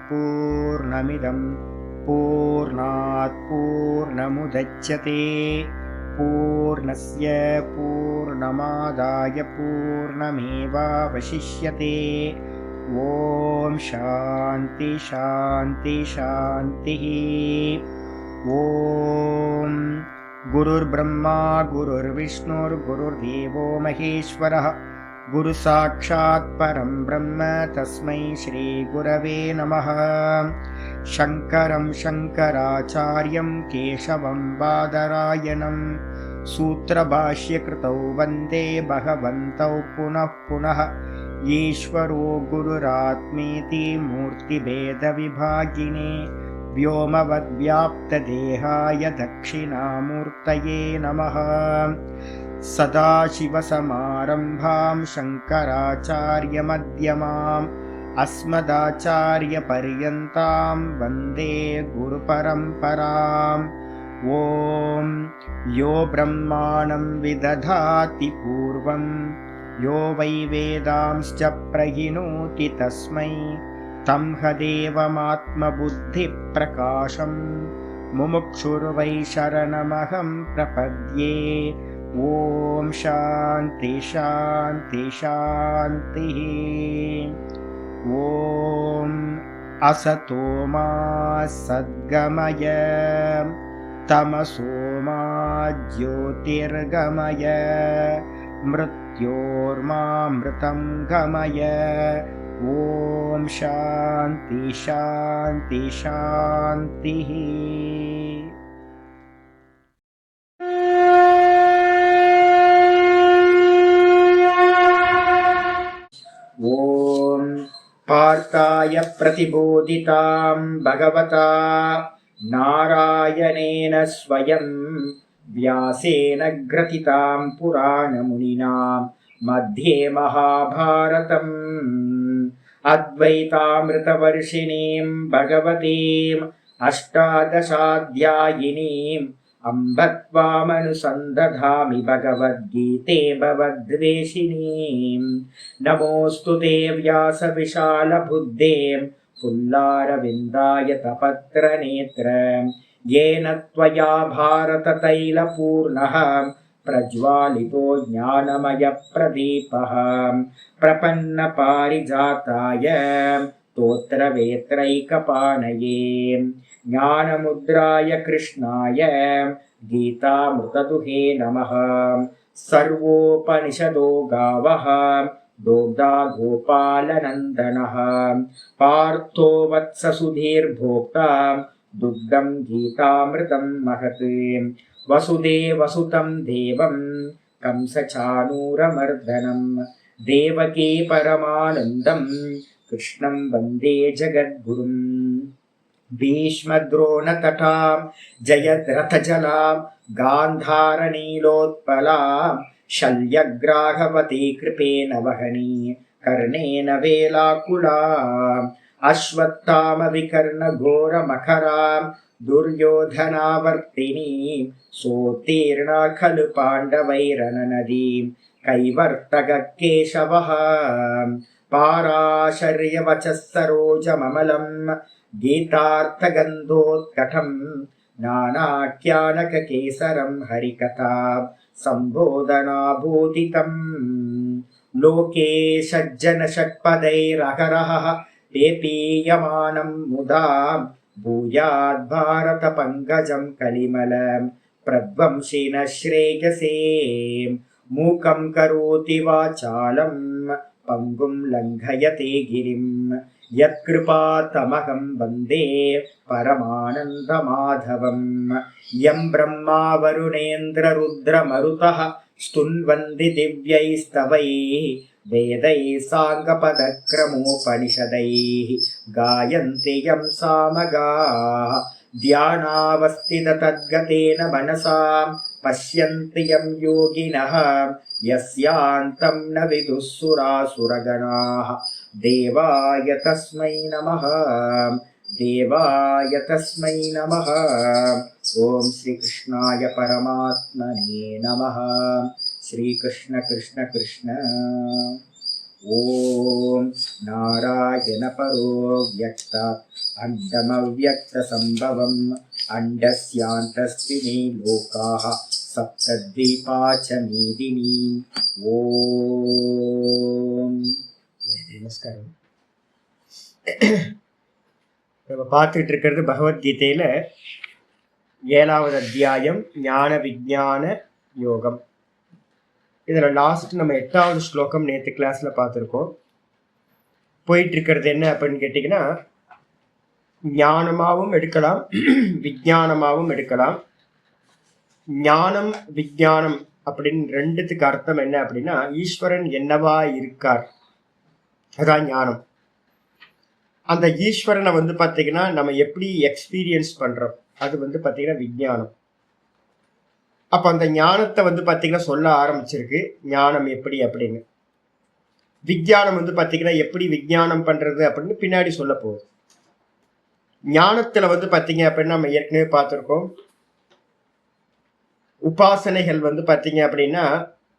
पूर्णमिदं पूर्णात् पूर्णमुदच्यते पूर्णस्य पूर्णमादाय पूर्णमेवावशिष्यते। ॐ शान्ति शान्ति शान्तिः। ॐ गुरुर्ब्रह्मा गुरुर्विष्णुर्गुरुर्देवो महेश्वरः गुरुसाक्षात् परं ब्रह्म तस्मै श्रीगुरवे नमः। शङ्करं शङ्कराचार्यं केशवं बादरायणं सूत्रभाष्यकृतौ वन्दे भगवन्तौ पुनः पुनः। ईश्वरो गुरुरात्मेति मूर्तिभेदविभागिने व्योमवद्व्याप्तदेहाय दक्षिणामूर्तये नमः। सदाशिवसमारम्भां शङ्कराचार्यमध्यमाम् अस्मदाचार्यपर्यन्तां वन्दे गुरुपरम्पराम्। ॐ यो ब्रह्माणं विदधाति पूर्वं यो वै वेदांश्च प्रहिणोति तस्मै तं हदेवमात्मबुद्धिप्रकाशं मुमुक्षुर्वै शरणमहं प्रपद्ये। ॐ शान्ति शान्ति शान्तिः। ॐ असतो मा सद्गमय तमसो मा ज्योतिर्गमय मृत्योर्मामृतं गमय। ॐ शान्ति शान्ति शान्तिः। ॐ पार्थाय प्रतिबोधितां भगवता नारायणेन स्वयं व्यासेन ग्रथितां पुराणमुनिना मध्ये महाभारतम् अद्वैतामृतवर्षिणीं भगवतीम् अष्टादशाध्यायिनीम् अम्ब त्वामनुसन्दधामि भगवद्गीते भवद्वेषिणीम्। नमोऽस्तु ते व्यासविशालबुद्धे पुल्लारविन्दाय तपत्रनेत्र येन त्वया भारततैलपूर्णः प्रज्वालितो ज्ञानमयप्रदीपः प्रपन्नपारिजाताय स्तोत्रवेत्रैकपाणये ज्ञानमुद्राय कृष्णाय गीतामृतदुहे नमः। सर्वोपनिषदो गावः दोग्धा गोपालनन्दनः पार्थो वत्ससुधीर्भोक्ता दुग्धं गीतामृतं महत्। वसुदेवसुतं देवं कंसचाणूरमर्दनं देवकी परमानन्दं कृष्णं वन्दे जगद्गुरुम्। भीष्मद्रोणतटां जयद्रथजलां गान्धारनीलोत्पलां शल्यग्राहवती कृपेण वहनी कर्णेन वेलाकुलाम् अश्वत्थामविकर्णघोरमखरां दुर्योधनावर्तिनीं सोत्तीर्णा खलु पाण्डवैरननदीं कैवर्तककेशवः पाराशर्यवचः सरोजममलं गीतार्थगन्धोत्कटं नानाख्यानककेसरं हरिकथा सम्बोधनाभूतितम्। लोके सज्जनषट्पदैरहरः पेपीयमानं मुदा भूयाद्भारतपङ्कजं कलिमलं प्रध्वंसिनः श्रेयसे। मूकं करोति वाचालं पङ्गुं लङ्घयते गिरिं यत्कृपातमहं वन्दे परमानन्दमाधवम्। यं ब्रह्मा वरुणेन्द्ररुद्रमरुतः स्तुन्वन्ति दिव्यैस्तवैः वेदैः साङ्गपदक्रमोपनिषदैः गायन्ति यं सामगाः ध्यानावस्थिततद्गतेन मनसा पश्यन्ति यं योगिनः यस्यान्तं न विदुः सुरासुरगणाः। देवाय तस्मै नमः देवाय तस्मै नमः। ॐ श्रीकृष्णाय परमात्मने नमः। श्रीकृष्ण कृष्ण कृष्ण। ஓம் நாராயண பரோ வியக்தாத் அண்டமவ்யக்த சம்பவம் அண்டஸ்யாந்தஸ்தினி லோகாஹ சப்தத்வீபாச்ச மீதினி. ஓம். நமஸ்காரம். நம்ம பார்த்துட்டு இருக்கிறது பகவத்கீதையில 7வது அத்தியாயம் ஞான விஞ்ஞான யோகம். இதில் லாஸ்ட் நம்ம 8வது ஸ்லோகம் நேற்று கிளாஸ்ல பார்த்துருக்கோம். போயிட்டு இருக்கிறது என்ன அப்படின்னு கேட்டிங்கன்னா, ஞானமாகவும் எடுக்கலாம், விஞ்ஞானமாகவும் எடுக்கலாம். ஞானம் விஞ்ஞானம் அப்படின்னு ரெண்டுத்துக்கு அர்த்தம் என்ன அப்படின்னா, ஈஸ்வரன் என்னவா இருக்கார், அதான் ஞானம். அந்த ஈஸ்வரனை பார்த்தீங்கன்னா நம்ம எப்படி எக்ஸ்பீரியன்ஸ் பண்றோம், அது பார்த்தீங்கன்னா விஞ்ஞானம். அப்ப அந்த ஞானத்தை பார்த்தீங்கன்னா சொல்ல ஆரம்பிச்சிருக்கு, ஞானம் எப்படி அப்படின்னு. விஞ்ஞானம் பார்த்தீங்கன்னா எப்படி விஞ்ஞானம் பண்றது அப்படின்னு பின்னாடி சொல்ல போகுது. ஞானத்துல பார்த்தீங்க அப்படின்னா நம்ம ஏற்கனவே பார்த்துருக்கோம், உபாசனைகள் பார்த்தீங்க அப்படின்னா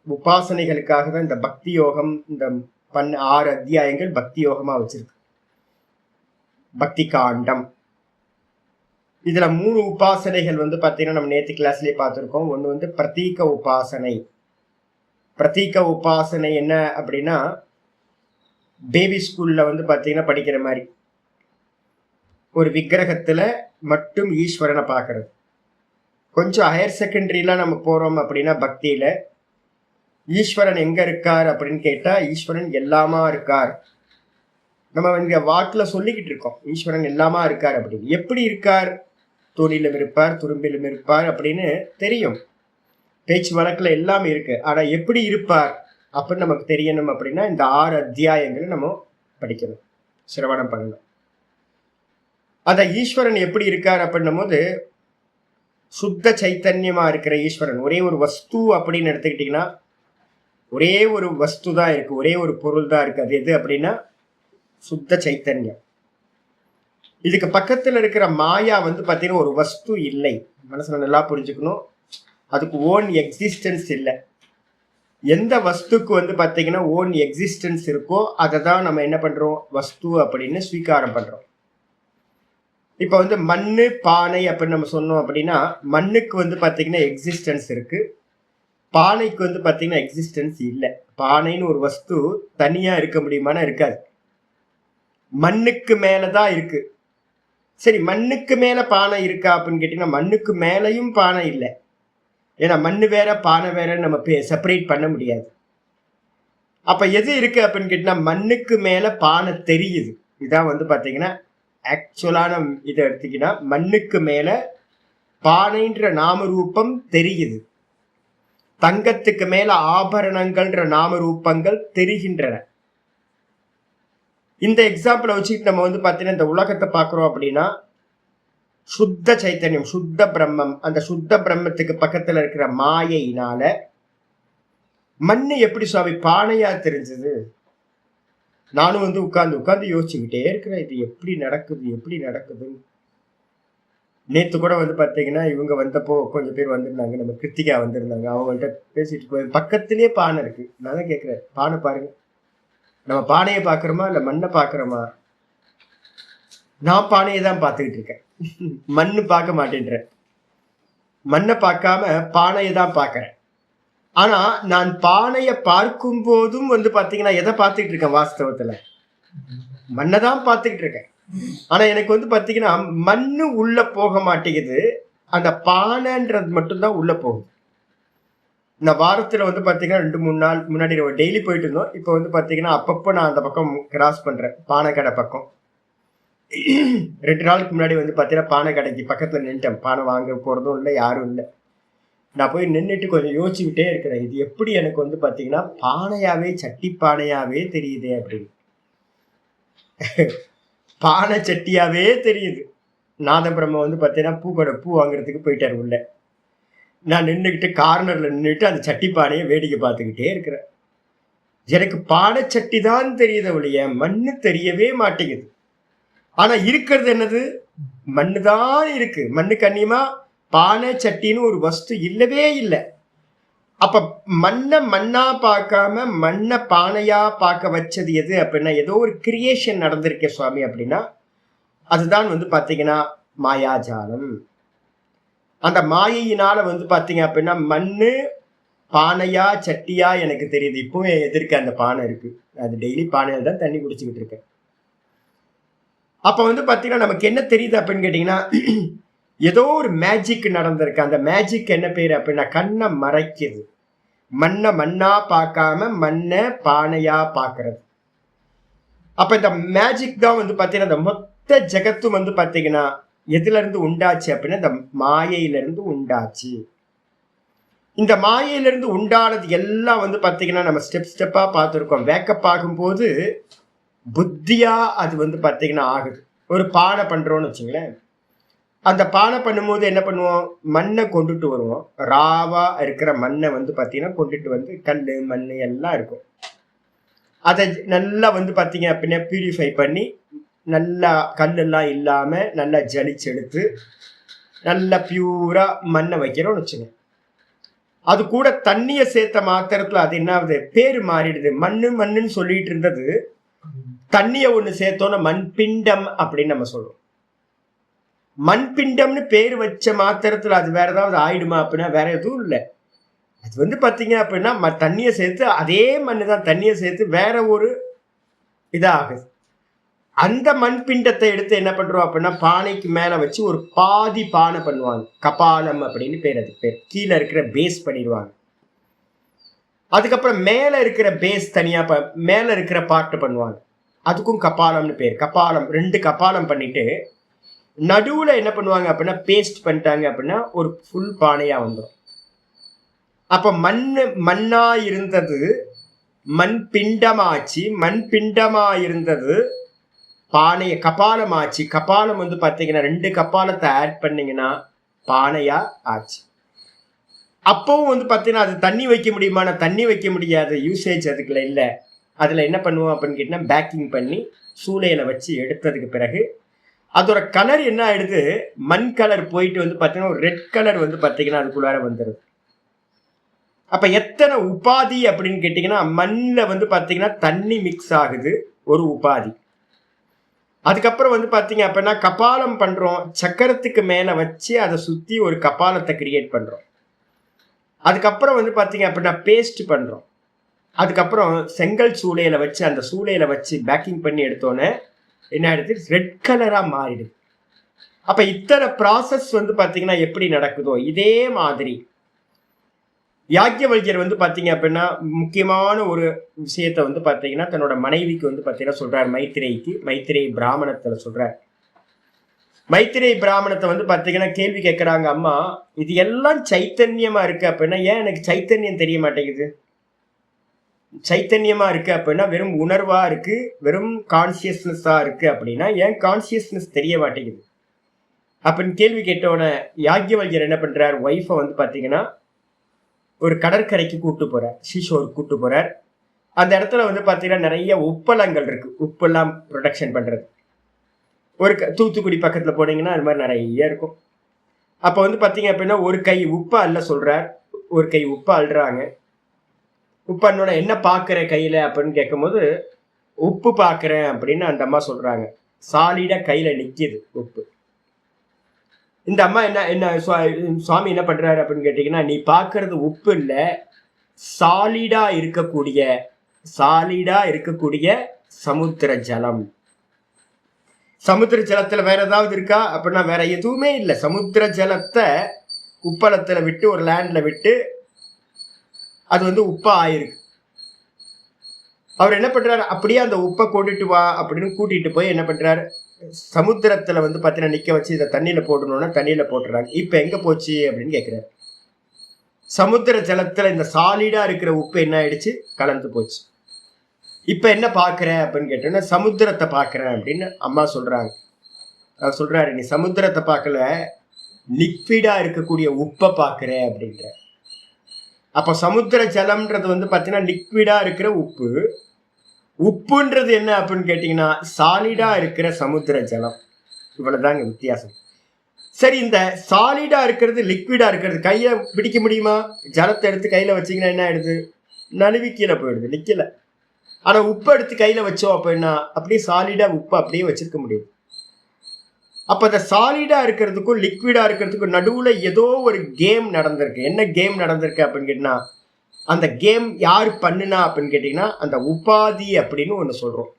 உபாசனைகளுக்காக தான் இந்த பக்தி யோகம், இந்த 6 அத்தியாயங்கள் பக்தி யோகமா வச்சிருக்கு. பக்தி காண்டம் இதுல 3 உபாசனைகள் பார்த்தீங்கன்னா நம்ம நேற்று கிளாஸ்லயே பார்த்துருக்கோம். ஒன்று பிரதீக உபாசனை. பிரதீக உபாசனை என்ன அப்படின்னா, பேபி ஸ்கூல்ல பார்த்தீங்கன்னா படிக்கிற மாதிரி ஒரு விக்கிரகத்துல மட்டும் ஈஸ்வரனை பார்க்கறது. கொஞ்சம் ஹையர் செகண்டரிலாம் நம்ம போறோம் அப்படின்னா பக்தியில ஈஸ்வரன் எங்க இருக்கார் அப்படின்னு கேட்டா, ஈஸ்வரன் எல்லாமா இருக்கார். நம்ம இங்க வாக்குல சொல்லிக்கிட்டு இருக்கோம் ஈஸ்வரன் எல்லாமா இருக்கார் அப்படின்னு. எப்படி இருக்கார்? தூணிலும் இருப்பார், துரும்பிலும் இருப்பார் அப்படின்னு தெரியும், பேச்சு வழக்குல எல்லாமே இருக்கு. ஆனா எப்படி இருப்பார் அப்படின்னு நமக்கு தெரியணும் அப்படின்னா இந்த 6 அத்தியாயங்களை நம்ம படிக்கணும், சிரவணம் பண்ணணும். அந்த ஈஸ்வரன் எப்படி இருக்கார் அப்படின்னும் போது, சுத்த சைத்தன்யமா இருக்கிற ஈஸ்வரன். ஒரே ஒரு வஸ்து அப்படின்னு எடுத்துக்கிட்டீங்கன்னா ஒரே ஒரு வஸ்து தான் இருக்கு, ஒரே ஒரு பொருள் தான் இருக்கு. அது எது அப்படின்னா சுத்த சைத்தன்யம். இதுக்கு பக்கத்துல இருக்கிற மாயா பார்த்தீங்கன்னா ஒரு வஸ்து இல்லை. மனசுல நல்லா புரிஞ்சுக்கணும், அதுக்கு ஓன் எக்ஸிஸ்டன்ஸ் இல்லை. எந்த வஸ்துக்கு பார்த்தீங்கன்னா ஓன் எக்ஸிஸ்டன்ஸ் இருக்கோ அதை தான் நம்ம என்ன பண்றோம், வஸ்து அப்படின்னு ஸ்வீகாரம் பண்றோம். இப்ப மண்ணு பானை அப்படின்னு நம்ம சொன்னோம் அப்படின்னா, மண்ணுக்கு பார்த்தீங்கன்னா எக்ஸிஸ்டன்ஸ் இருக்கு, பானைக்கு பார்த்தீங்கன்னா எக்ஸிஸ்டன்ஸ் இல்லை. பானைன்னு ஒரு வஸ்து தனியா இருக்க முடியுமானா இருக்காது, மண்ணுக்கு மேலதான் இருக்கு. சரி, மண்ணுக்கு மேல பானை இருக்கா அப்படின்னு கேட்டீங்கன்னா மண்ணுக்கு மேலையும் பானை இல்லை. ஏன்னா மண்ணு வேற பானை வேற நம்ம செப்பரேட் பண்ண முடியாது. அப்ப எது இருக்கு அப்படின்னு கேட்டீங்கன்னா மண்ணுக்கு மேல பானை தெரியுது. இதான் பாத்தீங்கன்னா ஆக்சுவலான இதை எடுத்தீங்கன்னா மண்ணுக்கு மேல பானைன்ற நாம ரூபம் தெரியுது, தங்கத்துக்கு மேல ஆபரணங்கள்ன்ற நாம ரூபங்கள் தெரிகின்றன. இந்த எக்ஸாம்பிளை வச்சுட்டு நம்ம பார்த்தீங்கன்னா இந்த உலகத்தை பார்க்குறோம் அப்படின்னா சுத்த சைத்தன்யம், சுத்த பிரம்மம், அந்த சுத்த பிரம்மத்துக்கு பக்கத்துல இருக்கிற மாயையினால மண்ணு எப்படி சுவாமி பானையா தெரிஞ்சது? நானும் உட்கார்ந்து யோசிச்சுக்கிட்டே இருக்கிறேன், இது எப்படி நடக்குதுன்னு. நேத்து கூட பார்த்தீங்கன்னா இவங்க வந்தப்போ கொஞ்சம் பேர் வந்திருந்தாங்க, நம்ம கிருத்திகா வந்திருந்தாங்க. அவங்கள்ட்ட பேசிட்டு பக்கத்திலேயே பானை இருக்கு. நான் தான் கேட்கிறேன், பானை பாருங்க, நம்ம பானையை பார்க்குறோமா இல்லை மண்ணை பார்க்குறோமா? நான் பானையை தான் பார்த்துக்கிட்டு இருக்கேன், மண்ணு பார்க்க மாட்டேன்றேன். மண்ணை பார்க்காம பானையை தான் பார்க்கறேன். ஆனா நான் பானையை பார்க்கும் போதும் பார்த்தீங்கன்னா எதை பார்த்துக்கிட்டு இருக்கேன்? வாஸ்தவத்துல மண்ணை தான் பார்த்துக்கிட்டு இருக்கேன். ஆனா எனக்கு பார்த்தீங்கன்னா மண்ணு உள்ள போக மாட்டேங்குது, அந்த பானைன்றது மட்டும்தான் உள்ள போகுது. இந்த வாரத்துல பார்த்தீங்கன்னா 2-3 நாள் முன்னாடி டெய்லி போயிட்டு இருந்தோம். இப்போ பார்த்தீங்கன்னா அப்பப்போ நான் அந்த பக்கம் கிராஸ் பண்றேன், பானை கடை பக்கம். 2 நாளுக்கு முன்னாடி பார்த்தீங்கன்னா பானை கடைக்கு பக்கத்துல நின்றுட்டேன். பானை வாங்க போறதும் இல்லை, யாரும் இல்லை. நான் போய் நின்றுட்டு கொஞ்சம் யோசிச்சுக்கிட்டே இருக்கிறேன், இது எப்படி எனக்கு பார்த்தீங்கன்னா பானையாவே, சட்டி பானையாவே தெரியுது அப்படின்னு. பானை சட்டியாவே தெரியுது. நாதபிரம்ம பார்த்தீங்கன்னா பூ வாங்குறதுக்கு போயிட்டாரு உள்ள. நான் நின்றுக்கிட்டு கார்னர்ல நின்றுட்டு அந்த சட்டி பானையை வேடிக்கை பார்த்துக்கிட்டே இருக்கிறேன். எனக்கு பானை சட்டி தான் தெரியுது ஒழிய மண்ணு தெரியவே மாட்டேங்குது. ஆனா இருக்கிறது என்னது? மண்ணு தான் இருக்கு. மண்ணுக்கு அந்நியமா பானை சட்டின்னு ஒரு வஸ்து இல்லவே இல்லை. அப்ப மண்ணை மண்ணா பார்க்காம மண்ணை பானையா பார்க்க வச்சது எது அப்படின்னா, ஏதோ ஒரு கிரியேஷன் நடந்திருக்கே சுவாமி அப்படின்னா, அதுதான் வந்து பாத்தீங்கன்னா மாயாஜாலம். அந்த மாயையினால வந்து பாத்தீங்க அப்படின்னா மண்ணு பானையா சட்டியா எனக்கு தெரியுது. இப்போ எதிர்க்க அந்த பானை இருக்கு. அது டெய்லி பானையில தான் தண்ணி குடிச்சுக்கிட்டு இருக்கேன். அப்ப வந்து பாத்தீங்கன்னா நமக்கு என்ன தெரியுது அப்படின்னு கேட்டீங்கன்னா, ஏதோ ஒரு மேஜிக் நடந்திருக்கு. அந்த மேஜிக் என்ன பேரு அப்படின்னா, கண்ணை மறைக்குது. மண்ணை மண்ணா பார்க்காம மண்ணை பானையா பார்க்கறது. அப்ப இந்த மேஜிக் தான் வந்து பாத்தீங்கன்னா இந்த மொத்த ஜெகத்தும் வந்து பாத்தீங்கன்னா எதுல இருந்து உண்டாச்சு அப்படின்னா இந்த மாயையில இருந்து உண்டாச்சு. இந்த மாயையிலிருந்து உண்டானது எல்லாம் வந்து பாத்தீங்கன்னா நம்ம ஸ்டெப் ஸ்டெப்பா பார்த்துருக்கோம். வேக்கப் ஆகும்போது புத்தியா அது வந்து பாத்தீங்கன்னா ஆகுது. ஒரு பானை பண்றோம்னு வச்சுங்களேன். அந்த பானை பண்ணும்போது என்ன பண்ணுவோம், மண்ணை கொண்டுட்டு வருவோம். ராவா இருக்கிற மண்ணை வந்து பாத்தீங்கன்னா கொண்டுட்டு வந்து கல் மண் எல்லாம் இருக்கும். அதை நல்லா வந்து பாத்தீங்க அப்படின்னா பியூரிஃபை பண்ணி நல்லா கல்லெல்லாம் இல்லாம நல்லா ஜலிச்செடுத்து நல்லா பியூரா மண்ணை வைக்கிறோம்னு வச்சுங்க. அது கூட தண்ணிய சேர்த்த மாத்திரத்துல அது என்ன ஆகுது, பேரு மாறிடுது. மண்ணுன்னு சொல்லிட்டு இருந்தது தண்ணிய ஒண்ணு சேர்த்தோன்னா மண்பிண்டம் அப்படின்னு நம்ம சொல்றோம். மண்பிண்டம்னு பேர் வச்ச மாத்திரத்துல அது வேற ஏதாவது ஆயிடுமா அப்படின்னா வேற எதுவும் இல்லை. அது வந்து பாத்தீங்க அப்படின்னா தண்ணிய சேர்த்து அதே மண்ணு தான் தண்ணிய சேர்த்து வேற ஒரு இதாகுது. அந்த மண்பிண்டத்தை எடுத்து என்ன பண்றோம் அப்படின்னா பானைக்கு மேல வச்சு ஒரு பாதி பானை பண்ணுவாங்க. கபாலம் அப்படின்னு பேர். அதுக்கு பேர் கீழே இருக்கிற பேஸ் பண்ணிடுவாங்க. அதுக்கப்புறம் மேல இருக்கிற பேஸ் தனியா மேல இருக்கிற பார்ட் பண்ணுவாங்க. அதுக்கும் கபாலம்னு பேர். கபாலம் 2 கபாலம் பண்ணிட்டு நடுவுல என்ன பண்ணுவாங்க அப்படின்னா பேஸ்ட் பண்ணிட்டாங்க அப்படின்னா ஒரு ஃபுல் பானையா வந்துடும். அப்ப மண்ணா இருந்தது மண் பிண்டமாச்சு. மண் பிண்டமா இருந்தது பானைய கபாலம் ஆச்சு. கபாலம் வந்து பாத்தீங்கன்னா 2 கபாலத்தை ஆட் பண்ணீங்கன்னா பானையா ஆச்சு. அப்பவும் வந்து பாத்தீங்கன்னா அது தண்ணி வைக்க முடியுமா, தண்ணி வைக்க முடியாது. யூசேஜ் அதுக்குள்ள இல்லை. அதுல என்ன பண்ணுவோம் அப்படின்னு கேட்டீங்கன்னா பேக்கிங் பண்ணி சூளையில வச்சு எடுத்ததுக்கு பிறகு அதோட கலர் என்ன ஆயிடுது, மண் கலர் போயிட்டு வந்து பாத்தீங்கன்னா ஒரு ரெட் கலர் வந்து பாத்தீங்கன்னா அதுக்குள்ளார வந்துடுது. அப்ப எத்தனை உபாதி அப்படின்னு கேட்டீங்கன்னா, மண்ல வந்து பாத்தீங்கன்னா தண்ணி மிக்ஸ் ஆகுது ஒரு உபாதி. அதுக்கப்புறம் வந்து பாத்தீங்க அப்படின்னா கபாலம் பண்றோம். சக்கரத்துக்கு மேல வச்சு அதை சுத்தி ஒரு கபாலத்தை கிரியேட் பண்றோம். அதுக்கப்புறம் வந்து பாத்தீங்க அப்படின்னா பேஸ்ட் பண்றோம். அதுக்கப்புறம் செங்கல் சூளையில வச்சு அந்த சூளையில வச்சு பேக்கிங் பண்ணி எடுத்தோன்னே என்ன ஆயிடுது, ரெட் கலரா மாறிடுது. அப்ப இத்தனை ப்ராசஸ் வந்து பாத்தீங்கன்னா எப்படி நடக்குதோ இதே மாதிரி யாக்ஞவல்கியர் வந்து பாத்தீங்க அப்படின்னா முக்கியமான ஒரு விஷயத்த வந்து பாத்தீங்கன்னா தன்னோட மனைவிக்கு வந்து பாத்தீங்கன்னா சொல்றாரு. மைத்திரேயி பிராமணத்துல சொல்றாரு. மைத்திரேயி பிராமணத்தை வந்து பாத்தீங்கன்னா கேள்வி கேட்கிறாங்க, அம்மா இது எல்லாம் சைத்தன்யமா இருக்கு அப்படின்னா ஏன் எனக்கு சைத்தன்யம் தெரிய மாட்டேங்குது? சைத்தன்யமா இருக்கு அப்படின்னா வெறும் உணர்வா இருக்கு, வெறும் கான்சியஸ்னஸா இருக்கு அப்படின்னா ஏன் கான்சியஸ்னஸ் தெரிய மாட்டேங்குது அப்படின்னு கேள்வி கேட்டோட யாக்ஞவல்கியர் என்ன பண்றார், ஒய்ஃபை வந்து பாத்தீங்கன்னா ஒரு கடற்கரைக்கு கூட்டு போறார், சீஷோருக்கு கூட்டு போறார். அந்த இடத்துல வந்து பாத்தீங்கன்னா நிறைய உப்பளங்கள் இருக்கு, உப்பெல்லாம் ப்ரொடக்ஷன் பண்றது. ஒரு தூத்துக்குடி பக்கத்துல போனீங்கன்னா அது மாதிரி நிறைய இருக்கும். அப்ப வந்து பாத்தீங்க அப்படின்னா ஒரு கை உப்பு அள்ள சொல்றார், ஒரு கை உப்பு அள்ளுறாங்க. உப்பு அண்ணோட என்ன பாக்குற கையில அப்படின்னு கேட்கும் போது உப்பு பாக்குறேன் அப்படின்னு அந்த அம்மா சொல்றாங்க. சாலிடா கையில நிக்குது உப்பு. இந்த அம்மா என்ன சுவாமி என்ன பண்றாரு அப்படின்னு கேட்டீங்கன்னா, நீ பாக்குறது உப்பு இல்ல, சாலிடா இருக்கக்கூடிய சமுத்திர ஜலம். சமுத்திர ஜலத்துல வேற ஏதாவது இருக்கா அப்படின்னா வேற எதுவுமே இல்லை. சமுத்திர ஜலத்தை உப்பளத்துல விட்டு ஒரு லேண்ட்ல விட்டு அது வந்து உப்பா ஆயிருக்கு. அவர் என்ன பண்றாரு, அப்படியே அந்த உப்பை கொண்டுட்டு வா அப்படின்னு கூட்டிட்டு போய் என்ன பண்றாரு, சமுத்திரத்துல வந்து பாத்தீங்கன்னா நிக்க வச்சு இதை தண்ணியில போடணும்னா தண்ணியில போட்டுறாங்க. இப்ப எங்க போச்சு அப்படின்னு கேட்கிறாரு. சமுத்திர ஜலத்துல இந்த சாலிடா இருக்கிற உப்பு என்ன ஆயிடுச்சு, கலந்து போச்சு. இப்ப என்ன பாக்குற அப்படின்னு கேட்டோன்னா சமுத்திரத்தை பாக்குறேன் அப்படின்னு அம்மா சொல்றாங்க. அவர் சொல்றாரு, நீ சமுத்திரத்தை பார்க்கல, லிக்விடா இருக்கக்கூடிய உப்பை பாக்குற அப்படின்ற. அப்ப சமுத்திர ஜலம்ன்றது வந்து பாத்தீங்கன்னா லிக்விடா இருக்கிற உப்பு. உப்புன்றது என்ன அப்படின்னு கேட்டீங்கன்னா சாலிடா இருக்கிற சமுத்திர ஜலம். இவ்வளவுதாங்க வித்தியாசம். சரி, இந்த சாலிடா இருக்கிறது லிக்விடா இருக்கிறது கையை பிடிக்க முடியுமா? ஜலத்தை எடுத்து கையில வச்சீங்கன்னா என்ன ஆயிடுது? நழுவி கீழே போயிடுது, நிக்கல. ஆனா உப்பு எடுத்து கையில வச்சோம் அப்படின்னா அப்படியே சாலிடா உப்பு அப்படியே வச்சிருக்க முடியும். அப்ப இந்த சாலிடா இருக்கிறதுக்கும் லிக்விடா இருக்கிறதுக்கும் நடுவுல ஏதோ ஒரு கேம் நடந்திருக்கு. என்ன கேம் நடந்திருக்கு அப்படின்னு கேட்டீங்கன்னா, அந்த கேம் யாரு பண்ணுனா அப்படின்னு கேட்டீங்கன்னா, அந்த உபாதி அப்படின்னு ஒண்ணு சொல்றோம்.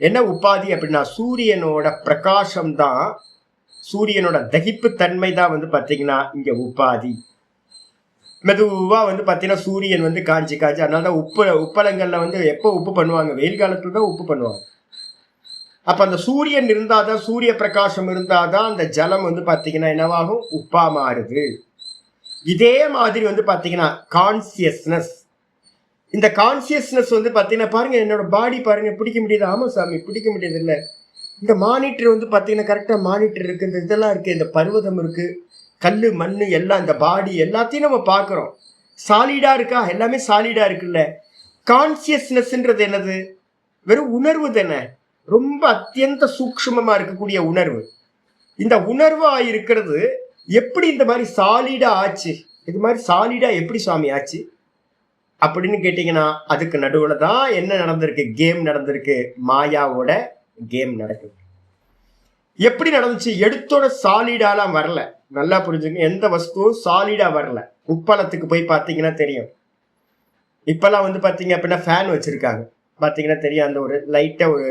என்ன உபாதி அப்படின்னா, சூரியனோட பிரகாசம் தான், சூரியனோட தகிப்பு தன்மை தான் வந்து பாத்தீங்கன்னா இங்க உபாதி. மெதுவா வந்து பாத்தீங்கன்னா சூரியன் வந்து காஞ்சி காஞ்சி, அதனாலதான் உப்பளங்கள்ல வந்து எப்போ உப்பு பண்ணுவாங்க? வெயில் காலத்துல தான் உப்பு பண்ணுவாங்க. அப்ப அந்த சூரியன் இருந்தாதான், சூரிய பிரகாசம் இருந்தாதான் அந்த ஜலம் வந்து பாத்தீங்கன்னா என்னவாகும்? உப்பா மாறுது. இதே மாதிரி வந்து பாத்தீங்கன்னா கான்சியஸ்னஸ், இந்த கான்சியஸ்னஸ் வந்து பாத்தீங்கன்னா பாருங்க, என்னோட பாடி பாருங்க, பிடிக்க முடியுது? ஆமா சாமி, பிடிக்க முடியாது இல்ல. இந்த மானிட்டர் வந்து பாத்தீங்கன்னா கரெக்டா மானிட்டர் இருக்கு, இந்த இதெல்லாம் இருக்கு, இந்த பர்வதம் இருக்கு, கல்லு மண்ணு எல்லாம், இந்த பாடி எல்லாத்தையும் நம்ம பாக்குறோம். சாலிடா இருக்கா? எல்லாமே சாலிடா இருக்குல்ல. கான்சியஸ்னஸ்ன்றது என்னது? வெறும் உணர்வு தானே, ரொம்ப அத்தியந்த சூக்ஷ்மமா இருக்கக்கூடிய உணர்வு. இந்த உணர்வா இருக்கிறது எப்படி இந்த மாதிரி சாலிடா ஆச்சு? இது மாதிரி சாலிடா எப்படி சுவாமி ஆச்சு அப்படின்னு கேட்டீங்கன்னா, அதுக்கு நடுவுல தான் என்ன நடந்திருக்கு? கேம் நடந்திருக்கு. மாயாவோட கேம் நடக்குது. எப்படி நடந்துச்சு? எடுத்தோட சாலிடாலாம் வரல. நல்லா புரிஞ்சுங்க, எந்த வஸ்துவும் சாலிடா வரல. உப்பளத்துக்கு போய் பாத்தீங்கன்னா தெரியும். இப்பெல்லாம் வந்து பாத்தீங்க அப்படின்னா ஃபேன் வச்சிருக்காங்க, பாத்தீங்கன்னா தெரியும். அந்த ஒரு லைட்டா ஒரு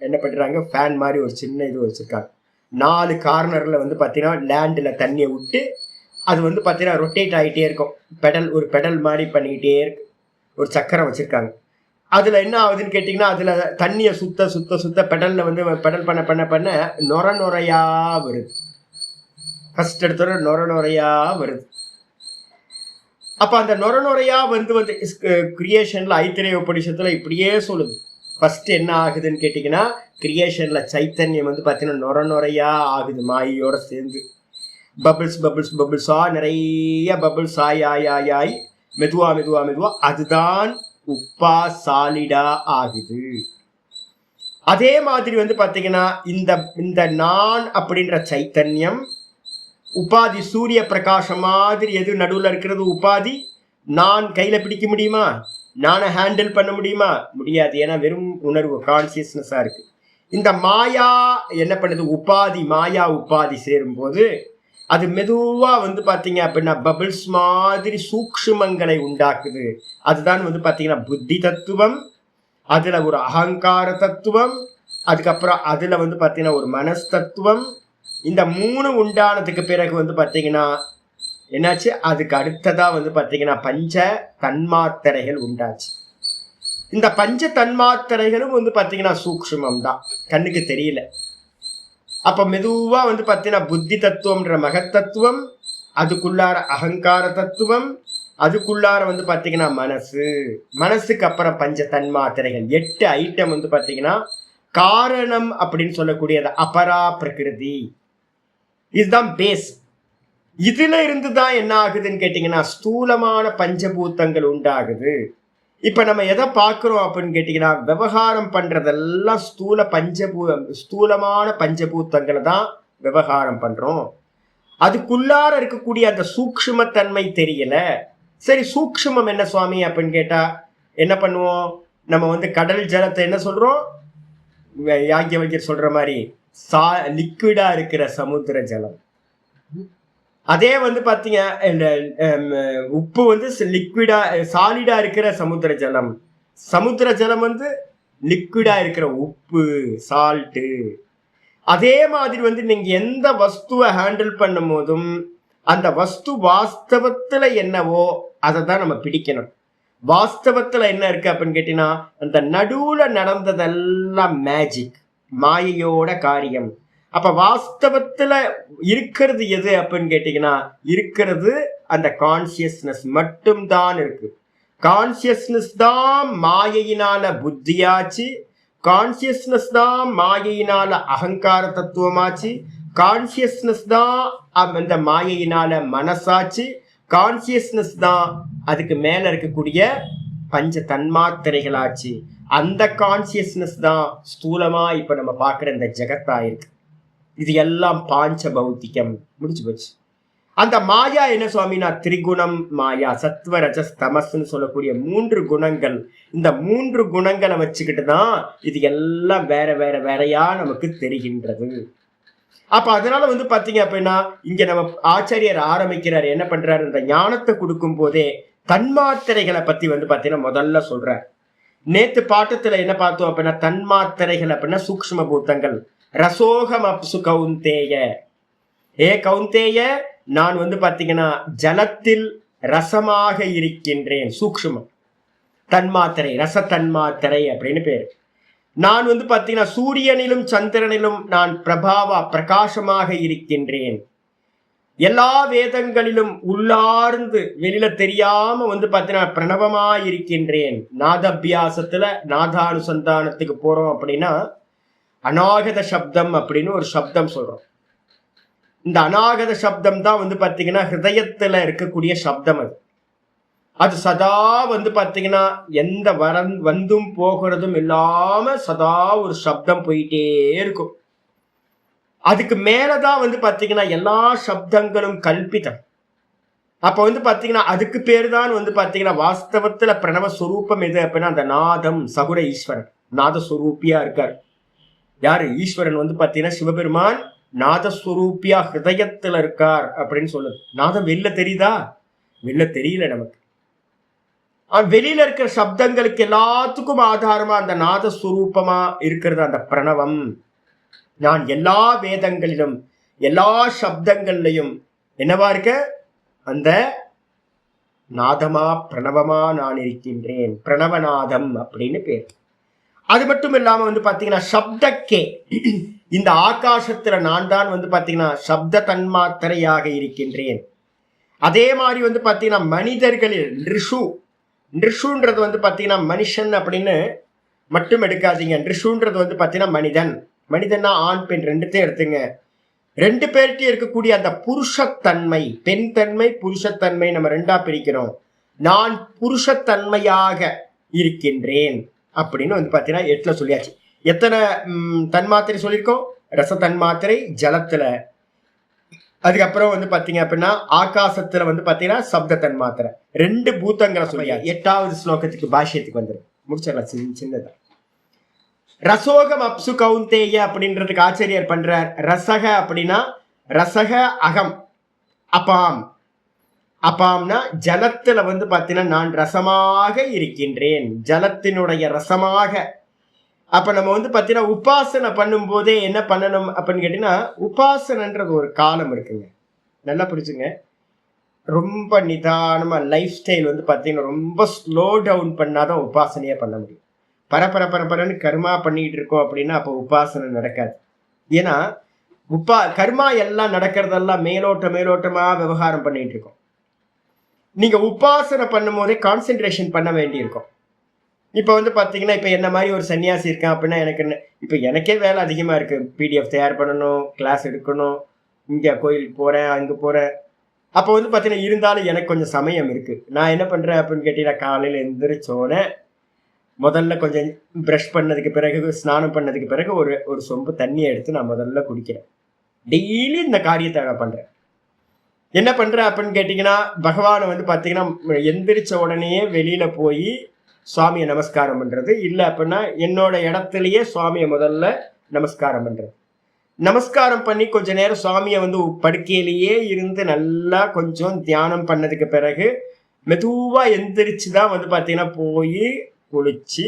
என்ன பண்றாங்க, ஃபேன் மாதிரி ஒரு சின்ன இது வச்சிருக்காங்க. 4 கார்னர்ல வந்து பாத்தீங்கன்னா லேண்ட்ல தண்ணியை விட்டு அது வந்து பாத்தீங்கன்னா ரொட்டேட் ஆகிட்டே இருக்கும். ஒரு பெடல் மாதிரி பண்ணிக்கிட்டே இருக்கு. ஒரு சக்கரம் வச்சிருக்காங்க. அதுல என்ன ஆகுதுன்னு கேட்டீங்கன்னா, அதுல தண்ணியை சுத்த சுத்த சுத்த பெடல்ல வந்து பெடல் பண்ண பண்ண பண்ண நொர நொறையா வருது. ஃபர்ஸ்ட் எடுத்தோட நொர நொறையா வருது. அப்ப அந்த நொர நொறையா வந்து கிரியேஷன்ல ஐத்திரேய உபநிஷத்துல இப்படியே சொல்லுது. ஃபர்ஸ்ட் என்ன ஆகுதுன்னு கேட்டீங்கன்னா, கிரியேஷன்ல சைத்தன்யம் வந்து பாத்தீங்கன்னா நொர நொறையா ஆகுது மாயோட சேர்ந்து. பபிள்ஸ் பபிள்ஸ் பபிள்ஸா, நிறைய பபிள்ஸ் ஆய் ஆய் ஆய் ஆய் மெதுவா மெதுவா மெதுவா அதுதான் உப்பா சாலிடா ஆகுது. அதே மாதிரி வந்து பாத்தீங்கன்னா இந்த நான் அப்படின்ற சைத்தன்யம் உபாதி, சூரிய பிரகாசம் மாதிரி எது நடுவுல இருக்கிறது? உபாதி. நான் கையில பிடிக்க முடியுமா? நானை ஹேண்டில் பண்ண முடியுமா? முடியாது. ஏன்னா வெறும் உணர்வு, கான்சியஸ்னஸா இருக்கு. இந்த மாயா என்ன பண்ணுது? உபாதி, மாயா உபாதி சேரும் போது அது மெதுவா வந்து பாத்தீங்க அப்படின்னா பபிள்ஸ் மாதிரி சூக்ஷ்மங்களை உண்டாக்குது. அதுதான் வந்து பாத்தீங்கன்னா புத்தி தத்துவம், அதுல ஒரு அகங்கார தத்துவம், அதுக்கப்புறம் அதுல வந்து பாத்தீங்கன்னா ஒரு மனஸ் தத்துவம். இந்த 3 உண்டானதுக்கு பிறகு வந்து பாத்தீங்கன்னா என்னாச்சு? அதுக்கு அடுத்ததா வந்து பாத்தீங்கன்னா பஞ்ச தன்மாத்திரைகள் உண்டாச்சு. இந்த பஞ்ச தன்மாத்திரைகளும் வந்து பாத்தீங்கன்னா சூக்ஷ்மம் தான், கண்ணுக்கு தெரியல. அப்ப மெதுவா வந்து பாத்தீங்கன்னா புத்தி தத்துவம்ன்ற மகத்தத்துவம், அதுக்குள்ளார அகங்கார தத்துவம், அதுக்குள்ளார வந்து பாத்தீங்கன்னா மனசு, மனசுக்கு அப்புறம் பஞ்ச தன்மாத்திரைகள் 8 ஐட்டம் வந்து பாத்தீங்கன்னா காரணம் அப்படின்னு சொல்லக்கூடியது அபரா பிரகிருதி. இதுதான் பேஸ். இதுல இருந்துதான் என்ன ஆகுதுன்னு கேட்டீங்கன்னா ஸ்தூலமான பஞ்சபூத்தங்கள் உண்டாகுது. இப்ப நம்ம எதை பார்க்கிறோம் அப்படின்னு கேட்டீங்கன்னா, விவகாரம் பண்றதெல்லாம் ஸ்தூலமான பஞ்சபூத்தங்களை தான் விவகாரம் பண்றோம். அதுக்குள்ளார இருக்கக்கூடிய அந்த சூக்ஷ்மத்தன்மை தெரியல. சரி, சூக்ஷ்மம் என்ன சுவாமி அப்படின்னு கேட்டா என்ன பண்ணுவோம்? நம்ம வந்து கடல் ஜலத்தை என்ன சொல்றோம்? யாக்கியவல்யர் சொல்ற மாதிரி லிக்விடா இருக்கிற சமுத்திர ஜலம். அதே வந்து பாத்தீங்க உப்பு வந்து லிக்விடா சாலிடா இருக்கிற சமுத்திர ஜலம், சமுத்திர ஜலம் வந்து லிக்விடா இருக்கிற உப்பு, சால்ட்டு. அதே மாதிரி வந்து நீங்க எந்த வஸ்துவை ஹேண்டில் பண்ணும் போதும் அந்த வஸ்து வாஸ்தவத்துல என்னவோ அதை தான் நம்ம பிடிக்கணும். வாஸ்தவத்துல என்ன இருக்கு அப்படின்னு கேட்டீங்கன்னா, அந்த நடுவுல நடந்ததெல்லாம் மேஜிக், மாயையோட காரியம். அப்ப வாஸ்தவத்துல இருக்கிறது எது அப்படின்னு கேட்டீங்கன்னா, இருக்கிறது அந்த கான்சியஸ்னஸ் மட்டும்தான் இருக்கு. கான்சியஸ்னஸ் தான் மாயையினால புத்தியாச்சு, கான்சியஸ்னஸ் தான் மாயையினால அகங்கார தத்துவமாச்சு, கான்சியஸ்னஸ் தான் அந்த மாயையினால மனசாச்சு, கான்சியஸ்னஸ் தான் அதுக்கு மேல இருக்கக்கூடிய பஞ்ச தன்மாத்திரைகளாச்சு. அந்த கான்சியஸ்னஸ் தான் ஸ்தூலமா இப்ப நம்ம பாக்குற இந்த ஜெகத்தா இருக்கு. இது எல்லாம் பாஞ்ச பௌத்திகம். முடிச்சு போச்சு. அந்த மாயா என்ன சுவாமினா திரிகுணம் மாயா, சத்வ ரஜஸ் தமஸ்ன்னு சொல்லக்கூடிய 3 குணங்கள். இந்த 3 குணங்களை வச்சுக்கிட்டு தான் இது எல்லாம் வேற வேற வேறையா நமக்கு தெரிகின்றது. அப்ப அதனால பாத்தீங்க அப்படின்னா இங்க நம்ம ஆச்சாரியர் ஆரம்பிக்கிறார், என்ன பண்றாரு, இந்த ஞானத்தை கொடுக்கும் போதே தன்மாத்திரைகளை பத்தி பாத்தீங்கன்னா முதல்ல சொல்றார். நேத்து பாட்டத்துல என்ன பார்த்தோம் அப்படின்னா தன்மாத்திரைகள் அப்படின்னா சூக்ஷ்ம பூத்தங்கள். ரசோகம் அப்சு கௌந்தேய, ஏ கௌந்தேய, நான் பாத்தீங்கன்னா ஜலத்தில் ரசமாக இருக்கின்றேன். சூக்ஷ்மம் தன்மாத்திரை, ரச தன்மாத்திரை அப்படின்னு பேரு. நான் பாத்தீங்கன்னா சூரியனிலும் சந்திரனிலும் நான் பிரகாசமாக இருக்கின்றேன். எல்லா வேதங்களிலும் உள்ளார்ந்து வெளியில தெரியாம பாத்தீங்கன்னா பிரணவமா இருக்கின்றேன். நாதாபியாசத்துல நாதானுசந்தானத்துக்கு போறோம் அப்படின்னா அநாகத சப்தம் அப்படின்னு ஒரு சப்தம் சொல்றோம். இந்த அநாகத சப்தம் தான் பாத்தீங்கன்னா ஹிருதயத்துல இருக்கக்கூடிய சப்தம். அது சதா பாத்தீங்கன்னா எந்த வந்தும் போகிறதும் இல்லாம சதா ஒரு சப்தம் போயிட்டே இருக்கும். அதுக்கு மேலதான் பாத்தீங்கன்னா எல்லா சப்தங்களும் கல்பிதம். அப்ப பாத்தீங்கன்னா அதுக்கு பேரு தான் பாத்தீங்கன்னா வாஸ்தவத்துல பிரணவ ஸ்வரூபம் எது அப்படின்னா அந்த நாதம். சகுர ஈஸ்வரன் நாதஸ்வரூப்பியா இருக்கார். யாரு? ஈஸ்வரன் பாத்தீங்கன்னா சிவபெருமான் நாதஸ்வரூப்பியா ஹிருதயத்துல இருக்கார் அப்படின்னு சொல்லுது. நாதம் வெளில தெரியுதா? வெளில தெரியல நமக்கு. வெளியில இருக்கிற சப்தங்களுக்கு எல்லாத்துக்கும் ஆதாரமா அந்த நாதஸ்வரூபமா இருக்கிறது அந்த பிரணவம். நான் எல்லா வேதங்களிலும் எல்லா சப்தங்கள்லையும் என்னவா இருக்க? அந்த நாதமா பிரணவமா நான் இருக்கின்றேன். பிரணவநாதம் அப்படின்னு பேர். அது மட்டும் இல்லாம பாத்தீங்கன்னா சப்தக்கே, இந்த ஆகாசத்துல நான் தான் பாத்தீங்கன்னா சப்த தன்மாத்திரையாக இருக்கின்றேன். அதே மாதிரி பாத்தீங்கன்னா மனிதர்களில் நிருஷுன்றது பாத்தீங்கன்னா மனுஷன் அப்படின்னு மட்டும் எடுக்காதீங்க. நிருஷுன்றது பாத்தீங்கன்னா மனிதன். மனிதன்னா ஆண் பெண் ரெண்டுத்தையும் எடுத்துங்க. 2 பேர்கிட்ட இருக்கக்கூடிய அந்த புருஷத்தன்மை, பெண் தன்மை புருஷத்தன்மை நம்ம 2ஆ பிரிக்கிறோம். நான் புருஷத்தன்மையாக இருக்கின்றேன் அப்படின்னு பாத்தீங்கன்னா 8ல சொல்லியாச்சு. எத்தனை தன்மாத்திரை சொல்லியிருக்கோம்? ரச தன்மாத்திரை ஜலத்துல. அதுக்கப்புறம் பாத்தீங்க அப்படின்னா ஆகாசத்துல பாத்தீங்கன்னா சப்த தன்மாத்திரை. 2 பூத்தங்களை சொல்லியா. 8வது ஸ்லோகத்துக்கு பாஷ்யத்துக்கு வந்துடும். முடிச்சிடலாம் சின்னதா. ரசோகம் அப்சு கௌந்தேய அப்படின்றதுக்கு ஆச்சரியர் பண்றார். ரசக அப்படின்னா ரசக அகம் அபாம். அப்பாம்னா ஜலத்துல பாத்தீங்கன்னா நான் ரசமாக இருக்கின்றேன், ஜலத்தினுடைய ரசமாக. அப்ப நம்ம பாத்தீங்கன்னா உபாசனை பண்ணும் போதே என்ன பண்ணணும் அப்படின்னு கேட்டீங்கன்னா, உபாசனைன்றது ஒரு காலம் இருக்குங்க. நல்லா புரிச்சுங்க. ரொம்ப நிதானமா லைஃப் ஸ்டைல் பாத்தீங்கன்னா ரொம்ப ஸ்லோ டவுன் பண்ணாதான் உபாசனையே பண்ண முடியும். பரப்பரன்னு கர்மா பண்ணிட்டு இருக்கோம் அப்படின்னா அப்ப உபாசனை நடக்காது. ஏன்னா கர்மா எல்லாம் நடக்கிறதெல்லாம் மேலோட்டமா விவகாரம் பண்ணிட்டு இருக்கோம். நீங்க உபாசனை பண்ணும் போதே கான்சென்ட்ரேஷன் பண்ண வேண்டி இருக்கும். இப்ப பாத்தீங்கன்னா இப்ப என்ன மாதிரி ஒரு சன்னியாசி இருக்கான் அப்படின்னா எனக்கு என்ன, இப்ப எனக்கே வேலை அதிகமா இருக்கு. பிடிஎஃப் தயார் பண்ணணும், கிளாஸ் எடுக்கணும், இங்க கோயிலுக்கு போறேன், அங்க போறேன். அப்ப பாத்தீங்கன்னா இருந்தாலும் எனக்கு கொஞ்சம் சமயம் இருக்கு. நான் என்ன பண்றேன் அப்படின்னு கேட்டீங்கன்னா, காலையில எந்திரிச்சோடனே முதல்ல கொஞ்சம் ப்ரஷ் பண்ணதுக்கு பிறகு, ஸ்நானம் பண்ணதுக்கு பிறகு ஒரு சொம்பு தண்ணியை எடுத்து நான் முதல்ல குடிக்கிறேன். டெய்லி இந்த காரியத்தை நான் பண்றேன். என்ன பண்றேன் அப்படின்னு கேட்டீங்கன்னா, பகவானை பாத்தீங்கன்னா எந்திரிச்ச உடனே வெளியில போய் சுவாமியை நமஸ்காரம் பண்றது, இல்லை அப்படின்னா என்னோட இடத்துலயே சுவாமியை முதல்ல நமஸ்காரம் பண்றது. நமஸ்காரம் பண்ணி கொஞ்ச நேரம் சுவாமியை படுக்கையிலேயே இருந்து நல்லா கொஞ்சம் தியானம் பண்ணதுக்கு பிறகு மெதுவா எந்திரிச்சுதான் பாத்தீங்கன்னா போய் குளிச்சு,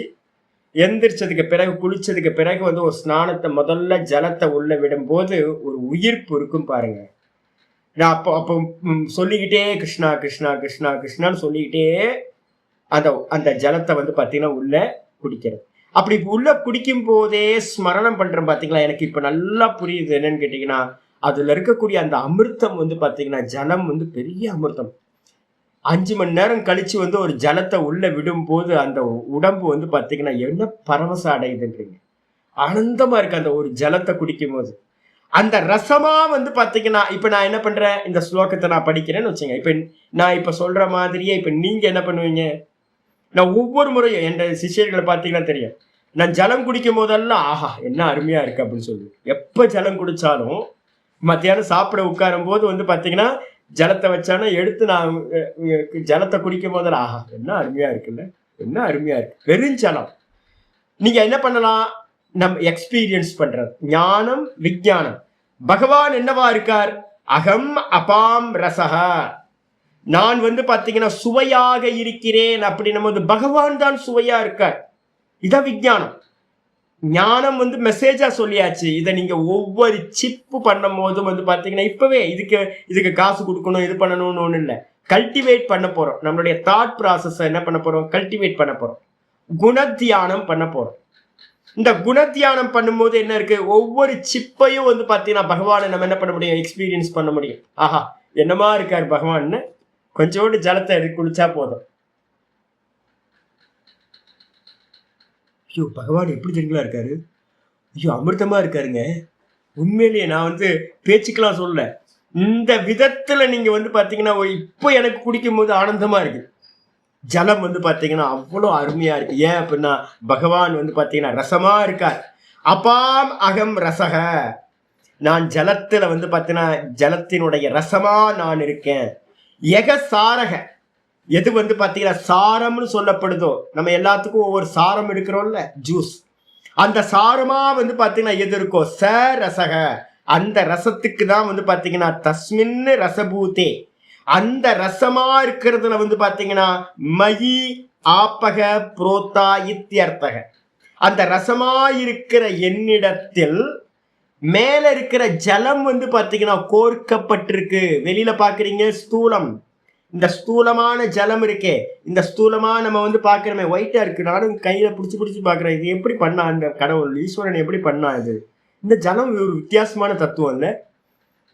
எந்திரிச்சதுக்கு பிறகு குளிச்சதுக்கு பிறகு ஒரு ஸ்நானத்தை முதல்ல ஜலத்தை உள்ள விடும்போது ஒரு உயிர்ப்பு இருக்கும் பாருங்க. நான் அப்போ சொல்லிக்கிட்டே கிருஷ்ணா கிருஷ்ணா கிருஷ்ணா கிருஷ்ணான்னு சொல்லிக்கிட்டே அந்த ஜலத்தை பாத்தீங்கன்னா உள்ள குடிக்கிறது. அப்படி உள்ள குடிக்கும் போதே ஸ்மரணம் பண்றேன் பாத்தீங்களா. எனக்கு இப்ப நல்லா புரியுது என்னன்னு கேட்டீங்கன்னா, அதுல இருக்கக்கூடிய அந்த அமிர்தம் பாத்தீங்கன்னா ஜலம் பெரிய அமிர்தம். 5 மணி நேரம் கழிச்சு ஒரு ஜலத்தை உள்ள விடும் போது அந்த உடம்பு பாத்தீங்கன்னா என்ன பரவசம் அடையுதுன்றீங்க. ஆனந்தமா இருக்கு அந்த ஒரு ஜலத்தை குடிக்கும் போது. அந்த ரசமா பாத்தீங்கன்னா இப்ப நான் என்ன பண்றேன், இந்த ஸ்லோகத்தை நான் படிக்கிறேன்னு வச்சுங்க. இப்ப நான் இப்ப சொல்ற மாதிரியே இப்ப நீங்க என்ன பண்ணுவீங்க? நான் ஒவ்வொரு முறையும் என் சிஷியர்களை பார்த்தீங்கன்னா தெரியும், நான் ஜலம் குடிக்கும் போதெல்லாம் ஆஹா என்ன அருமையா இருக்கு அப்படின்னு சொல்லுவேன். எப்ப ஜலம் குடிச்சாலும் மத்தியானம் சாப்பிட உட்காரும் போது வந்து பாத்தீங்கன்னா ஜலத்தை வச்சானா எடுத்து நான் ஜலத்தை குடிக்கும் போதெல்லாம் ஆஹா என்ன அருமையா இருக்குல்ல, என்ன அருமையா இருக்கு. வெறும் ஜலம். நீங்க என்ன பண்ணலாம், நம்ம எக்ஸ்பீரியன்ஸ் பண்றது ஞானம் விஞ்ஞானம். பகவான் என்னவா இருக்கார், அகம் அபாம் ரசகா, நான் வந்து பாத்தீங்கன்னா சுவையாக இருக்கிறேன் அப்படின்னும் போது பகவான் தான் சுவையா இருக்கார். இதான் விஞ்ஞானம். ஞானம் வந்து மெசேஜா சொல்லியாச்சு. இதை நீங்க ஒவ்வொரு சிப்பு பண்ணும் போதும் வந்து பாத்தீங்கன்னா இப்பவே இதுக்கு காசு கொடுக்கணும் இது பண்ணணும்னு ஒண்ணு இல்லை. கல்டிவேட் பண்ண போறோம். நம்மளுடைய தாட் ப்ராசஸ் என்ன பண்ண போறோம், கல்டிவேட் பண்ண போறோம். குணத்தியானம் பண்ண போறோம். இந்த குணத்தியானம் பண்ணும்போது என்ன இருக்கு, ஒவ்வொரு சிப்பையும் வந்து பாத்தீங்கன்னா பகவானை நம்ம என்ன பண்ண முடியும், எக்ஸ்பீரியன்ஸ் பண்ண முடியும். ஆஹா என்னமா இருக்காரு பகவான்னு. கொஞ்சோண்டு ஜலத்தை குளிச்சா போதும். ஐயோ பகவான் எப்படி தெரியுங்களா இருக்காரு, ஐயோ அமிர்தமா இருக்காருங்க. உண்மையிலேயே நான் வந்து பேச்சுக்கெல்லாம் சொல்ல, இந்த விதத்துல நீங்க வந்து பாத்தீங்கன்னா இப்போ எனக்கு குடிக்கும் போது ஆனந்தமா இருக்கு. ஜலம் வந்து பாத்தீங்கன்னா அவ்வளோ அருமையா இருக்கு. ஏன் அப்படின்னா பகவான் வந்து பாத்தீங்கன்னா ரசமா இருக்கார். அபாம் அகம் ரசக, நான் ஜலத்துல வந்து பாத்தீங்கன்னா ஜலத்தினுடைய ரசமா நான் இருக்கேன். எக சாரக, எது வந்து பாத்தீங்கன்னா சாரம்னு சொல்லப்படுதோ, நம்ம எல்லாத்துக்கும் ஒவ்வொரு சாரம் எடுக்கிறோம்ல ஜூஸ், அந்த சாரமா வந்து பாத்தீங்கன்னா எது இருக்கோ ச ரசக, அந்த ரசத்துக்கு தான் வந்து பாத்தீங்கன்னா தஸ்மின் ரசபூதே, அந்த ரசமா இருக்கிறதுல வந்து பாத்தீங்கன்னா மயி ஆப்பக புரோத்தா இத்தியர்த்தக, அந்த ரசமா இருக்கிற என்னிடத்தில் மேல இருக்கிற ஜலம் வந்து பாத்தீங்கன்னா கோர்க்கப்பட்டிருக்கு. வெளியில பாக்குறீங்க ஸ்தூலம், இந்த ஸ்தூலமான ஜலம் இருக்கே, இந்த ஸ்தூலமா நம்ம வந்து பாக்குறோமே ஒயிட்டா இருக்கு, நானும் கையில பிடிச்சு பாக்குறேன். இது எப்படி பண்ணா அந்த கடவுள் ஈஸ்வரன் எப்படி பண்ணா இது, இந்த ஜலம் ஒரு வித்தியாசமான தத்துவம் இல்ல,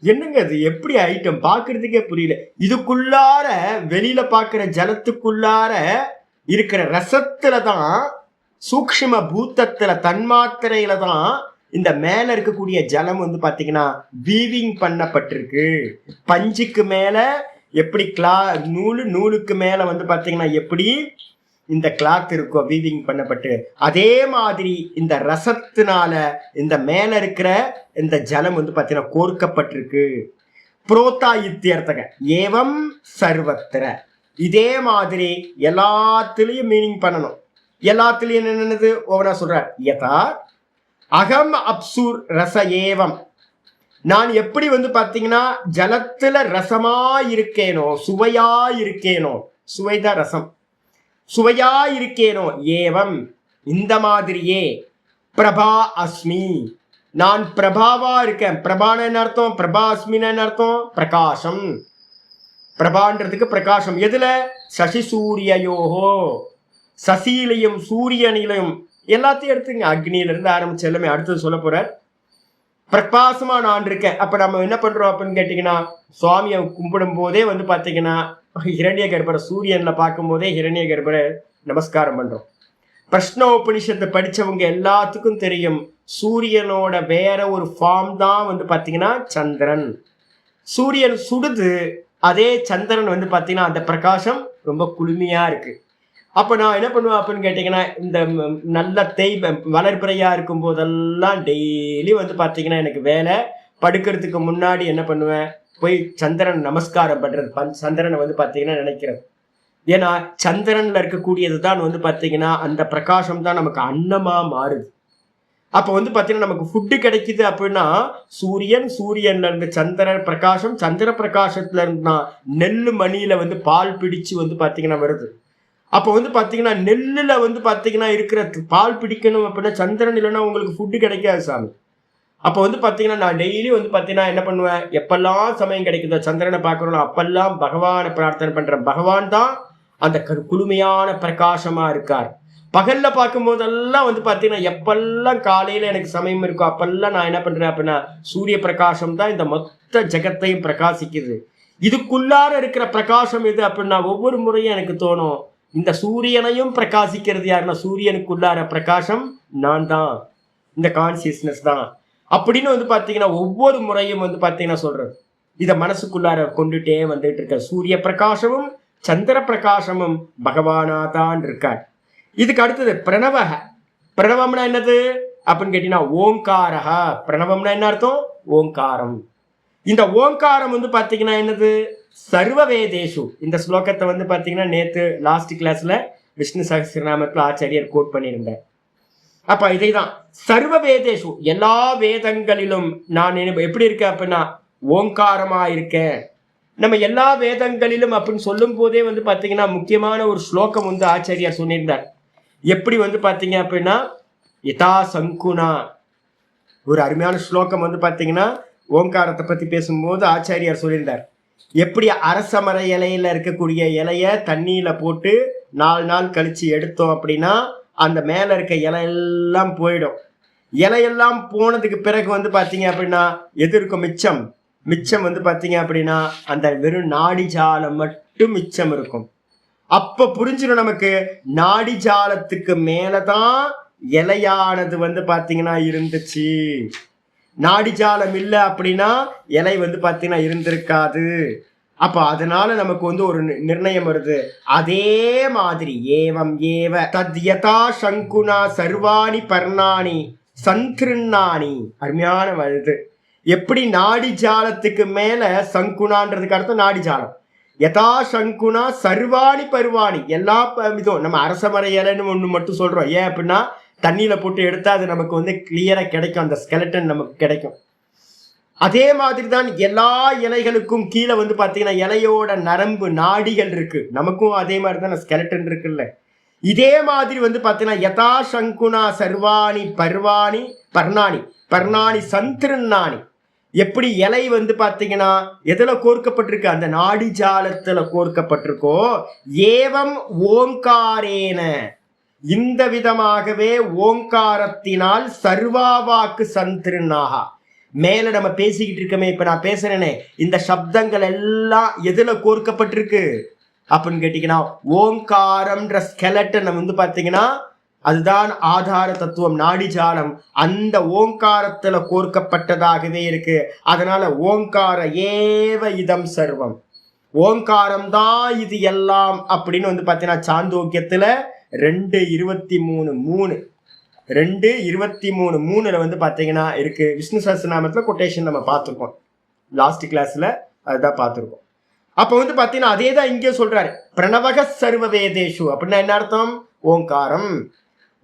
என்னங்க அது எப்படி ஐட்டம் பாக்குறதுக்கே புரியல. இதுக்குள்ளார வெளியில பாக்குற ஜலத்துக்குள்ளார இருக்கிற ரசத்துல தான், சூக்ஷ்ம பூத்தத்துல தன்மாத்திரையில தான் இந்த மேல இருக்கக்கூடிய ஜலம் வந்து பாத்தீங்கன்னா வீவிங் பண்ணப்பட்டிருக்கு. பஞ்சுக்கு மேல எப்படி நூலுக்கு மேல வந்து பாத்தீங்கன்னா எப்படி இந்த கிளாத் இருக்கோ வீவிங் பண்ணப்பட்டு, அதே மாதிரி இந்த ரசத்தினால இந்த மேல இருக்கிற இந்த ஜலம் வந்து பாத்தீங்கன்னா கோர்க்கப்பட்டிருக்கு. புரோத்தா இத்தியர்த்தக ஏவம் சர்வத்திர, இதே மாதிரி எல்லாத்துலயும் மீனிங் பண்ணணும். எல்லாத்துலயும் என்னது ஓவனா சொல்றார். யதா அகம் அப்சூர் ரச ஏவம், நான் எப்படி வந்து பாத்தீங்கன்னா ஜலத்துல ரசமா இருக்கேனோ, சுவையா இருக்கேனோ, சுவைதான் ரசம், சுவையா இருக்கேனோ, ஏவம் இந்த மாதிரியே பிரபா அஸ்மி, நான் பிரபாவா இருக்கேன். பிரபான்னு அர்த்தம், பிரபா அஸ்மின்னு அர்த்தம் பிரகாசம். பிரபான்றதுக்கு பிரகாசம் எதுல, சசி சூரியயோகோ, சசியிலையும் சூரியனிலையும் எல்லாத்தையும் எடுத்துங்க, அக்னியில இருந்து ஆரம்பிச்சு எல்லாமே அடுத்தது சொல்ல போற. பிரகாசமா நான் இருக்கேன். அப்ப நம்ம என்ன பண்றோம் அப்படின்னு கேட்டீங்கன்னா, சுவாமியை கும்பிடும் போதே வந்து பாத்தீங்கன்னா ஹிரண்ய கர்ப்பரை சூரியன்ல பார்க்கும் போதே ஹிரண்ய கர்ப்பரை நமஸ்காரம் பண்றோம். பிரஷ்னோபனிஷத்தை படிச்சவங்க எல்லாத்துக்கும் தெரியும், சூரியனோட வேற ஒரு ஃபார்ம் தான் வந்து பாத்தீங்கன்னா சந்திரன். சூரியன் சுடுது, அதே சந்திரன் வந்து பாத்தீங்கன்னா அந்த பிரகாசம் ரொம்ப குளுமையா இருக்கு. அப்ப நான் என்ன பண்ணுவேன் அப்படின்னு கேட்டீங்கன்னா, இந்த நல்ல வளர்பிறையா இருக்கும் போதெல்லாம் டெய்லி வந்து பாத்தீங்கன்னா எனக்கு வேலை, படுக்கிறதுக்கு முன்னாடி என்ன பண்ணுவேன், போய் சந்திரன் நமஸ்காரம் பண்றது, சந்திரனை வந்து பாத்தீங்கன்னா நினைக்கிறது. ஏன்னா சந்திரன்ல இருக்கக்கூடியது தான் வந்து பாத்தீங்கன்னா அந்த பிரகாசம் தான் நமக்கு அன்னமா மாறுது. அப்ப வந்து பாத்தீங்கன்னா நமக்கு ஃபுட்டு கிடைக்குது அப்படின்னா சூரியன்ல இருந்து சந்திர பிரகாசம், சந்திர பிரகாசத்துல இருந்து நெல்லு மணியில வந்து பால் பிடிச்சு வந்து பாத்தீங்கன்னா வருது. அப்போ வந்து பாத்தீங்கன்னா நெல்லுல வந்து பாத்தீங்கன்னா இருக்கிற பால் பிடிக்கணும் அப்படின்னா சந்திரன் இல்லைன்னா உங்களுக்கு ஃபுட்டு கிடைக்காது சாமி. அப்போ வந்து பாத்தீங்கன்னா நான் டெய்லி வந்து பாத்தீங்கன்னா என்ன பண்ணுவேன், எப்பெல்லாம் சமயம் கிடைக்குதோ சந்திரனை பார்க்கறோம் அப்பெல்லாம் பகவானை பிரார்த்தனை பண்றேன். பகவான் தான் அந்த குளுமையான பிரகாசமா இருக்கார். பகல்ல பார்க்கும் போதெல்லாம் வந்து பாத்தீங்கன்னா எப்பெல்லாம் காலையில எனக்கு சமயம் இருக்கோ அப்பெல்லாம் நான் என்ன பண்றேன் அப்படின்னா சூரிய பிரகாசம் தான் இந்த மொத்த ஜெகத்தையும் பிரகாசிக்குது. இதுக்குள்ளார இருக்கிற பிரகாசம் எது அப்படின்னா ஒவ்வொரு முறையும் எனக்கு தோணும், இந்த சூரியனையும் பிரகாசிக்கிறது யாருன்னா சூரியனுக்குள்ளார பிரகாசம் நான் தான், இந்த கான்சியஸ்னஸ் தான் அப்படின்னு வந்து பாத்தீங்கன்னா ஒவ்வொரு முறையும் வந்து பாத்தீங்கன்னா சொல்றது. இத மனசுக்குள்ளார கொண்டுட்டே வந்துட்டு இருக்க சூரிய பிரகாசமும் சந்திர பிரகாசமும் பகவானா தான் இருக்கார். இதுக்கு அடுத்தது பிரணவக, பிரணவம்னா என்னது அப்படின்னு கேட்டீங்கன்னா ஓங்காரஹா. பிரணவம்னா என்ன அர்த்தம்? ஓங்காரம். இந்த ஓங்காரம் வந்து பாத்தீங்கன்னா என்னது? சர்வ வேதேஷு. இந்த ஸ்லோகத்தை வந்து பாத்தீங்கன்னா நேத்து லாஸ்ட் கிளாஸ்ல விஷ்ணு சகஸ்ரநாமத்துல ஆச்சாரியர் கோட் பண்ணியிருந்தேன். அப்ப இதைதான் சர்வ வேதேஷு, எல்லா வேதங்களிலும் நான் எப்படி இருக்கேன் அப்படின்னா ஓங்காரமா இருக்கேன். நம்ம எல்லா வேதங்களிலும் அப்படின்னு சொல்லும் போதே வந்து பாத்தீங்கன்னா முக்கியமான ஒரு ஸ்லோகம் வந்து ஆச்சாரியார் சொல்லியிருந்தார். எப்படி வந்து பாத்தீங்க அப்படின்னா யதா சங்குனா, ஒரு அருமையான ஸ்லோகம் வந்து பாத்தீங்கன்னா ஓங்காரத்தை பத்தி பேசும்போது ஆச்சாரியார் சொல்லியிருந்தார். எப்படி அரசமர இலையில இருக்கக்கூடிய இலைய தண்ணியில போட்டு 4 நாள் கழிச்சு எடுத்தோம் அப்படின்னா அந்த மேல இருக்க இலை எல்லாம் போயிடும். இலையெல்லாம் போனதுக்கு பிறகு வந்து பாத்தீங்க அப்படின்னா எது இருக்கும்? மிச்சம். மிச்சம் வந்து பாத்தீங்க அப்படின்னா அந்த வெறும் நாடி ஜாலம் மட்டும் மிச்சம் இருக்கும். அப்ப புரிஞ்சிடும் நமக்கு, நாடி ஜாலத்துக்கு மேலதான் இலையானது வந்து பாத்தீங்கன்னா இருந்துச்சு. நாடி ஜாலம் இல்லை அப்படின்னா இலை வந்து பாத்தீங்கன்னா இருந்திருக்காது. அப்ப அதனால நமக்கு வந்து ஒரு நிர்ணயம் வருது. அதே மாதிரி ஏவம் ஏவ தத் யதா சங்குனா சர்வாணி பர்ணாணி சந்திருண்ணாணி. அருமையான வருது. எப்படி நாடி ஜாலத்துக்கு மேல சங்குனான்றதுக்கு அர்த்தம் நாடி ஜாலம். யதா சங்குனா சர்வாணி பருவாணி, எல்லா இதுவும் நம்ம அரசமர இலைன்னு ஒண்ணு மட்டும் சொல்றோம். ஏன் அப்படின்னா தண்ணியில போட்டு எடுத்தா அது நமக்கு வந்து கிளியரா கிடைக்கும், அந்த ஸ்கெலட்டன் நமக்கு கிடைக்கும். அதே மாதிரி தான் எல்லா இலைகளுக்கும் கீழே வந்து பாத்தீங்கன்னா இலையோட நரம்பு நாடிகள் இருக்கு. நமக்கும் அதே மாதிரி தான் ஸ்கெலட்டன் இருக்குல்ல. இதே மாதிரி வந்து பாத்தீங்கன்னா யதா சங்குனா சர்வாணி பர்வாணி பர்ணாணி பர்ணாணி சந்திருண்ணாணி. எப்படி இலை வந்து பாத்தீங்கன்னா எதுல கோர்க்கப்பட்டிருக்கு? அந்த நாடி ஜாலத்துல கோர்க்கப்பட்டிருக்கோ, ஏவம் ஓங்காரேன, இந்த விதமாகவே ஓங்காரத்தினால் சர்வாவாக்கு சந்திருநாகா. மேல நம்ம பேசிக்கிட்டு இருக்கமே, இப்ப நான் பேசுறேனே, இந்த சப்தங்கள் எல்லாம் எதுல கோர்க்கப்பட்டிருக்கு அப்படின்னு கேட்டீங்கன்னா ஓங்காரம்ன்ற ஸ்கெலட்டன் வந்து பாத்தீங்கன்னா அதுதான் ஆதார தத்துவம், நாடி ஜாலம். அந்த ஓங்காரத்துல கோர்க்கப்பட்டதாகவே இருக்கு. அதனால ஓங்கார ஏவ இதம் சர்வம், ஓங்காரம் தான் இது எல்லாம் அப்படின்னு வந்து பாத்தீங்கன்னா சாந்தோக்கியத்துல 2:23 2:23 வந்து பாத்தீங்கன்னா இருக்கு. விஷ்ணு சஹஸ்ரநாமத்துல கொட்டேஷன் நம்ம பார்த்துருக்கோம், லாஸ்ட் கிளாஸ்ல அதுதான் பார்த்துருக்கோம். அப்ப வந்து பாத்தீங்கன்னா அதே தான் இங்கே சொல்றாரு. பிரணவக சர்வ வேதேஷு அப்படின்னா என்ன அர்த்தம்? ஓங்காரம்.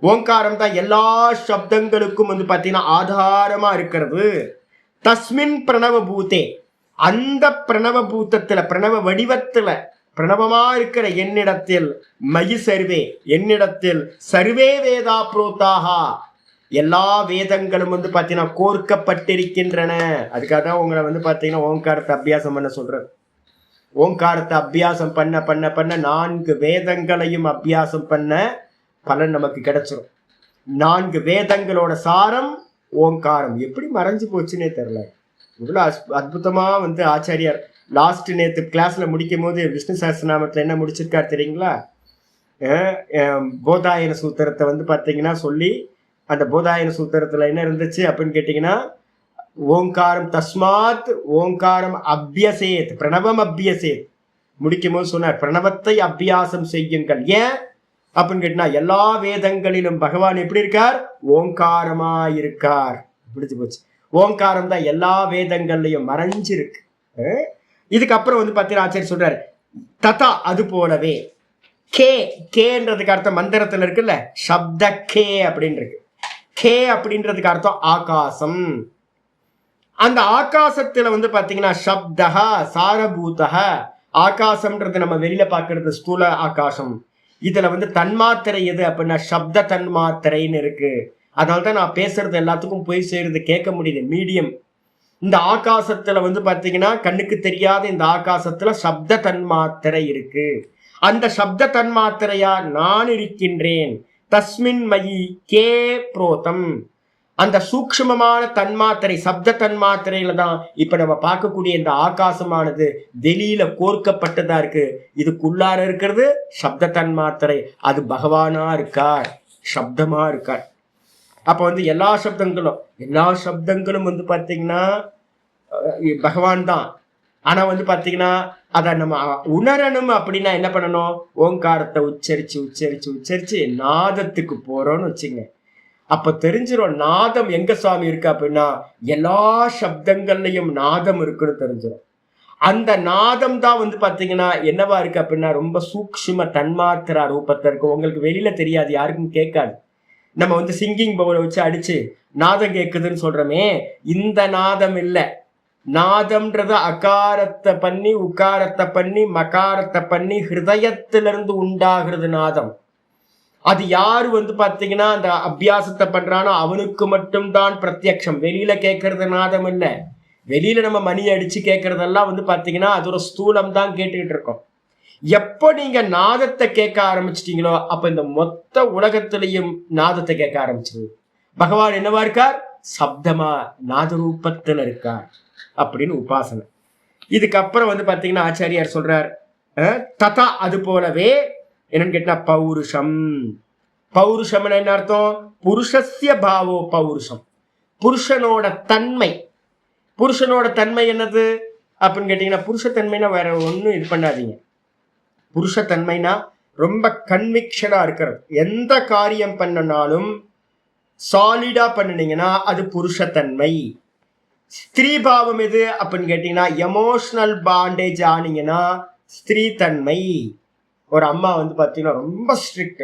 ஓங்காரம் தான் எல்லா சப்தங்களுக்கும் வந்து பாத்தீங்கன்னா ஆதாரமா இருக்கிறது. தஸ்மின் பிரணவ பூத்தே, அந்த பிரணவ பூத்தத்துல பிரணவ வடிவத்துல பிரணவமா இருக்கிற என்னிடத்தில் மயி சர்வே, என்னிடத்தில் சர்வே வேதா புரோத்தாகா, எல்லா வேதங்களும் வந்து பாத்தீங்கன்னா கோர்க்கப்பட்டிருக்கின்றன. அதுக்காக தான் உங்களை வந்து பாத்தீங்கன்னா ஓங்காரத்தை அபியாசம் பண்ண சொல்றது. ஓங்காரத்தை அபியாசம் பண்ண பண்ண பண்ண 4 வேதங்களையும் அபியாசம் பண்ண பலன் நமக்கு கிடைச்சிடும். 4 வேதங்களோட சாரம் ஓங்காரம். எப்படி மறைஞ்சு போச்சுன்னே தெரியல. இவ்வளவு அற்புதமா வந்து ஆச்சாரியார் லாஸ்ட் நேத்து கிளாஸ்ல முடிக்கும் போது விஷ்ணு சஹஸ்ரநாமத்துல என்ன முடிச்சிருக்காரு தெரியுங்களா? போதாயன சூத்திரத்தை வந்து பாத்தீங்கன்னா சொல்லி, அந்த போதாயன சூத்திரத்துல என்ன இருந்துச்சு அப்படின்னு கேட்டீங்கன்னா ஓங்காரம் தஸ்மாத் ஓங்காரம் அபியசேத் பிரணவம் அபியசேத். முடிக்கும் போது சொன்னார் பிரணவத்தை அபியாசம் செய்யுங்கள். ஏன் அப்படின்னு கேட்டா எல்லா வேதங்களிலும் பகவான் எப்படி இருக்கார்? ஓங்காரமா இருக்கார். முடிச்சு போச்சு. ஓங்காரம் தான் எல்லா வேதங்கள்லயும் மறைஞ்சிருக்கு. இதுக்கப்புறம் வந்து பாத்தீங்கன்னா ஆச்சாரியர் சொல்றாரு ததா, அது போலவே கே, கேன்றதுக்கு அர்த்தம் மந்திரத்துல இருக்குல்ல, சப்த கே அப்படின்னு இருக்கு. கே அப்படின்றதுக்கு அர்த்தம் ஆகாசம். அந்த ஆகாசத்துல வந்து பாத்தீங்கன்னா சப்தஹா சாரபூதஹா, ஆகாசம்ன்றது நம்ம வெளியில பாக்குறது ஸ்தூல ஆகாசம். இதுல வந்து தன்மாத்திரை எது அப்படின்னா சப்த தன்மாத்திரைன்னு இருக்கு. அதனால்தான் நான் பேசுறது எல்லாத்துக்கும் போய் சேருது, கேட்க முடியுது, மீடியம். இந்த ஆகாசத்துல வந்து பாத்தீங்கன்னா கண்ணுக்கு தெரியாத இந்த ஆகாசத்துல சப்த தன்மாத்திரை இருக்கு. அந்த சப்த தன்மாத்திரையா நான் இருக்கின்றேன். தஸ்மின் மயி கே புரோதம், அந்த சூக்ஷ்மமான தன்மாத்திரை சப்த தன்மாத்திரையில தான் இப்ப நம்ம பார்க்கக்கூடிய இந்த ஆகாசமானது வெளியில கோர்க்கப்பட்டதா இருக்கு. இதுக்குள்ளார இருக்கிறது சப்த தன்மாத்திரை. அது பகவானா இருக்கார், சப்தமா இருக்கார். அப்ப வந்து எல்லா சப்தங்களும் வந்து பாத்தீங்கன்னா பகவான் தான். ஆனா வந்து பாத்தீங்கன்னா அதை நம்ம உணரணும் அப்படின்னா என்ன பண்ணணும்? ஓங்காரத்தை உச்சரிச்சு உச்சரிச்சு உச்சரிச்சு நாதத்துக்கு போறோம்னு வச்சுங்க. அப்ப தெரிஞ்சிடும் நாதம் எங்க சுவாமி இருக்கு அப்படின்னா எல்லா சப்தங்கள்லயும் நாதம் இருக்குன்னு தெரிஞ்சிடும். அந்த நாதம் தான் வந்து பாத்தீங்கன்னா என்னவா இருக்கு அப்படின்னா ரொம்ப சூக்ஷ்ம தன்மாத்திரா ரூபத்தை இருக்கு. உங்களுக்கு வெளியில தெரியாது, யாருக்கும் கேட்காது. நம்ம வந்து சிங்கிங் பவுலை வச்சு அடிச்சு நாதம் கேட்குதுன்னு சொல்றோமே, இந்த நாதம் இல்லை. நாதம்ன்றது அகாரத்தை பண்ணி உக்காரத்தை பண்ணி மகாரத்தை பண்ணி ஹிருதயத்திலிருந்து உண்டாகிறது நாதம். அது யாரு வந்து பாத்தீங்கன்னா அந்த அபியாசத்தை பண்றானோ அவனுக்கு மட்டும்தான் பிரத்யக்ஷம். வெளியில கேட்கறது நாதம் இல்ல. வெளியில நம்ம மணி அடிச்சு கேட்கறதெல்லாம் வந்து பாத்தீங்கன்னா அது ஒரு ஸ்தூலம் தான் கேட்டுக்கிட்டு இருக்கோம். எப்போ நீங்க நாதத்தை கேட்க ஆரம்பிச்சிட்டீங்களோ அப்ப இந்த மொத்த உலகத்திலையும் நாதத்தை கேட்க ஆரம்பிச்சிருது. பகவான் என்னவா இருக்கார்? சப்தமா நாதரூபத்துல இருக்கார் அப்படின்னு உபாசனை. இதுக்கப்புறம் வந்து பாத்தீங்கன்னா ஆச்சாரியார் சொல்றார், ததா அது போலவே என்னன்னு கேட்டா பௌருஷம். பௌருஷம்னு என்ன அர்த்தம்? புருஷஸ்ய பாவோ பௌருஷம். புருஷனோட தன்மை. புருஷனோட தன்மை என்னது அப்படின்னு கேட்டீங்கன்னா, புருஷத்தன்மைனா வேற ஒன்றும் இது பண்ணாதீங்க. புருஷத்தன்மைனா ரொம்ப கன்விக்ஷனா இருக்கிறது. எந்த காரியம் பண்ணனாலும் சாலிடா பண்ணினீங்கன்னா அது புருஷத்தன்மை. ஸ்திரீ பாவம் எது அப்படின்னு கேட்டீங்கன்னா, எமோஷனல் பாண்டேஜ் ஆனீங்கன்னா ஸ்திரீ தன்மை. ஒரு அம்மா வந்து பார்த்தீங்கன்னா ரொம்ப ஸ்ட்ரிக்ட்,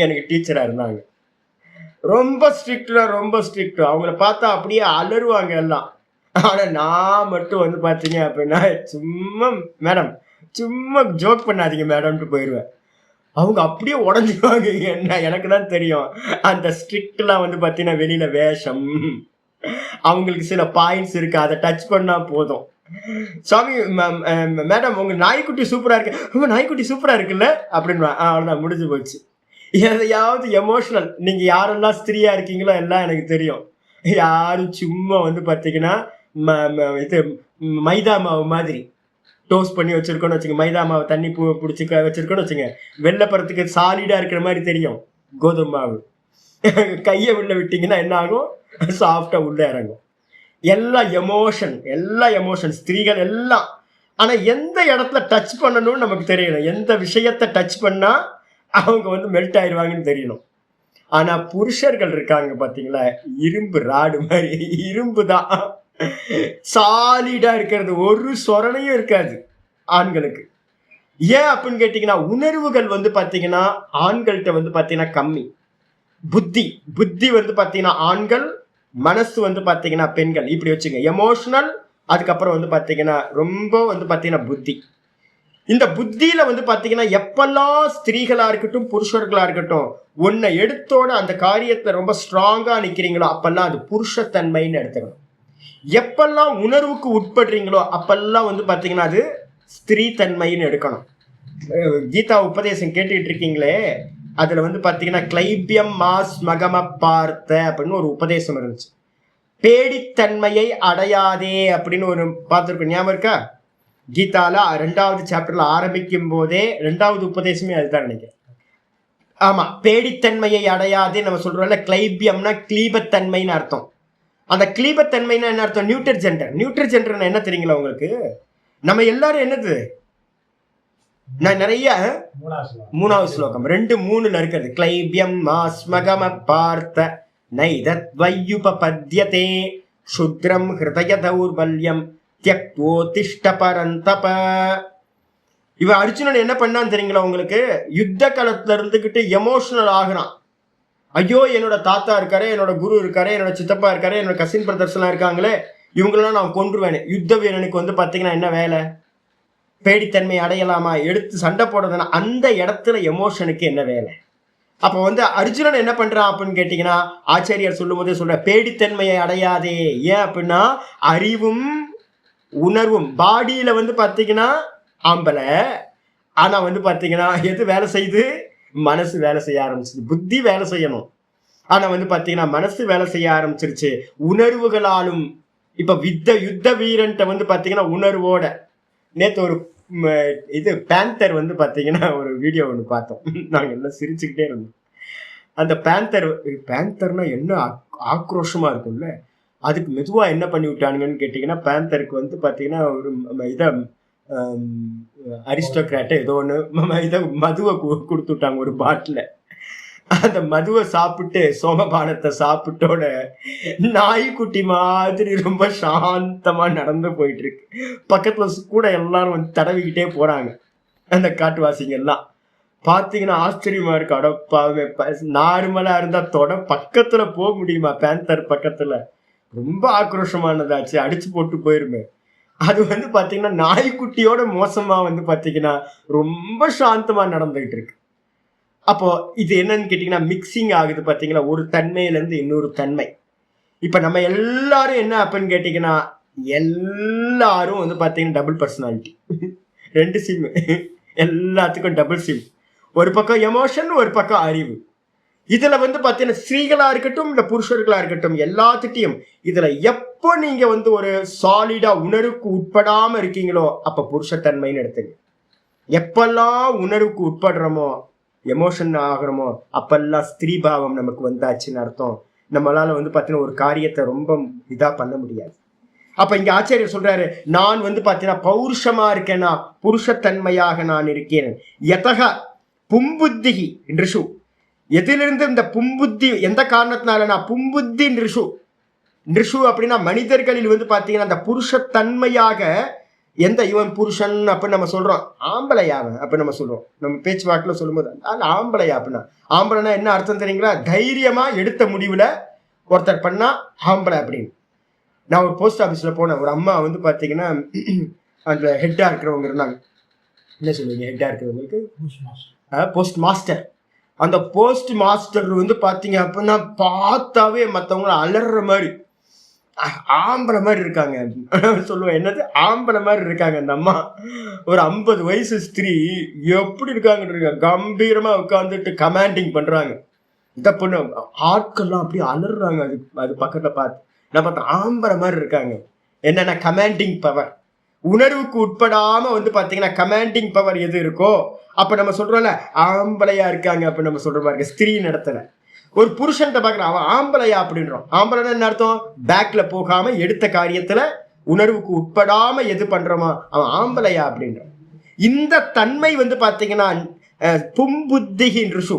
எனக்கு டீச்சராக இருந்தாங்க. ரொம்ப ஸ்ட்ரிக்ட். அவங்கள பார்த்தா அப்படியே அலறுவாங்க எல்லாம். ஆனால் நான் மட்டும் வந்து பார்த்தீங்க அப்படின்னா சும்மா மேடம் சும்மா ஜோக் பண்ணாதீங்க மேடம்ட்டு போயிடுவேன். அவங்க அப்படியே உடஞ்சிடுவாங்க. என்ன எனக்கு தான் தெரியும் அந்த ஸ்ட்ரிக்ட்லாம் வந்து பார்த்தீங்கன்னா வெளியில வேஷம். அவங்களுக்கு சில பாயிண்ட்ஸ் இருக்கு, அதை டச் பண்ணா போதும். சாமி மேடம் உங்க நாய்க்குட்டி சூப்பரா இருக்கு, உங்க நாய்க்குட்டி சூப்பரா இருக்குல்ல அப்படின்னு அவ்வளவுதான், முடிஞ்சு போச்சு. எதையாவது எமோஷனல். நீங்க யாரெல்லாம் ஸ்திரியா இருக்கீங்களோ எல்லாம் எனக்கு தெரியும். யாரும் சும்மா வந்து பார்த்தீங்கன்னா இது மைதா மாவு மாதிரி டோஸ்ட் பண்ணி வச்சிருக்கோன்னு வச்சுங்க, மைதா மாவு தண்ணி பிடிச்சி வச்சிருக்கோன்னு வச்சுங்க, வெள்ளைப்பறத்துக்கு சாலிடா இருக்கிற மாதிரி தெரியும் கோதுமை மாவு. கையை உள்ள விட்டீங்கன்னா என்ன ஆகும்? சாஃப்டா உள்ள இறங்கும். எல்லா எமோஷன் ஸ்திரீகள் எல்லாம். ஆனா எந்த இடத்துல டச் பண்ணணும்னு நமக்கு தெரியணும். எந்த விஷயத்தை டச் பண்ணா அவங்க வந்து மெல்ட் ஆயிடுவாங்கன்னு தெரியணும். ஆனா புருஷர்கள் இருக்காங்க பாத்தீங்களா, இரும்பு ராடு மாதிரி, இரும்பு தான் சாலிடா இருக்கிறது, ஒரு சொரணையும் இருக்காது ஆண்களுக்கு. ஏன் அப்படின்னு கேட்டீங்கன்னா, உணர்வுகள் வந்து பாத்தீங்கன்னா ஆண்கள்கிட்ட வந்து பாத்தீங்கன்னா கம்மி. புத்தி வந்து பாத்தீங்கன்னா ஆண்கள், மனசு வந்து பாத்தீங்கன்னா பெண்கள். இப்படி வச்சுங்க, எமோஷனல், அதுக்கப்புறம் வந்து பாத்தீங்கன்னா ரொம்ப வந்து பாத்தீங்கன்னா புத்தி. இந்த புத்தியில வந்து பாத்தீங்கன்னா எப்பெல்லாம் ஸ்திரீகளா இருக்கட்டும் புருஷர்களா இருக்கட்டும் ஒன்னை எடுத்தோட அந்த காரியத்துல ரொம்ப ஸ்ட்ராங்கா நிக்கிறீங்களோ அப்பெல்லாம் அது புருஷத்தன்மைன்னு எடுத்துக்கணும். எப்பெல்லாம் உணர்வுக்கு உட்படுறீங்களோ அப்பெல்லாம் வந்து பாத்தீங்கன்னா அது ஸ்திரீ தன்மைன்னு எடுக்கணும். கீதா உபதேசம் கேட்டுக்கிட்டு இருக்கீங்களே, அதுல வந்து பாத்தீங்கன்னா கிளைபியம் மாஸ் மகம பார்த்த அப்படின்னு ஒரு உபதேசம் இருந்துச்சு. பேடித்தன்மையை அடையாதே அப்படின்னு ஒரு பார்த்துருக்கோம், ஞாபகம் இருக்கா? கீதால 2வது சாப்டர்ல ஆரம்பிக்கும் போதே 2வது உபதேசமே அதுதான் நினைக்கிறேன். ஆமா, பேடித்தன்மையை அடையாதே நம்ம சொல்றோம்ல. கிளைபியம்னா கிளீபத்தன்மைன்னு அர்த்தம். அந்த கிளீபத்தன்மைன்னா என்ன அர்த்தம்? நியூட்டர் ஜெண்டர் என்ன தெரியுங்களா உங்களுக்கு? நம்ம எல்லாரும் என்னது, நான் நிறைய 3வது ஸ்லோகம் 2:3 இருக்கிறது. கிளைபியம் மாஸ்மகம பார்த்த நைதத் வையுபபத்யதே சுத்ரம் ஹிருதய தௌர்பல்யம் தியக்தோதிஷ்ட பரந்தப. இவ அர்ஜுனன் என்ன பண்ணான்னு தெரியுங்களா உங்களுக்கு? யுத்த காலத்துல இருந்துகிட்டு எமோஷனல் ஆகுறான். ஐயோ என்னோட தாத்தா இருக்காரு, என்னோட குரு இருக்காரு, என்னோட சித்தப்பா இருக்காரு, என்னோட கசின் பிரதர்ஸ் எல்லாம் இருக்காங்களே, இவங்களெல்லாம் நான் கொன்றுவேன். யுத்த வீரனுக்கு வந்து பாத்தீங்கன்னா என்ன வேலை? பேடித்தன்மை அடையலாமா? எடுத்து சண்டை போடுறதுன்னா அந்த இடத்துல எமோஷனுக்கு என்ன வேலை? அப்ப வந்து அர்ஜுனன் என்ன பண்றான் அப்படின்னு கேட்டீங்கன்னா, ஆச்சாரியார் சொல்லும் போதே சொல்ற பேடித்தன்மையை அடையாதே. ஏன் அப்படின்னா அறிவும் உணர்வும் பாடியில வந்து பாத்தீங்கன்னா ஆம்பளை, ஆனா வந்து பாத்தீங்கன்னா எது வேலை செய்யுது? மனசு வேலை செய்ய ஆரம்பிச்சிருச்சு. புத்தி வேலை செய்யணும், ஆனா வந்து பாத்தீங்கன்னா மனசு வேலை செய்ய ஆரம்பிச்சிருச்சு உணர்வுகளாலும். இப்ப யுத்த வீரன்ட்ட வந்து பாத்தீங்கன்னா உணர்வோட. நேத்து ஒரு இது பேந்தர் வந்து பாத்தீங்கன்னா ஒரு வீடியோ ஒன்று பார்த்தோம், நாங்க எல்லாம் சிரிச்சுக்கிட்டே இருந்தோம். அந்த பேந்தர்னா என்ன ஆக்ரோஷமா இருக்கும்ல, அதுக்கு மெதுவா என்ன பண்ணி விட்டானுங்கன்னு கேட்டீங்கன்னா, பேந்தருக்கு வந்து பாத்தீங்கன்னா ஒரு இதை அரிஸ்டோக்ராட்ட ஏதோ ஒன்று இதை மதுவை கொடுத்து விட்டாங்க ஒரு பாட்டில். அந்த மதுவை சாப்பிட்டு சோமபானத்தை சாப்பிட்டோட நாய்க்குட்டி மாதிரி ரொம்ப சாந்தமா நடந்து போயிட்டு இருக்கு. பக்கத்துல கூட எல்லாரும் வந்து தடவிக்கிட்டே போறாங்க. அந்த காட்டுவாசிங்க எல்லாம் பாத்தீங்கன்னா ஆச்சரியமா இருக்கு. அடப்பாவே, நார்மலா இருந்தா பக்கத்துல போக முடியுமா? பேந்தர் பக்கத்துல ரொம்ப ஆக்ரோஷமானதாச்சு, அடிச்சு போட்டு போயிருமே. அது வந்து பாத்தீங்கன்னா நாய்க்குட்டியோட மோசமா வந்து பாத்தீங்கன்னா ரொம்ப சாந்தமா நடந்துகிட்டு இருக்கு. அப்போ இது என்னன்னு கேட்டீங்கன்னா மிக்சிங் ஆகுது பாத்தீங்களா, ஒரு தன்மையில இருந்து இன்னொரு தன்மை. இப்ப நம்ம எல்லாரும் என்ன அப்படின்னு கேட்டீங்கன்னா, எல்லாரும் வந்து பாத்தீங்கன்னா டபுள் பர்சனாலிட்டி, 2 சிம், எல்லாத்துக்கும் டபுள் சிம். ஒரு பக்கம் எமோஷன், ஒரு பக்கம் அறிவு. இதுல வந்து பாத்தீங்கன்னா ஸ்திரீகளா இருக்கட்டும் இல்ல புருஷர்களா இருக்கட்டும் எல்லாத்துட்டையும் இதுல எப்போ நீங்க வந்து ஒரு சாலிடா உணர்வுக்கு உட்படாம இருக்கீங்களோ அப்ப புருஷத்தன்மைன்னு எடுத்துங்க. எப்பெல்லாம் உணர்வுக்கு உட்படுறோமோ, எமோஷன் ஆகிறோமோ, அப்பெல்லாம் ஸ்திரீ பாவம் நமக்கு வந்தாச்சுன்னு அர்த்தம். நம்மளால வந்து பாத்தீங்கன்னா ஒரு காரியத்தை ரொம்ப இதா பண்ண முடியாது. அப்ப இங்க ஆச்சாரியர் சொல்றாரு, நான் வந்து பாத்தீங்கன்னா பௌருஷமா இருக்கேன்னா புருஷத்தன்மையாக நான் இருக்கேன். யதக பும்புத்திகி ரிஷு, எதிலிருந்து இந்த பும்புத்தி, எந்த காரணத்தினாலனா பும்புத்தி நிருஷு அப்படின்னா மனிதர்களில் வந்து பாத்தீங்கன்னா அந்த புருஷத்தன்மையாக, எந்த இவன் புருஷன் அப்படின்னு நம்ம சொல்றோம், ஆம்பளையாவன் அப்படின்னு நம்ம சொல்றோம். நம்ம பேச்சு வாக்குல சொல்லும்போது ஆம்பளையா அப்படின்னா, ஆம்பளைனா என்ன அர்த்தம் தெரியுங்களா? தைரியமா எடுத்த முடிவுல ஒருத்தர் பண்ணா ஆம்பளை அப்படின்னு. நான் ஒரு போஸ்ட் ஆபீஸ்ல போனேன். ஒரு அம்மா வந்து பாத்தீங்கன்னா அந்த ஹெட்டா இருக்கிறவங்க இருந்தாங்க. என்ன சொல்லுவீங்க ஹெட்டா இருக்கிறவங்களுக்கு? Post master. அந்த போஸ்ட் மாஸ்டர் வந்து பாத்தீங்க அப்படின்னா பார்த்தாவே மற்றவங்கள அலற மாதிரி ஆம்பளை மாதிரி இருக்காங்க சொல்லுவேன். என்னது ஆம்பளை மாதிரி இருக்காங்க அந்த அம்மா. ஒரு 50 வயசு ஸ்திரீ எப்படி இருக்காங்க, கம்பீரமா உட்காந்துட்டு கமாண்டிங் பண்றாங்க. இதை பொண்ணு ஆட்கள்லாம் அப்படியே அலறாங்க. அது பக்கத்துல பார்த்து நான் பார்த்தேன், ஆம்பளை மாதிரி இருக்காங்க. என்னன்னா கமாண்டிங் பவர், உணர்வுக்கு உட்படாம வந்து பாத்தீங்கன்னா கமாண்டிங் பவர் எது இருக்கோ அப்ப நம்ம சொல்றோம்ல ஆம்பளையா இருக்காங்க அப்ப நம்ம சொல்ற மாதிரி ஸ்திரீ நடத்தல. ஒரு புருஷன் பாக்குற அவன் ஆம்பளையா அப்படின்றோம். ஆம்பளைன்னா என்ன அர்த்தம்? பேக்ல போகாம எடுத்த காரியத்துல உணர்வுக்கு உட்படாம எது பண்றோமோ அவன் ஆம்பளையா அப்படின்றான். இந்த தன்மை வந்து பாத்தீங்கன்னா பும்புத்திகின் ரிஷு,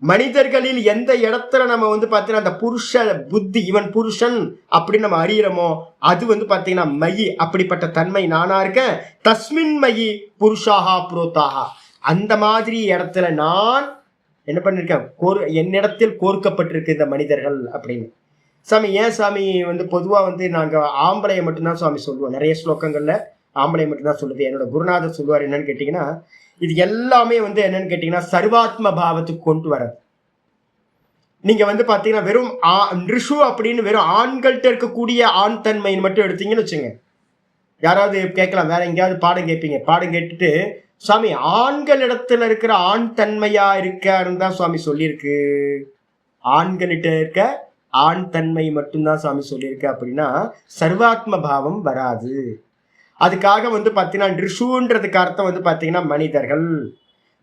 மனிதர்களில் எந்த இடத்துல நம்ம வந்து பாத்தீங்கன்னா அந்த புருஷ புத்தி, இவன் புருஷன் அப்படின்னு நம்ம அறியறோமோ அது வந்து பாத்தீங்கன்னா மயி, அப்படிப்பட்ட தன்மை நானா இருக்கேன். தஸ்மின் மயி புருஷாகா புரோத்தாகா, அந்த மாதிரி இடத்துல நான் என்ன பண்ணிருக்கேன், என்னிடத்தில் கோர்க்கப்பட்டிருக்கு இந்த மனிதர்கள் அப்படின்னு. சாமி ஏன் சாமி வந்து பொதுவா வந்து நாங்க ஆம்பளையை மட்டும்தான் சுவாமி சொல்லுவோம். நிறைய ஸ்லோகங்கள்ல ஆம்பளை மட்டும்தான் சொல்லுது. என்னோட குருநாதர் சொல்லுவார் என்னன்னு கேட்டீங்கன்னா, இது எல்லாமே வந்து என்னன்னு கேட்டீங்கன்னா சர்வாத்ம பாவத்துக்கு கொண்டு வர்றது. நீங்க வந்து பாத்தீங்கன்னா வெறும் ரிஷு அப்படின்னு வெறும் ஆண்கள்கிட்ட இருக்கக்கூடிய ஆண் தன்மைன்னு மட்டும் எடுத்தீங்கன்னு வச்சுங்க. யாராவது கேட்கலாம், வேற எங்கேயாவது பாடம் கேட்பீங்க, பாடம் கேட்டுட்டு சுவாமி ஆண்களிடத்துல இருக்கிற ஆண் தன்மையா இருக்காருன்னு தான் சுவாமி சொல்லியிருக்கு, ஆண்களிட்ட இருக்க ஆண் தன்மை மட்டும்தான் சுவாமி சொல்லியிருக்கு அப்படின்னா சர்வாத்ம பாவம் வராது. அதுக்காக வந்து பாத்தீங்கன்னா ரிஷுன்றதுக்கு அர்த்தம் வந்து பாத்தீங்கன்னா மனிதர்கள்.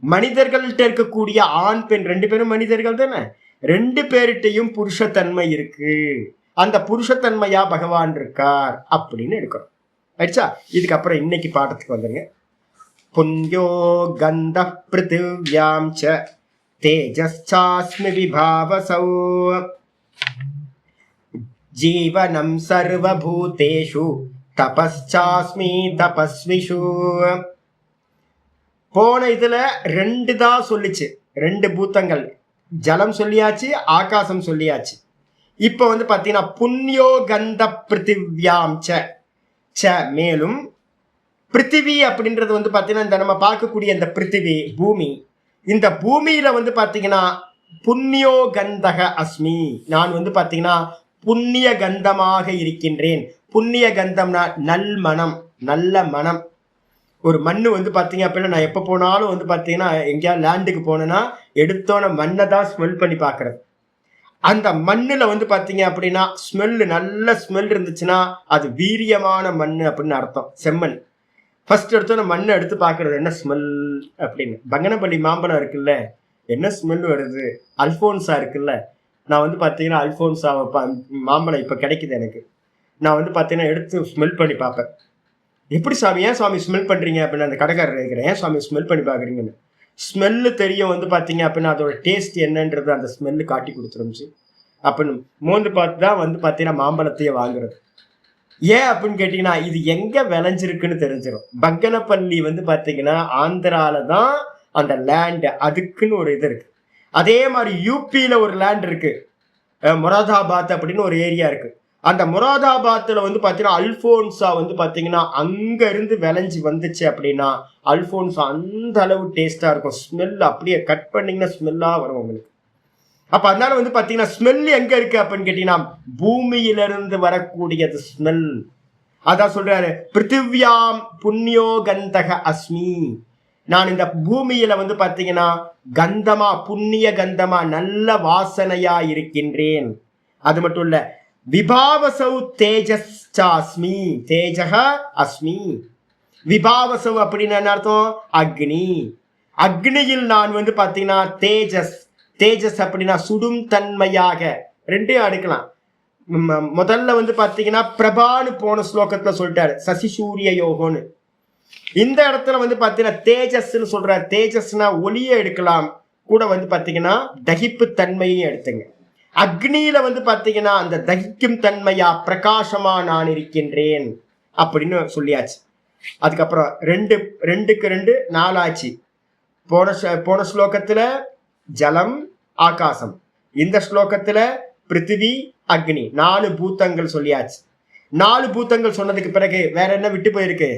மனிதர்கள்ட்ட இருக்கக்கூடிய ஆண் பெண் 2 பேரும் மனிதர்கள் தானே, 2 பேர்கிட்டையும் புருஷத்தன்மை இருக்கு. அந்த புருஷத்தன்மையா பகவான் இருக்கார் அப்படின்னு எடுக்கணும். ஆயிடுச்சா? இதுக்கப்புறம் இன்னைக்கு பாடத்துக்கு வந்துருங்க. புண்யோ கந்த பிருத்திவ்யாம் ச தேஜஸ்சாஸ்மி விபாவசௌ ஜீவனம் சர்வபூதேஷு தபஸ்சாஸ்மி தபஸ்விஷு. போன இதுல 2 தான் சொல்லிச்சு, 2 பூத்தங்கள், ஜலம் சொல்லியாச்சு, ஆகாசம் சொல்லியாச்சு. இப்ப வந்து பாத்தீங்கன்னா புண்ணியோ கந்த பிருத்திவ்யாம் ச மேலும் பிருத்திவி அப்படின்றது வந்து பாத்தீங்கன்னா இந்த நம்ம பார்க்கக்கூடிய இந்த பிருத்திவி பூமி, இந்த பூமியில வந்து பாத்தீங்கன்னா புண்ணியோ கந்தக அஸ்மி, நான் வந்து பாத்தீங்கன்னா புண்ணிய கந்தமாக இருக்கின்றேன். புண்ணிய கந்தம்னா நல் மனம், நல்ல மனம். ஒரு மண்ணு வந்து பாத்தீங்க அப்படின்னா நான் எப்ப போனாலும் வந்து பாத்தீங்கன்னா எங்கேயாவது லேண்டுக்கு போனேன்னா எடுத்தோன மண்ணை தான் ஸ்மெல் பண்ணி பாக்குறது. அந்த மண்ணுல வந்து பாத்தீங்க அப்படின்னா ஸ்மெல், நல்ல ஸ்மெல் இருந்துச்சுன்னா அது வீரியமான மண் அப்படின்னு அர்த்தம். செம்மண். ஃபர்ஸ்ட் எடுத்தோட மண்ணை எடுத்து பாக்குறது என்ன ஸ்மெல் அப்படின்னு. பங்கனப்பள்ளி மாம்பழம் இருக்குல்ல, என்ன ஸ்மெல் வருது? அல்போன்சா இருக்குல்ல, நான் வந்து பாத்தீங்கன்னா அல்போன்சா மாம்பழம் இப்ப கிடைக்குது எனக்கு, நான் வந்து பாத்தீங்கன்னா எடுத்து ஸ்மெல் பண்ணி பார்ப்பேன். எப்படி சாமி, ஏன் சுவாமி ஸ்மெல் பண்றீங்க அப்படின்னு அந்த கடைக்காரர் இருக்கிறேன், ஏன் சுவாமி ஸ்மெல் பண்ணி பாக்குறீங்கன்னு. ஸ்மெல்லு தெரியும் வந்து பார்த்தீங்க அப்படின்னா அதோட டேஸ்ட் என்னன்றது அந்த ஸ்மெல்லு காட்டி கொடுத்துருந்துச்சு. அப்படின்னு மோந்து பார்த்து தான் வந்து பார்த்தீங்கன்னா மாம்பழத்தையே வாங்குறது. ஏன் அப்படின்னு கேட்டீங்கன்னா இது எங்க விளைஞ்சிருக்குன்னு தெரிஞ்சிடும். பங்கனப்பள்ளி வந்து பார்த்தீங்கன்னா ஆந்திரால தான் அந்த லேண்ட், அதுக்குன்னு ஒரு இது இருக்கு. அதே மாதிரி யூபியில ஒரு லேண்ட் இருக்கு, மொராதாபாத் அப்படின்னு ஒரு ஏரியா இருக்கு. அந்த மொராதாபாத்தில் வந்து பார்த்தீங்கன்னா அல்ஃபோன்ஸா வந்து பார்த்தீங்கன்னா அங்க இருந்து விளைஞ்சி வந்துச்சு அப்படின்னா அல்ஃபோன்ஸா அந்த அளவு டேஸ்டா இருக்கும். ஸ்மெல் அப்படியே கட் பண்ணீங்கன்னா ஸ்மெல்லா வரும் உங்களுக்கு. அப்ப அதனால வந்து பாத்தீங்கன்னா ஸ்மெல் எங்க இருக்கு அப்படின்னு கேட்டீங்கன்னா பூமியிலிருந்து வரக்கூடியது ஸ்மெல். அதான் சொல்றாரு, பிருத்திவியாம் புண்ணியோ கந்தக அஸ்மி. நான் இந்த பூமியில வந்து பாத்தீங்கன்னா கந்தமா, புண்ணிய கந்தமா, நல்ல வாசனையா இருக்கின்றேன். அது மட்டும் இல்ல, விபாவசௌ தேஜஸ்சாஸ்மி, தேஜக அஸ்மி. விபாவசௌ அப்படின்னு என்ன அர்த்தம்? அக்னி. அக்னியில் நான் வந்து பாத்தீங்கன்னா தேஜஸ். தேஜஸ் அப்படின்னா சுடும் தன்மையாக, ரெண்டையும் அடுக்கலாம். முதல்ல வந்து பாத்தீங்கன்னா பிரபான்னு போன ஸ்லோகத்துல சொல்லிட்டாரு, சசி சூரிய யோகம்னு. இந்த இடத்துல வந்து பாத்தீங்கன்னா தேஜஸ்ன்னு சொல்றாரு. தேஜஸ்னா ஒளியை எடுக்கலாம், கூட வந்து பாத்தீங்கன்னா தகிப்பு தன்மையும் எடுத்துங்க. அக்னியில வந்து பாத்தீங்கன்னா அந்த தகிக்கும் தன்மையா பிரகாசமா நான் இருக்கின்றேன் அப்படின்னு சொல்லியாச்சு. அதுக்கப்புறம் ரெண்டுக்கு 4 ஆச்சு. போன ஸ்லோகத்துல ஜலம் ஆகாசம், இந்த ஸ்லோகத்துல பிருத்திவி அக்னி, 4 பூத்தங்கள் சொல்லியாச்சு. 4 பூத்தங்கள் சொன்னதுக்கு பிறகு வேற என்ன விட்டு போயிருக்கு?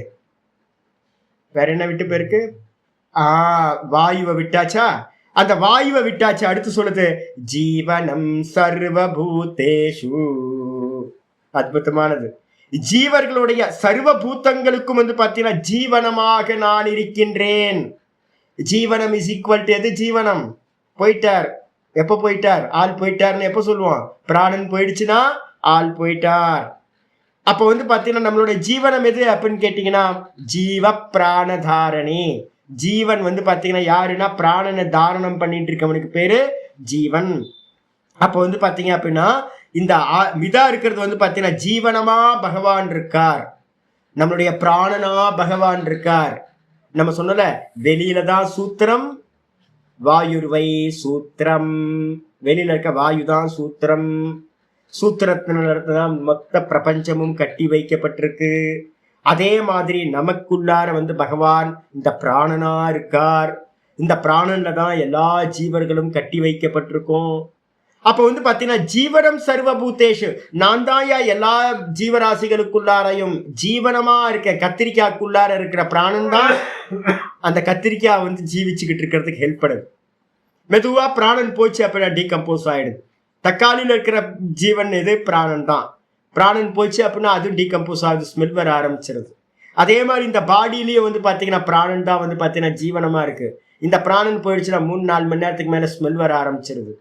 வாயுவை விட்டாச்சா? அந்த வாயுவை விட்டாச்சு. அடுத்து சொல்லுது ஜீவனம் சர்வபூதேஷு. அற்புதமானது. ஜீவர்களுடைய சர்வ பூத்தங்களுக்கும் வந்து பார்த்தீங்கன்னா ஜீவனமாக நான் இருக்கின்றேன். ஜீவனம் இஸ் ஈக்குவல் டு எது? ஜீவனம். போயிட்டார். எப்ப போயிட்டார்? ஆள் போயிட்டார்னு எப்ப சொல்லுவோம்? பிராணன் போயிடுச்சுன்னா ஆள் போயிட்டார். அப்ப வந்து பாத்தீங்கன்னா நம்மளோட ஜீவனம் எது அப்படின்னு கேட்டீங்கன்னா ஜீவ பிராணதாரணி. ஜீவன் வந்து பாத்தீங்கன்னா யாருன்னா பிராணனை தாரணம் பண்ணிட்டு இருக்கவனுக்கு பேரு ஜீவன். அப்ப வந்து பாத்தீங்க அப்படின்னா இந்த மிதா இருக்கிறது வந்து பாத்தீங்கன்னா ஜீவனமா பகவான் இருக்கார், நம்மளுடைய பிராணனா பகவான் இருக்கார். நம்ம சொன்னல வெளியில தான் சூத்திரம், வாயுர்வை சூத்திரம். வெளியில இருக்க வாயு தான் சூத்திரம். சூத்திரத்தினதான் மொத்த பிரபஞ்சமும் கட்டி வைக்கப்பட்டிருக்கு. அதே மாதிரி நமக்குள்ளார வந்து பகவான் இந்த பிராணனா இருக்கார். இந்த பிராணன்ல தான் எல்லா ஜீவர்களும் கட்டி வைக்கப்பட்டிருக்கும். அப்ப வந்து பாத்தீங்கன்னா ஜீவனம் சர்வபூதேஷு, நான் தாயா எல்லா ஜீவராசிகளுக்குள்ளாரையும் ஜீவனமா இருக்க. கத்திரிக்காய்க்குள்ளார இருக்கிற பிராணன் தான் அந்த கத்திரிக்காய் வந்து ஜீவிச்சுக்கிட்டு இருக்கிறதுக்கு ஹெல்ப் பண்ணுது. மெதுவா பிராணன் போச்சு அப்படின்னா டீகம்போஸ் ஆயிடுது. தக்காளியில இருக்கிற ஜீவன் எது? பிராணன் தான். பிராணன் போச்சு அப்படின்னா அதுவும் டீகம்போஸ் ஆகுது, ஸ்மெல் வர ஆரம்பிச்சிருது. அதே மாதிரி இந்த பாடியிலேயே வந்து பாத்தீங்கன்னா பிராணன் தான் வந்து பாத்தீங்கன்னா ஜீவனமா இருக்கு. இந்த பிராணன் போயிடுச்சுன்னா 3-4 மணி நேரத்துக்கு மேல ஸ்மெல் வர ஆரம்பிச்சிருது.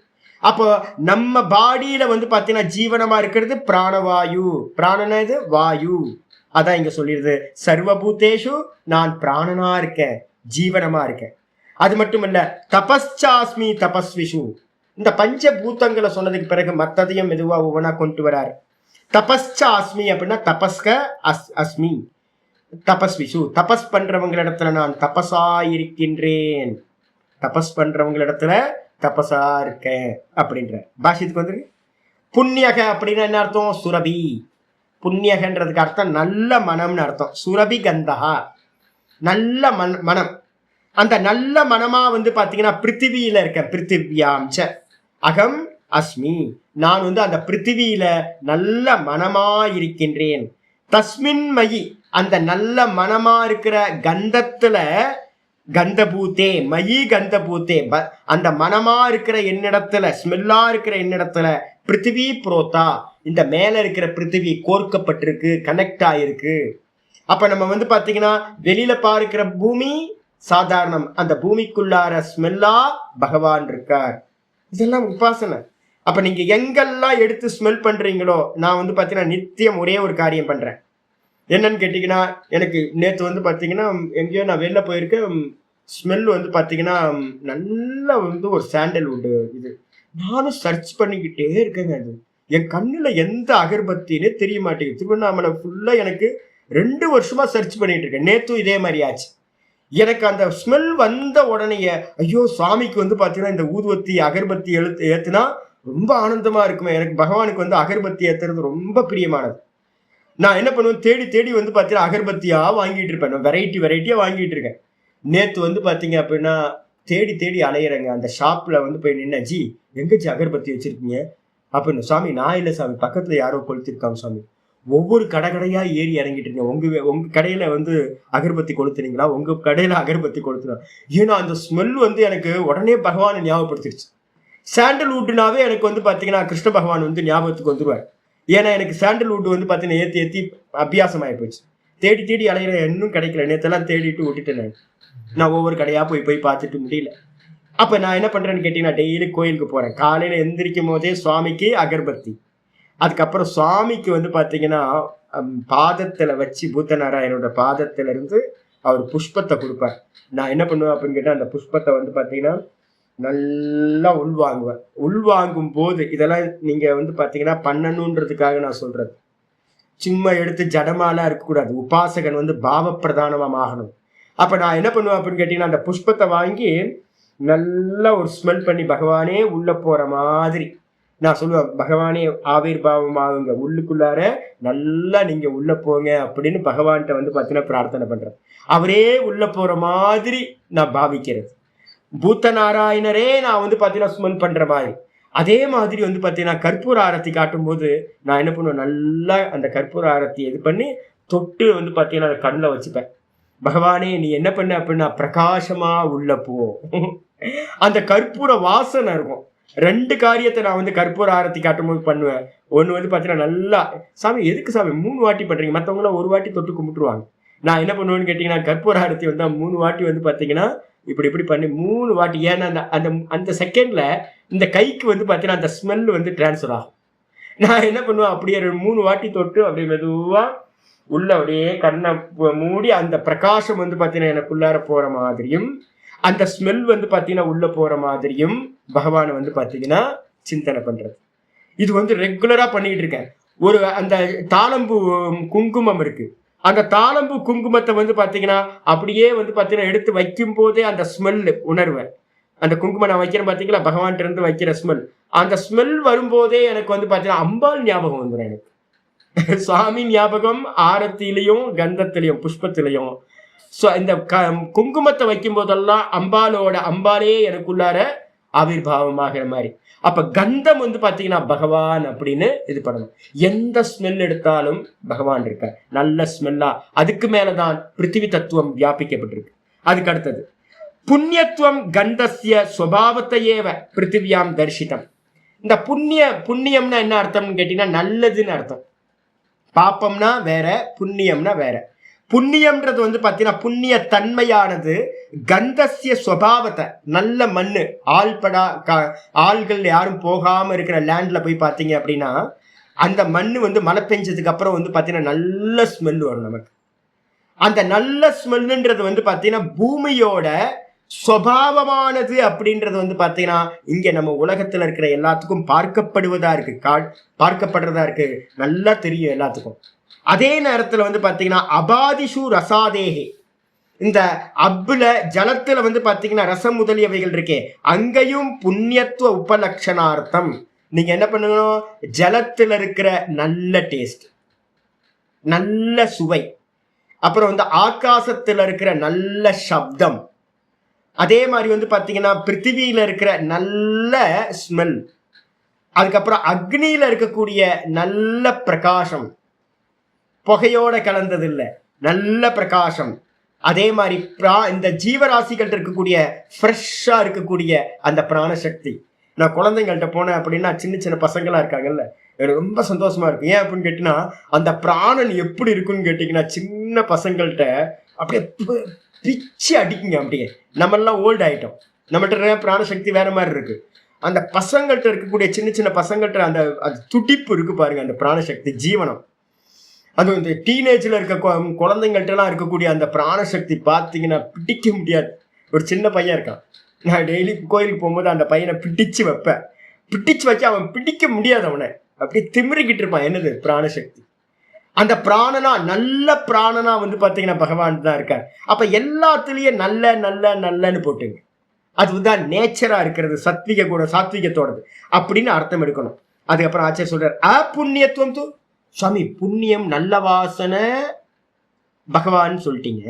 அப்போ நம்ம பாடியில வந்து பாத்தீங்கன்னா ஜீவனமா இருக்கிறது பிராணவாயு. பிராணனா இது வாயு. அதான் இங்க சொல்லிடுது, சர்வபூதேஷு நான் பிராணனா இருக்கேன், ஜீவனமா இருக்கேன். அது மட்டும் இல்ல, தபஸ்சாஸ்மி தபஸ்விஷு. இந்த பஞ்ச பூத்தங்களை சொன்னதுக்கு பிறகு மத்ததையும் மெதுவா ஒவ்வொன்றா கொண்டு வராரு. தபஸ்சாஸ்மி அப்படின்னா தபஸ்க அஸ்மி தபஸ்விஷு. தபஸ் பண்றவங்களிடத்துல நான் தபசா இருக்கின்றேன். தபஸ் பண்றவங்களிடத்துல தபசா இருக்கேன் அப்படின்ற பாஷத்துக்கு வந்துரு. புண்ணியக அப்படின்னா என்ன அர்த்தம்? சுரபி. புண்ணியகன்றதுக்கு அர்த்தம் நல்ல மனம்னு அர்த்தம். சுரபி கந்தகா, நல்ல மனம். அந்த நல்ல மனமா வந்து பாத்தீங்கன்னா பிருத்திவியில இருக்க. பிருத்திவியாம்ச அகம் அஸ்மி, நான் வந்து அந்த பிருத்திவியில நல்ல மனமா இருக்கின்றேன். தஸ்மின் மயி, அந்த நல்ல மனமா இருக்கிற கந்தத்துல, கந்தபூத்தே மயி கந்தபூத்தே, அந்த மனமா இருக்கிற என்னிடத்துல, ஸ்மெல்லா இருக்கிற என்னிடத்துல பிருத்திவி புரோத்தா, இந்த மேல இருக்கிற பிருத்திவி கோர்க்கப்பட்டிருக்கு, கனெக்ட் ஆயிருக்கு. அப்ப நம்ம வந்து பாத்தீங்கன்னா வெளியில பார்க்கிற பூமி சாதாரணம், அந்த பூமிக்குள்ளார ஸ்மெல்லா பகவான் இருக்கார். இதெல்லாம் உபாசனை. அப்ப நீங்க எங்கெல்லாம் எடுத்து ஸ்மெல் பண்றீங்களோ, நான் வந்து பாத்தீங்கன்னா நித்தியம் ஒரே ஒரு காரியம் பண்றேன். என்னன்னு கேட்டீங்கன்னா, எனக்கு நேற்று வந்து பாத்தீங்கன்னா எங்கேயோ நான் வெளில போயிருக்கேன். ஸ்மெல் வந்து பாத்தீங்கன்னா நல்லா வந்து ஒரு சாண்டல்வுட் இது. நானும் சர்ச் பண்ணிக்கிட்டே இருக்கேங்க. அது என் கண்ணுல எந்த அகர்பத்தினே தெரிய மாட்டேங்குது. திருவண்ணாமலை ஃபுல்லா எனக்கு 2 வருஷமா சர்ச் பண்ணிட்டு இருக்கேன். நேத்தும் இதே மாதிரி ஆச்சு. எனக்கு அந்த ஸ்மெல் வந்த உடனேயே ஐயோ சுவாமிக்கு வந்து பாத்தீங்கன்னா இந்த ஊதுவத்தி அகர்பத்தி ஏத்துனா ரொம்ப ஆனந்தமா இருக்குமே. எனக்கு பகவானுக்கு வந்து அகர்பத்தி ஏத்துறது ரொம்ப பிரியமானது. நான் என்ன பண்ணுவேன், தேடி தேடி வந்து பாத்தீங்கன்னா அகர்பத்தியா வாங்கிட்டு இருப்பேன். நான் வெரைட்டியா வாங்கிட்டு இருக்கேன். நேத்து வந்து பாத்தீங்க அப்படின்னா தேடி தேடி அலையிறேங்க. அந்த ஷாப்ல வந்து போய் நின்ன, ஜி எங்க ஜி அகர்பத்தி வச்சிருக்கீங்க அப்படின்னு. சாமி நான் இல்ல சாமி, பக்கத்துல யாரோ கொளுத்திருக்காங்க சாமி. ஒவ்வொரு கடையா ஏறி இறங்கிட்டு இருக்கேன். உங்க கடையில வந்து அகர்பத்தி கொளுத்துனீங்களா, உங்க கடையில அகர்பத்தி கொளுத்துனா. ஏன்னா அந்த ஸ்மெல் வந்து எனக்கு உடனே பகவானை ஞாபகப்படுத்திடுச்சு. சாண்டல்வுட்னாவே எனக்கு வந்து பாத்தீங்கன்னா கிருஷ்ண பகவான் வந்து ஞாபகத்துக்கு வந்துருவார். ஏன்னா எனக்கு சாண்டல்வுட் வந்து பாத்தீங்கன்னா ஏத்தி ஏத்தி அபியாசம் ஆகி போச்சு. தேடி தேடி அலையிற இன்னும் கிடைக்கல. நேத்தெல்லாம் தேடிட்டு விட்டுட்டேன். நான் ஒவ்வொரு கடையா போய் பார்த்துட்டு முடியல. அப்ப நான் என்ன பண்றேன்னு கேட்டீங்கன்னா டெய்லி கோயிலுக்கு போறேன். காலையில எந்திரிக்கும் போதே சுவாமிக்கு அகர்பத்தி, அதுக்கப்புறம் சுவாமிக்கு வந்து பாத்தீங்கன்னா பாதத்துல வச்சு பூத்தநாராயணோட பாதத்துல இருந்து அவர் புஷ்பத்தை கொடுப்பார். நான் என்ன பண்ணுவேன் அப்படின்னு கேட்டா அந்த புஷ்பத்தை வந்து பாத்தீங்கன்னா நல்லா உள்வாங்குவேன். உள்வாங்கும் போது இதெல்லாம் நீங்க வந்து பாத்தீங்கன்னா பண்ணணுன்றதுக்காக நான் சொல்றது. சும்மா எடுத்து ஜடமாலாம் இருக்கக்கூடாது. உபாசகன் வந்து பாவ பிரதானமா ஆகணும். அப்ப நான் என்ன பண்ணுவேன் அப்படின்னு கேட்டீங்கன்னா அந்த புஷ்பத்தை வாங்கி நல்லா ஒரு ஸ்மெல் பண்ணி பகவானே உள்ள போற மாதிரி நான் சொல்லுவேன், பகவானே ஆவிர்பாவம் ஆகுங்க, உள்ளுக்குள்ளார நல்லா நீங்க உள்ள போங்க அப்படின்னு பகவான்கிட்ட வந்து பாத்தீங்கன்னா பிரார்த்தனை பண்றேன். அவரே உள்ள போற மாதிரி நான் பாவிக்கிறது. பூத்த நாராயணரே நான் வந்து பாத்தீங்கன்னா ஸ்மெல் பண்ற மாதிரி. அதே மாதிரி வந்து பாத்தீங்கன்னா கற்பூர ஆரத்தி காட்டும் போது நான் என்ன பண்ணுவேன், நல்லா அந்த கற்பூர ஆரத்தி இது பண்ணி தொட்டு வந்து பாத்தீங்கன்னா அந்த கண்ணில் வச்சுப்பேன். பகவானே நீ என்ன பண்ண அப்படின்னா பிரகாசமா உள்ள போ. அந்த கற்பூர வாசனை இருக்கும். 2 காரியத்தை நான் வந்து கற்பூர ஆரத்தி காட்டும் போது பண்ணுவேன். ஒண்ணு வந்து பாத்தீங்கன்னா நல்லா, சாமி எதுக்கு சாமி 3 வாட்டி பண்றீங்க, மத்தவங்களாம் 1 வாட்டி தொட்டு கும்பிட்டுருவாங்க. நான் என்ன பண்ணுவேன்னு கேட்டீங்கன்னா கற்பூர ஆரத்தி வந்து 3 வாட்டி வந்து பாத்தீங்கன்னா இப்படி பண்ணி 3 வாட்டி. ஏன்னா அந்த அந்த செகண்ட்ல இந்த கைக்கு வந்து பாத்தீங்கன்னா அந்த ஸ்மெல் வந்து டிரான்ஸ்ஃபர் ஆகும். நான் என்ன பண்ணுவேன், அப்படியே 3 வாட்டி தொட்டு அப்படியே மெதுவா உள்ள அப்படியே கண்ணை மூடி அந்த பிரகாசம் வந்து பாத்தீங்கன்னா எனக்குள்ளார போற மாதிரியும் அந்த ஸ்மெல் வந்து பாத்தீங்கன்னா உள்ள போற மாதிரியும் பகவானை வந்து பாத்தீங்கன்னா சிந்தனை பண்றது. இது வந்து ரெகுலரா பண்ணிட்டு இருக்கேன். ஒரு அந்த தாளம்பூ குங்குமம் இருக்கு. அந்த தாளம்பூ குங்குமத்தை வந்து பாத்தீங்கன்னா அப்படியே வந்து பாத்தீங்கன்னா எடுத்து வைக்கும் போதே அந்த ஸ்மெல் உணர்வேன். அந்த குங்குமம் நான் வைக்கிறேன் பாத்தீங்களா, பகவான் இருந்து வைக்கிற ஸ்மெல். அந்த ஸ்மெல் வரும்போதே எனக்கு வந்து பாத்தீங்கன்னா அம்பாள் ஞாபகம் வந்துடும். எனக்கு சுவாமி ஞாபகம் ஆரத்திலையும் கந்தத்திலையும் புஷ்பத்திலையும். இந்த குங்குமத்தை வைக்கும் போதெல்லாம் அம்பாலே எனக்குள்ளார ஆவிர்வாவமாகிற மாதிரி. அப்ப கந்தம் வந்து பாத்தீங்கன்னா பகவான் அப்படின்னு இது பண்ணணும். எந்த ஸ்மெல் எடுத்தாலும் பகவான் இருக்க நல்ல ஸ்மெல்லா. அதுக்கு மேலதான் பிருத்திவி தத்துவம் வியாபிக்கப்பட்டிருக்கு. அதுக்கு அடுத்தது புண்ணியத்துவம் கந்தசிய சுபாவத்தையேவ பிருத்திவியாம் தரிசிதம். இந்த புண்ணியம்னா என்ன அர்த்தம்னு கேட்டீங்கன்னா நல்லதுன்னு அர்த்தம். பாப்பம்னா வேற, புண்ணியம்னா வேற. புண்ணியம்ன்றது வந்து பாத்தீங்கன்னா புண்ணிய தன்மையானது கந்தசிய சுபாவத்தை, நல்ல மண்ணு, ஆள்கள் யாரும் போகாம இருக்கிற லேண்ட்ல போய் பாத்தீங்க அப்படின்னா அந்த மண்ணு வந்து மழை பெஞ்சதுக்கு அப்புறம் வந்து பாத்தீங்கன்னா நல்ல ஸ்மெல் வரும் நமக்கு. அந்த நல்ல ஸ்மெல்லுன்றது வந்து பாத்தீங்கன்னா பூமியோட சுபாவமானது அப்படின்றது வந்து பாத்தீங்கன்னா இங்க நம்ம உலகத்துல இருக்கிற எல்லாத்துக்கும் பார்க்கப்படுவதா இருக்கு, பார்க்கப்படுறதா இருக்கு, நல்லா தெரியும் எல்லாத்துக்கும். அதே நேரத்துல வந்து பாத்தீங்கன்னா அபாதிஷு ரசாதேகே, இந்த அப்புல ஜலத்துல வந்து பாத்தீங்கன்னா ரசம் முதலியவைகள் இருக்கே, அங்கேயும் புண்ணியத்துவ உபலட்சணார்த்தம் நீங்க என்ன பண்ணணும், ஜலத்துல இருக்கிற நல்ல டேஸ்ட், நல்ல சுவை, அப்புறம் வந்து ஆகாசத்துல இருக்கிற நல்ல சப்தம், அதே மாதிரி வந்து பாத்தீங்கன்னா பிருத்திவியில இருக்கிற நல்ல ஸ்மெல், அதுக்கப்புறம் அக்னியில இருக்கக்கூடிய நல்ல பிரகாசம், புகையோட கலந்தது இல்ல, நல்ல பிரகாசம். அதே மாதிரி இந்த ஜீவராசிகள் இருக்கக்கூடிய ஃப்ரெஷ்ஷா இருக்கக்கூடிய அந்த பிராணசக்தி. நான் குழந்தைங்கள்ட்ட போனேன் அப்படின்னா சின்ன சின்ன பசங்களா இருக்காங்கல்ல, எனக்கு ரொம்ப சந்தோஷமா இருக்கு. ஏன் அப்படின்னு கேட்டீங்கன்னா அந்த பிராணன் எப்படி இருக்குன்னு கேட்டீங்கன்னா சின்ன பசங்கள்கிட்ட அப்படியே பிச்சு அடிக்குங்க. அப்படியே நம்ம எல்லாம் ஓல்டு ஆயிட்டோம், நம்மகிட்ட பிராணசக்தி வேற மாதிரி இருக்கு. அந்த பசங்கள்கிட்ட இருக்கக்கூடிய சின்ன சின்ன பசங்கள்கிட்ட அந்த துடிப்பு இருக்கு பாருங்க, அந்த பிராணசக்தி ஜீவனம். அது இந்த டீனேஜ்ல இருக்க குழந்தைங்கள்ட்டலாம் இருக்கக்கூடிய அந்த பிராணசக்தி பார்த்தீங்கன்னா பிடிக்க முடியாது. ஒரு சின்ன பையன் இருக்கான், நான் டெய்லி கோயிலுக்கு போகும்போது அந்த பையனை பிடிச்சு வைப்பேன். பிடிச்சு வச்சு அவன் பிடிக்க முடியாது, அவனை அப்படியே திமிரிக்கிட்டு இருப்பான். என்னது பிராணசக்தி. அந்த பிராணனா நல்ல பிராணனா வந்து பாத்தீங்கன்னா பகவான் தான் இருக்கார். அப்ப எல்லாத்துலயும் நல்ல நல்ல நல்லன்னு போட்டுங்க. அதுதான் நேச்சரா இருக்கிறது, சத்விக குணம், சாத்விகத்தோடது அப்படின்னு அர்த்தம் எடுக்கணும். அதுக்கப்புறம் ஆச்சரிய சொல்றார் அப்புண்ணியத்துவம் தூ சுவாமி, புண்ணியம் நல்ல வாசனை பகவான் சொல்லிட்டீங்க.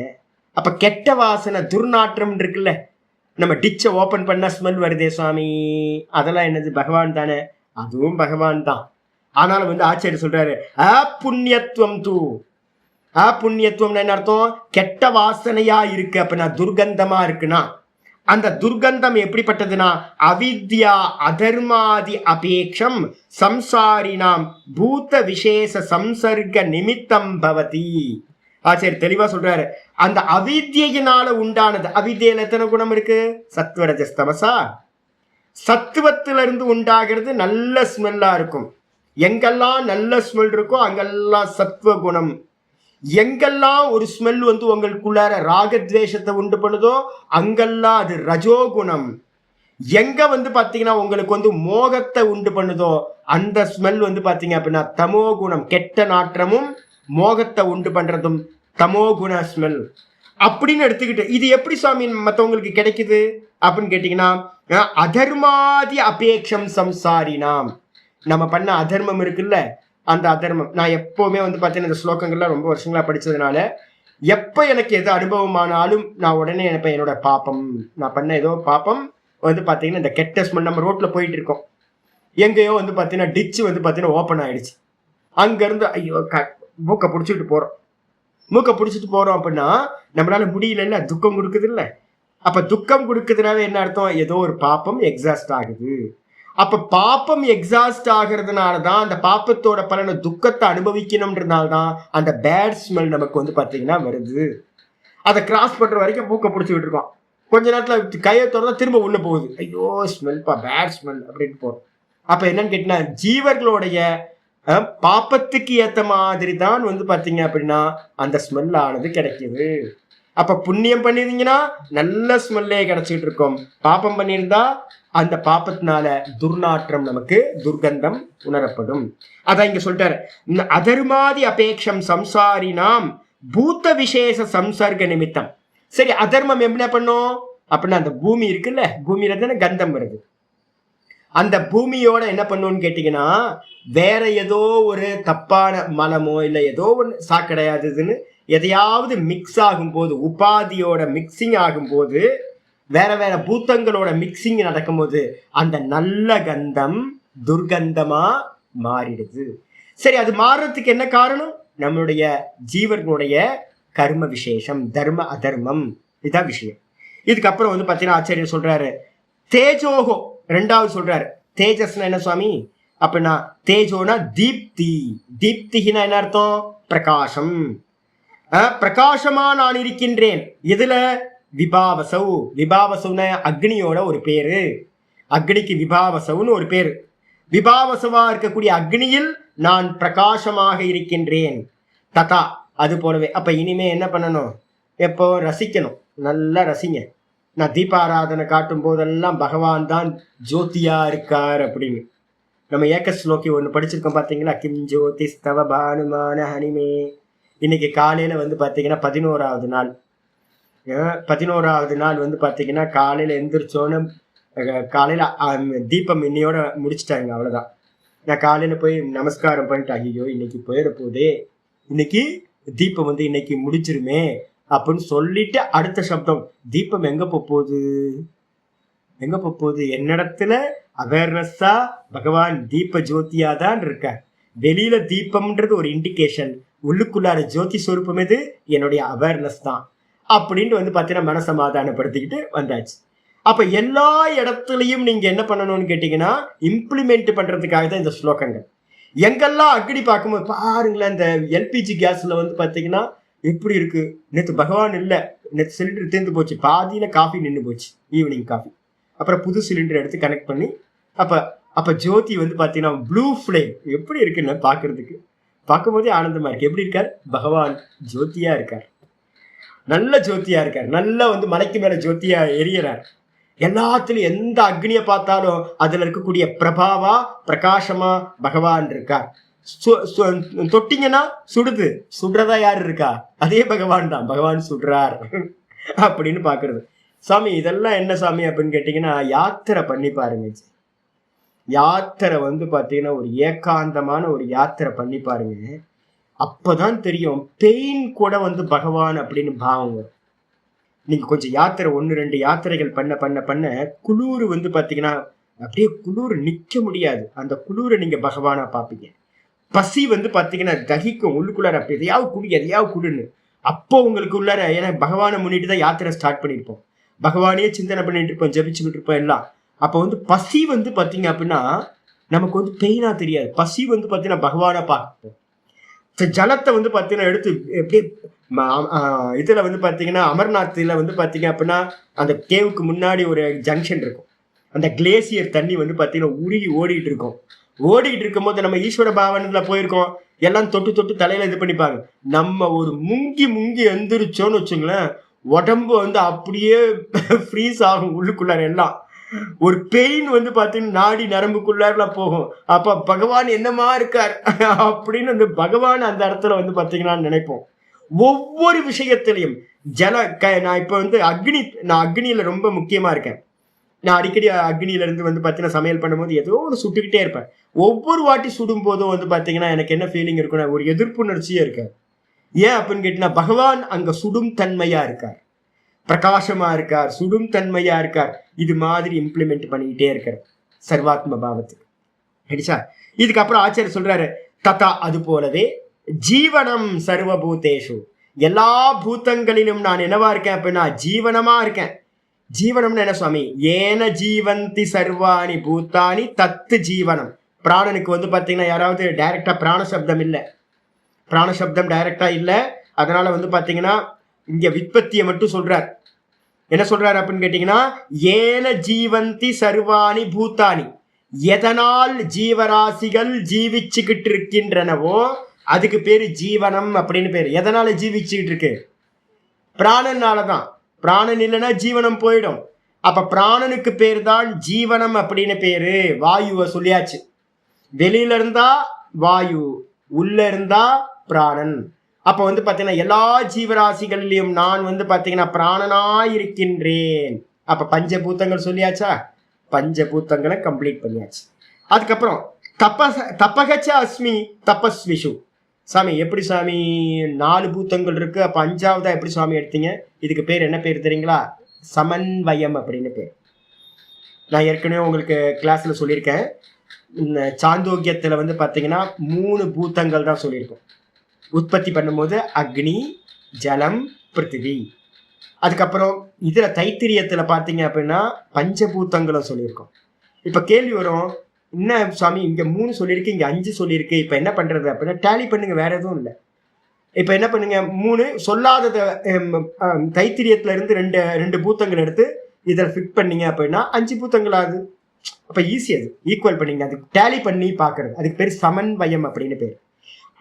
அப்ப கெட்ட வாசனை துர்நாற்றம் இருக்குல்ல, நம்ம டிச்சை ஓபன் பண்ணா ஸ்மெல் வருதே சுவாமி, அதெல்லாம் என்னது பகவான் தானே? அதுவும் பகவான் தான். ஆனாலும் வந்து ஆச்சரியர் சொல்றாரு அப்புண்ணியத்துவம் தூ. அப்புண்ணியத்துவம் என்ன அர்த்தம்? கெட்ட வாசனையா இருக்கு அப்படின்னா, துர்கந்தமா இருக்குன்னா, அந்த துர்கந்தம் எப்படிப்பட்டதுன்னா அவித்யா அதர்மாதி அபேக்ஷம் சம்சாரினாம் பூத விசேஷ சம்சர்க நிமித்தம் பவதி. சரி, தெளிவா சொல்றாரு. அந்த அவித்யினால உண்டானது. அவித்யில எத்தனை குணம் இருக்கு? சத்வரஜஸ்தமசா. சத்துவத்திலிருந்து உண்டாகிறது நல்ல ஸ்மெல்லா இருக்கும். எங்கெல்லாம் நல்ல ஸ்மெல் இருக்கோ அங்கெல்லாம் சத்துவ குணம். எங்கெல்லாம் ஒரு ஸ்மெல் வந்து உங்களுக்குள்ளார ராகத்வேஷத்தை உண்டு பண்ணுதோ அங்கெல்லாம் அது ரஜோகுணம். எங்க வந்து பாத்தீங்கன்னா உங்களுக்கு வந்து மோகத்தை உண்டு பண்ணுதோ அந்த ஸ்மெல் வந்து பாத்தீங்க அப்படின்னா தமோ குணம். கெட்ட நாற்றமும் மோகத்தை உண்டு பண்றதும் தமோ குண ஸ்மெல் அப்படின்னு எடுத்துக்கிட்டு, இது எப்படி சுவாமி மற்றவங்களுக்கு கிடைக்குது அப்படின்னு கேட்டீங்கன்னா, அதர்மாதி அபேக்ஷம் சம்சாரினாம். நம்ம பண்ண அதர்மம் இருக்குல்ல, அந்த அதர்மம் நான் எப்பவுமே வந்து பார்த்தீங்கன்னா இந்த ஸ்லோகங்கள்லாம் ரொம்ப வருஷங்களா படிச்சதுனால எப்போ எனக்கு எது அனுபவமானாலும் நான் உடனே நினைப்பேன் என்னோட பாப்பம், நான் பண்ண ஏதோ பாப்பம் வந்து பார்த்தீங்கன்னா இந்த கெட்ட ஸ்மெல். நம்ம ரோட்ல போயிட்டு இருக்கோம், எங்கேயோ வந்து பார்த்தீங்கன்னா டிச்சு வந்து பார்த்தீங்கன்னா ஓப்பன் ஆயிடுச்சு. அங்கேருந்து ஐயோ மூக்கை பிடிச்சிட்டு போகிறோம். மூக்கை பிடிச்சிட்டு போகிறோம் அப்படின்னா நம்மளால முடியல, துக்கம் கொடுக்குது இல்லை. அப்போ துக்கம் கொடுக்குதுனால என்ன அர்த்தம்? ஏதோ ஒரு பாப்பம் எக்ஸாஸ்ட் ஆகுது. அப்ப பாப்பம் எக்ஸாஸ்ட் ஆகிறதுனால தான் அந்த பாப்பத்தோட பலனை துக்கத்தை அனுபவிக்கணும்ன்றதுனால தான் அந்த பேட் ஸ்மெல் நமக்கு வந்து பார்த்தீங்கன்னா வருது. அதை கிராஸ் பண்ற வரைக்கும் மூக்கை பிடிச்சிக்கிட்டு இருக்கோம். கொஞ்ச நேரத்தில் கையை திறந்தா திரும்ப உள்ள போகுது. ஐயோ ஸ்மெல்ப்பா, பேட் ஸ்மெல் அப்படின்னு போறோம். அப்ப என்னன்னு கேட்டீங்கன்னா ஜீவர்களுடைய பாப்பத்துக்கு ஏத்த மாதிரி தான் வந்து பார்த்தீங்க அப்படின்னா அந்த ஸ்மெல் ஆனது கிடைக்குது. அப்ப புண்ணியம் பண்ணிருந்தீங்கன்னா நல்ல ஸ்மெல்லே கிடைச்சிட்டு இருக்கும். பாப்பம் பண்ணியிருந்தா அந்த பாப்பத்தினால துர்நாற்றம், நமக்கு துர்கந்தம் உணரப்படும். அதான் இங்க சொல்லிட்டாரு, அதர்மாதி அபேக்ஷம் சம்சாரினாம் பூத்த விசேஷ சம்சர்க நிமித்தம். சரி, அதர்மம் என்ன பண்ணும் அப்படின்னா அந்த பூமி இருக்குல்ல, பூமியில தானே கந்தம் வருது. அந்த பூமியோட என்ன பண்ணுன்னு கேட்டீங்கன்னா வேற ஏதோ ஒரு தப்பான மலமோ இல்லை ஏதோ ஒன்று சாக்கடையாதுன்னு எதையாவது மிக்ஸ் ஆகும் போது, உபாதியோட மிக்சிங் ஆகும் போது, வேற வேற பூத்தங்களோட மிக்சிங் நடக்கும்போது அந்த நல்ல கந்தம் துர்கந்தமா மாறிடுது. சரி, அது மாறுறதுக்கு என்ன காரணம்? நம்மளுடைய ஜீவர்களுடைய கர்ம விசேஷம், தர்ம அதர்மம், இதுதான் விஷயம். இதுக்கப்புறம் வந்து பார்த்தீங்கன்னா ஆச்சாரியர் சொல்றாரு தேஜோகோ. ரெண்டாவது சொல்றாரு தேஜஸ்னா என்ன சுவாமி அப்படின்னா, தேஜோனா தீப்தி. தீப்தினா என்ன அர்த்தம்? பிரகாசம். பிரகாசமா நான் இருக்கின்றேன். இதுல விபாவசவ். விபாவசவ்னா அக்னியோட ஒரு பேரு. அக்னிக்கு விபாவசவ்னு ஒரு பேரு. விபாவசவா இருக்கக்கூடிய அக்னியில் நான் பிரகாசமாக இருக்கின்றேன். ததா, அது போலவே. அப்ப இனிமே என்ன பண்ணணும்? எப்போ ரசிக்கணும், நல்லா ரசிங்க. நான் தீபாராதனை காட்டும் போதெல்லாம் பகவான் தான் ஜோதியா இருக்கார் அப்படின்னு. நம்ம ஏக ஸ்லோகி ஒன்று படிச்சிருக்கோம் பார்த்தீங்களா, கிம் ஜோதி ஸ்தவ பானுமான ஹனிமே. இன்னைக்கு காலையில வந்து பார்த்தீங்கன்னா 11வது நாள். 11வது நாள் வந்து பார்த்தீங்கன்னா காலையில எந்திரிச்சோன்னு காலையில தீபம் இன்னையோட முடிச்சுட்டாங்க, அவ்வளோதான். நான் காலையில போய் நமஸ்காரம் பண்ணிட்டு ஐயோ இன்னைக்கு போயிட போதே, இன்னைக்கு தீபம் வந்து இன்னைக்கு முடிச்சிருமே அப்படின்னு சொல்லிட்டு அடுத்த சப்தம் தீபம் எங்க போகுது, எங்க போகுது? என்னிடத்துல அவேர்னஸா பகவான் தீப ஜோதியா தான் இருக்கார். வெளியில தீபம்ன்றது ஒரு இண்டிகேஷன், உள்ளுக்குள்ளார ஜோதி ஸ்வரூபம் எது? என்னுடைய அவேர்னஸ் தான் அப்படின்ட்டு வந்து பார்த்தீங்கன்னா மனசமாதானப்படுத்திக்கிட்டு வந்தாச்சு. அப்ப எல்லா இடத்துலையும் நீங்க என்ன பண்ணணும்னு கேட்டீங்கன்னா இம்ப்ளிமெண்ட் பண்றதுக்காக தான் இந்த ஸ்லோகங்கள். எங்கெல்லாம் அக்னி பார்க்கும்போது பாருங்களேன், இந்த எல்பிஜி கேஸ்ல வந்து பார்த்தீங்கன்னா எப்படி இருக்கு. நேற்று பகவான் இல்லை, நேற்று சிலிண்டர் தீர்ந்து போச்சு, பாதியில காஃபி நின்று போச்சு, ஈவினிங் காஃபி. அப்புறம் புது சிலிண்டர் எடுத்து கனெக்ட் பண்ணி அப்ப ஜோதி வந்து பார்த்தீங்கன்னா ப்ளூ ஃப்ளேம் எப்படி இருக்குன்னு பார்க்கறதுக்கு, பார்க்கும்போதே ஆனந்தமா இருக்கு. எப்படி இருக்கார்? பகவான் ஜோதியா இருக்கார், நல்ல ஜோதியா இருக்கார், நல்லா வந்து மலைக்கு மேல ஜோதியா எரியறார். எல்லாத்துலயும் எந்த அக்னியை பார்த்தாலும் அதுல இருக்கக்கூடிய பிரபாவா பிரகாசமா பகவான் இருக்கார். தொட்டிங்கன்னா சுடுது. சுடுறதா யாரு இருக்கா? அதே பகவான் தான். பகவான் சுடுறார் அப்படின்னு பாக்குறது. சாமி இதெல்லாம் என்ன சாமி அப்படின்னு கேட்டீங்கன்னா, யாத்திரை பண்ணி பாருங்க. யாத்திரை வந்து பாத்தீங்கன்னா ஒரு ஏகாந்தமான ஒரு யாத்திரை பண்ணி பாருங்க. அப்பதான் தெரியும் பெயின் கூட வந்து பகவான் அப்படின்னு பாவம் வரும். நீங்க கொஞ்சம் யாத்திரை 1-2 யாத்திரைகள் பண்ண பண்ண பண்ண குளூர் வந்து பாத்தீங்கன்னா அப்படியே குளூர் நிக்க முடியாது. அந்த குளூரை நீங்க பகவானா பாப்பீங்க. பசி வந்து பாத்தீங்கன்னா தகிக்கும் உள்ளுக்குள்ளார. அப்ப எதையாவது குடுன்னு. அப்போ உங்களுக்கு உள்ளார, ஏன்னா பகவானை முன்னிட்டு தான் யாத்திரை ஸ்டார்ட் பண்ணிருப்போம். பகவானையே சிந்தனை பண்ணிட்டு இருப்போம், ஜபிச்சுக்கிட்டு இருப்போம் எல்லாம். அப்ப வந்து பசி வந்து பாத்தீங்க அப்படின்னா நமக்கு வந்து பெயினா தெரியாது. பசி வந்து பாத்தீங்கன்னா பகவானை பார்ப்போம். ஜலத்தை வந்து பாத்தீங்கன்னா எடுத்து எப்படி இதுல வந்து பாத்தீங்கன்னா அமர்நாத்ல வந்து பாத்தீங்க அப்படின்னா அந்த கேவுக்கு முன்னாடி ஒரு ஜங்ஷன் இருக்கும். அந்த கிளேசியர் தண்ணி வந்து பாத்தீங்கன்னா உருகி ஓடிட்டு இருக்கும். ஓடிட்டு இருக்கும் போது நம்ம ஈஸ்வர பாவனத்துல போயிருக்கோம். எல்லாம் தொட்டு தொட்டு தலையில இது பண்ணிப்பாங்க. நம்ம ஒரு முங்கி எந்திரிச்சோன்னு வச்சுங்களேன், உடம்பு வந்து அப்படியே ஃப்ரீஸ் ஆகும். உள்ளுக்குள்ளார எல்லாம் ஒரு பெயின் வந்து பாத்தீங்கன்னா நாடி நரம்புக்குள்ளார போகும். அப்ப பகவான் என்னமா இருக்கார் அப்படின்னு அந்த பகவான் அந்த இடத்துல வந்து பாத்தீங்கன்னா நினைப்போம். ஒவ்வொரு விஷயத்திலையும் நான் இப்ப வந்து நான் அக்னியில ரொம்ப முக்கியமா இருக்கேன். நான் அடிக்கடி அக்னியில இருந்து வந்து பாத்தீங்கன்னா சமையல் பண்ணும்போது ஏதோ ஒரு சுட்டுக்கிட்டே இருப்பேன். ஒவ்வொரு வாட்டி சுடும் போதும் வந்து பாத்தீங்கன்னா எனக்கு என்ன ஃபீலிங் இருக்குன்னா ஒரு எதிர்ப்புணர்ச்சியே இருக்கு. ஏன் அப்படின்னு கேட்டீங்கன்னா பகவான் அங்க சுடும் தன்மையா இருக்கார், பிரகாசமா இருக்கார், சுடும் தன்மையா இருக்கார். இது மாதிரி இம்ப்ளிமெண்ட் பண்ணிக்கிட்டே இருக்கார் சர்வாத்ம பாவத்துக்கு. அடிச்சா இதுக்கப்புறம் ஆச்சாரியர் சொல்றாரு, ததா அது போலவே ஜீவனம் சர்வபூதேஷு, எல்லா பூதங்களிலும் நான் என்னவா இருக்கேன் அப்படின்னா ஜீவனமா இருக்கேன். ஜீவனம்னு என்ன சுவாமி? ஏன ஜீவந்தி சர்வாணி பூத்தானி தத்து ஜீவனம். பிராணனுக்கு வந்து பாத்தீங்கன்னா யாராவது டைரக்டா பிராணசப்தம் இல்லை, பிராணசப்தம் டைரக்டா இல்லை. அதனால வந்து பாத்தீங்கன்னா இங்க விற்பத்தியை மட்டும் சொல்றார். என்ன சொல்றாரு அப்படின்னு கேட்டீங்கன்னா, ஏன ஜீவந்தி சர்வாணி பூத்தானி, எதனால் ஜீவராசிகள் ஜீவிச்சுக்கிட்டு இருக்கின்றனவோ அதுக்கு பேரு ஜீவனம் அப்படின்னு பேரு. எதனால ஜீவிச்சுக்கிட்டு இருக்கு? பிராணனாலதான். பிராணன் இல்லைன்னா ஜீவனம் போயிடும். அப்ப பிராணனுக்கு பேர் தான் ஜீவனம் அப்படின்னு பேரு. வாயுவை சொல்லியாச்சு. வெளியில இருந்தா வாயு, உள்ள இருந்தா பிராணன். அப்ப வந்து பாத்தீங்கன்னா எல்லா ஜீவராசிகளிலும் நான் வந்து பாத்தீங்கன்னா பிராணனாய் இருக்கின்றேன். அப்ப பஞ்சபூத்தங்கள் சொல்லியாச்சா? பஞ்சபூத்தங்களை கம்ப்ளீட் பண்ணியாச்சு. அதுக்கப்புறம் தப்பகச்ச அஸ்மி தபஸ்விஷு. சாமி எப்படி சாமி 4 பூத்தங்கள் இருக்கு, அப்ப 5ஆவதா எப்படி சாமி எடுத்தீங்க? இதுக்கு பேர் என்ன பேர் தெரியுங்களா? சமன்வயம் அப்படின்னு பேர். நான் ஏற்கனவே உங்களுக்கு கிளாஸ்ல சொல்லியிருக்கேன். சாந்தோக்கியத்துல வந்து பாத்தீங்கன்னா 3 பூத்தங்கள் தான் சொல்லியிருக்கோம். உற்பத்தி பண்ணும்போது அக்னி, ஜலம், பிருத்திவி. அதுக்கப்புறம் இதுல தைத்திரியத்துல பாத்தீங்க அப்படின்னா பஞ்சபூத்தங்களும் சொல்லியிருக்கோம். இப்ப கேள்வி வரும், என்ன சுவாமி இங்க 3 சொல்லியிருக்கு, இங்க 5 சொல்லியிருக்கு, இப்ப என்ன பண்றது அப்படின்னா டேலி பண்ணுங்க, வேற எதுவும் இல்லை. இப்ப என்ன பண்ணுங்க, 3 சொல்லாத தைத்திரியத்துல இருந்து 2 பூத்தங்கள் எடுத்து இதுல ஃபிட் பண்ணீங்க அப்படின்னா 5 பூத்தங்கள் ஆகுது. அப்ப ஈஸி, அது ஈக்குவல் பண்ணீங்க, அது டேலி பண்ணி பாக்குறது. அதுக்கு பேர் சமன்வயம் அப்படின்னு பேர்.